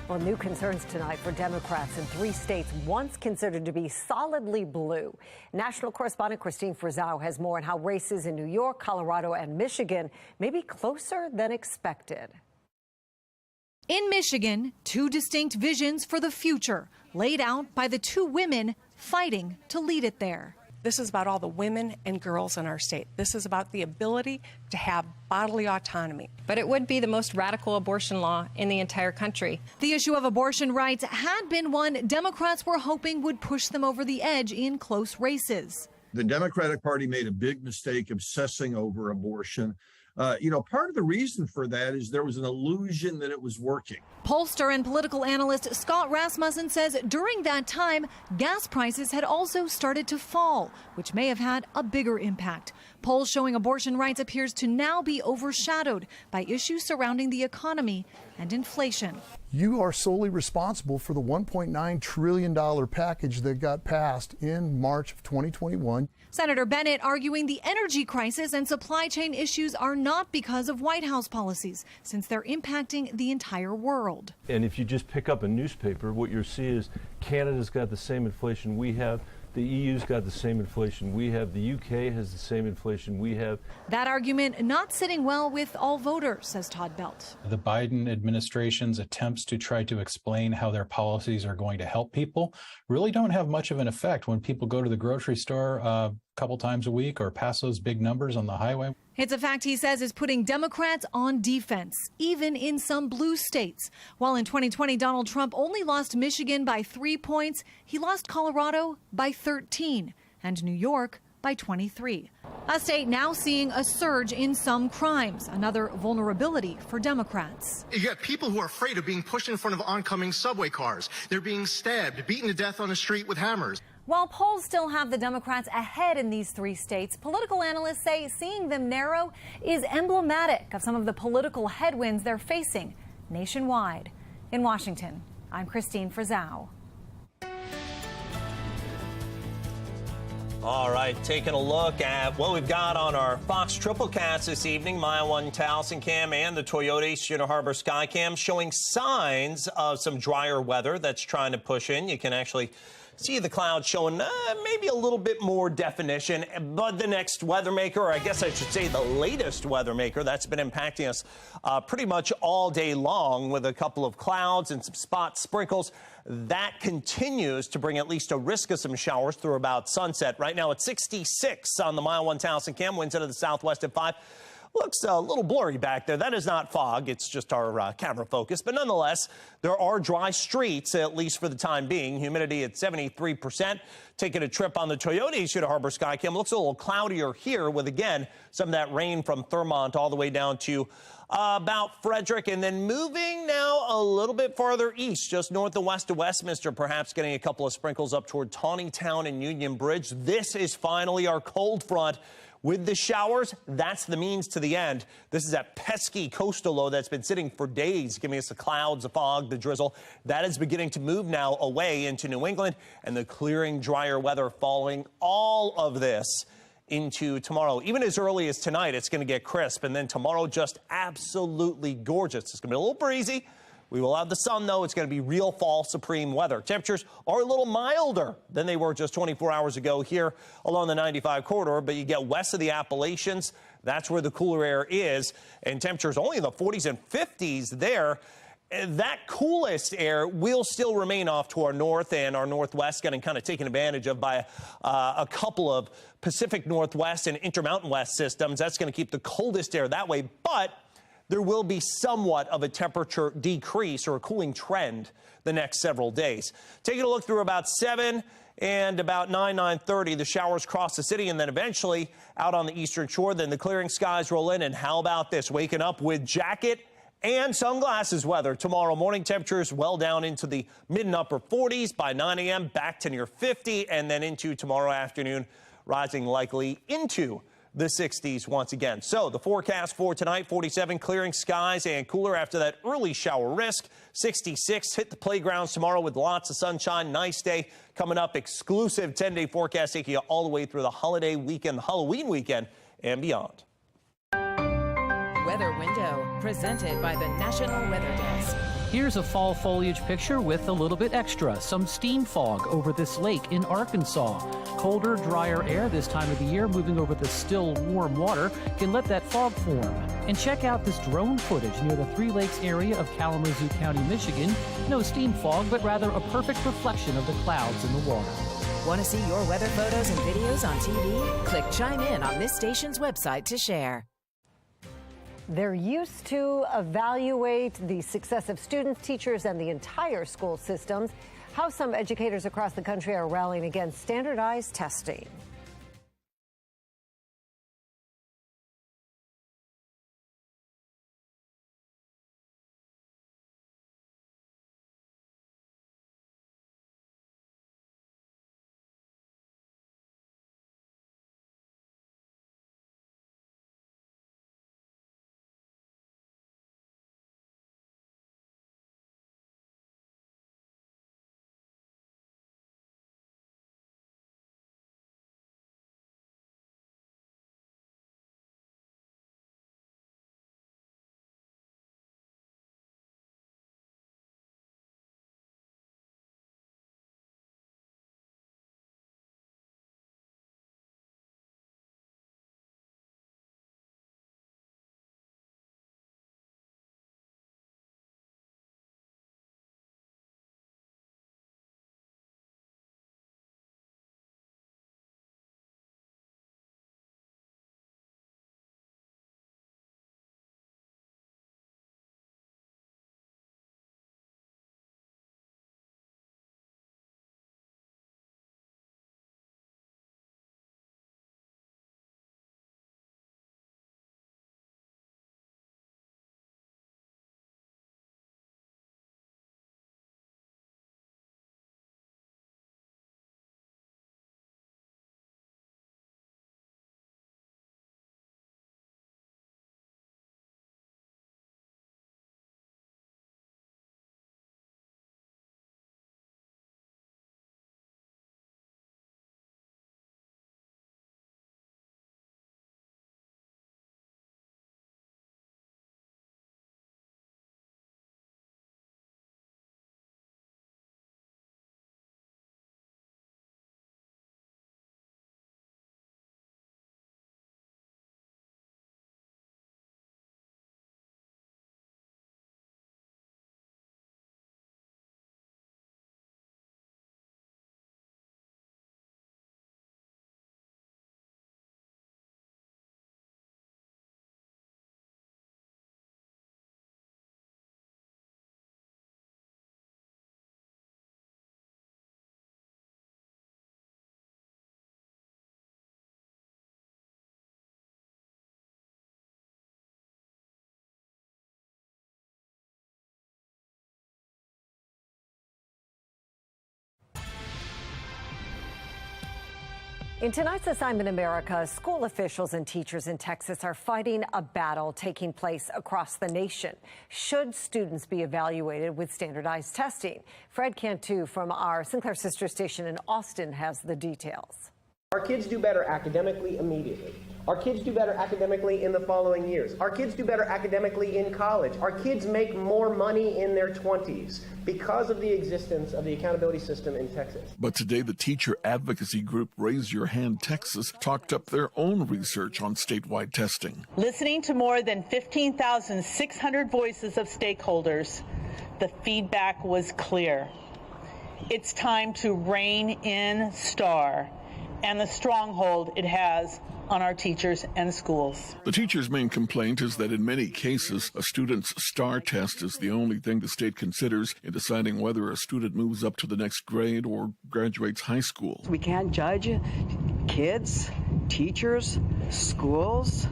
Well, new concerns tonight for Democrats in 3 states once considered to be solidly blue. National correspondent Christine Frizzau has more on how races in New York, Colorado, and Michigan may be closer than expected. In Michigan, two distinct visions for the future laid out by the two women fighting to lead it there. This is about all the women and girls in our state. This is about the ability to have bodily autonomy. But it would be the most radical abortion law in the entire country. The issue of abortion rights had been one Democrats were hoping would push them over the edge in close races. The Democratic Party made a big mistake obsessing over abortion. Part of the reason for that is there was an illusion that it was working. Pollster and political analyst Scott Rasmussen says during that time, gas prices had also started to fall, which may have had a bigger impact. Polls showing abortion rights appears to now be overshadowed by issues surrounding the economy and inflation. You are solely responsible for the $1.9 trillion package that got passed in March of 2021. Senator Bennett arguing the energy crisis and supply chain issues are not because of White House policies, since they're impacting the entire world. And if you just pick up a newspaper, what you'll see is Canada's got the same inflation we have. The EU's got the same inflation we have. The UK has the same inflation we have. That argument not sitting well with all voters, says Todd Belt. The Biden administration's attempts to try to explain how their policies are going to help people really don't have much of an effect when people go to the grocery store a couple times a week or pass those big numbers on the highway. It's a fact he says is putting Democrats on defense, even in some blue states. While in 2020, Donald Trump only lost Michigan by 3 points, he lost Colorado by 13 and New York by 23. A state now seeing a surge in some crimes, another vulnerability for Democrats. You got people who are afraid of being pushed in front of oncoming subway cars. They're being stabbed, beaten to death on the street with hammers. While polls still have the Democrats ahead in these three states, political analysts say seeing them narrow is emblematic of some of the political headwinds they're facing nationwide. In Washington, I'm Christine Frizzau. All right, taking a look at what we've got on our Fox Triplecast this evening. Maya 1 Towson Cam and the Toyota East Shooter Harbor Skycam showing signs of some drier weather that's trying to push in. You can actually see the clouds showing maybe a little bit more definition, but the next weather maker, or I guess I should say the latest weather maker, that's been impacting us pretty much all day long with a couple of clouds and some spot sprinkles. That continues to bring at least a risk of some showers through about sunset. Right now it's 66 on the Mile 1 Towson Cam, winds out of the southwest at 5. Looks a little blurry back there. That is not fog. It's just our camera focus. But nonetheless, there are dry streets, at least for the time being. Humidity at 73%. Taking a trip on the Toyota East Shooter Harbor Skycam. Looks a little cloudier here with, again, some of that rain from Thurmont all the way down to about Frederick. And then moving now a little bit farther east, just north and west of Westminster, perhaps getting a couple of sprinkles up toward Taneytown and Union Bridge. This is finally our cold front. With the showers, that's the means to the end. This is that pesky coastal low that's been sitting for days, giving us the clouds, the fog, the drizzle. That is beginning to move now away into New England, and the clearing, drier weather following all of this into tomorrow. Even as early as tonight, it's going to get crisp, and then tomorrow just absolutely gorgeous. It's going to be a little breezy. We will have the sun, though. It's going to be real fall supreme weather. Temperatures are a little milder than they were just 24 hours ago here along the 95 corridor, but you get west of the Appalachians. That's where the cooler air is, and temperatures only in the 40s and 50s there. That coolest air will still remain off to our north and our northwest, getting kind of taken advantage of by a couple of Pacific Northwest and Intermountain West systems. That's going to keep the coldest air that way, but there will be somewhat of a temperature decrease or a cooling trend the next several days. Taking a look through about 7 and about 9:30, the showers cross the city, and then eventually out on the eastern shore. Then the clearing skies roll in. And how about this? Waking up with jacket and sunglasses weather. Tomorrow morning temperatures well down into the mid and upper 40s. By 9 a.m. back to near 50, and then into tomorrow afternoon, rising likely into the 60s once again. So the forecast for tonight, 47, clearing skies and cooler after that early shower risk. 66, hit the playgrounds tomorrow with lots of sunshine. Nice day coming up. Exclusive 10-day forecast taking you all the way through the holiday weekend, Halloween weekend, and beyond. Weather Window, presented by the National Weather Desk. Here's a fall foliage picture with a little bit extra, some steam fog over this lake in Arkansas. Colder, drier air this time of the year moving over the still warm water can let that fog form. And check out this drone footage near the Three Lakes area of Kalamazoo County, Michigan. No steam fog, but rather a perfect reflection of the clouds in the water. Want to see your weather photos and videos on TV? Click Chime In on this station's website to share. They're used to evaluate the success of students, teachers, and the entire school systems. How some educators across the country are rallying against standardized testing. In tonight's Assignment America, school officials and teachers in Texas are fighting a battle taking place across the nation. Should students be evaluated with standardized testing? Fred Cantu from our Sinclair sister station in Austin has the details. Our kids do better academically immediately. Our kids do better academically in the following years. Our kids do better academically in college. Our kids make more money in their 20s because of the existence of the accountability system in Texas. But today, the teacher advocacy group Raise Your Hand Texas talked up their own research on statewide testing. Listening to more than 15,600 voices of stakeholders, the feedback was clear. It's time to rein in STAR and the stronghold it has on our teachers and schools. The teacher's main complaint is that in many cases, a student's STAR test is the only thing the state considers in deciding whether a student moves up to the next grade or graduates high school. We can't judge kids, teachers, schools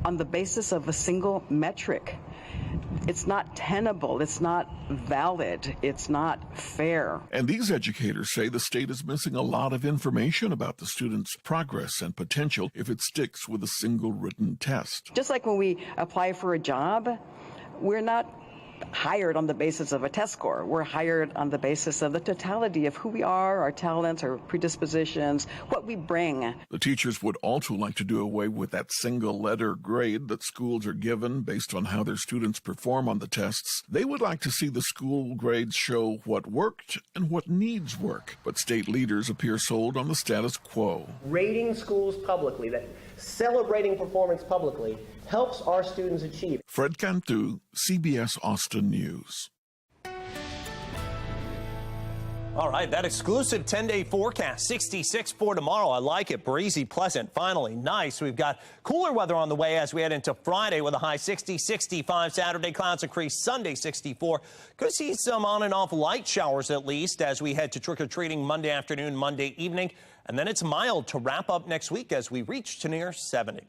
on the basis of a single metric. It's not tenable, it's not valid, it's not fair. And these educators say the state is missing a lot of information about the student's progress and potential if it sticks with a single written test. Just like when we apply for a job, we're not hired on the basis of a test score. We're hired on the basis of the totality of who we are, our talents, our predispositions, what we bring. The teachers would also like to do away with that single letter grade that schools are given based on how their students perform on the tests. They would like to see the school grades show what worked and what needs work. But state leaders appear sold on the status quo. Rating schools publicly, that celebrating performance publicly, helps our students achieve. Fred Cantu, CBS Austin News. All right, that exclusive 10-day forecast, 66 for tomorrow. I like it. Breezy, pleasant, finally nice. We've got cooler weather on the way as we head into Friday with a high 60, 65. Saturday, clouds increase. Sunday, 64. Could see some on and off light showers at least as we head to trick-or-treating Monday afternoon, Monday evening. And then it's mild to wrap up next week as we reach to near 70.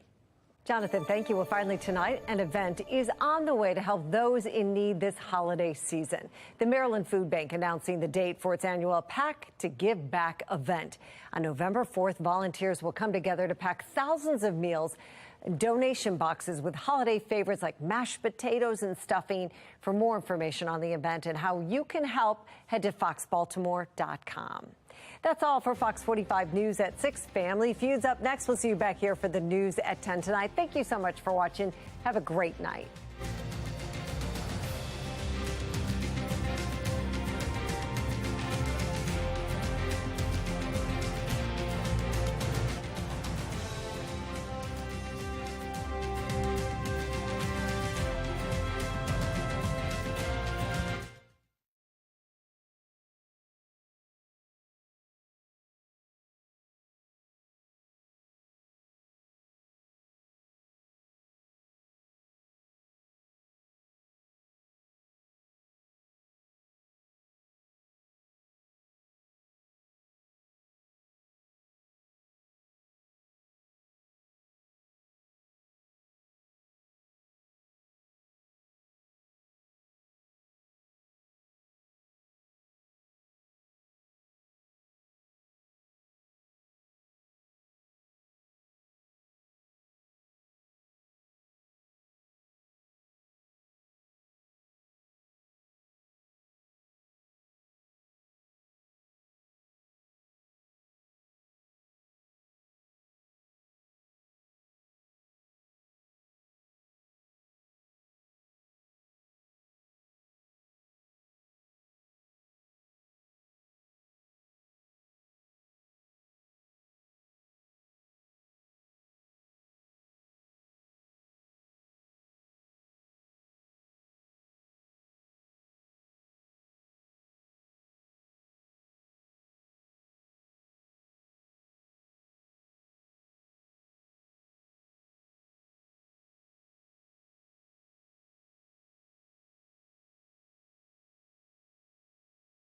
Jonathan, thank you. Well, finally tonight, an event is on the way to help those in need this holiday season. The Maryland Food Bank announcing the date for its annual Pack to Give Back event. On November 4th, volunteers will come together to pack thousands of meals, donation boxes with holiday favorites like mashed potatoes and stuffing. For more information on the event and how you can help, head to foxbaltimore.com. That's all for Fox 45 News at 6. Family Feud's up next. We'll see you back here for the news at 10 tonight. Thank you so much for watching. Have a great night.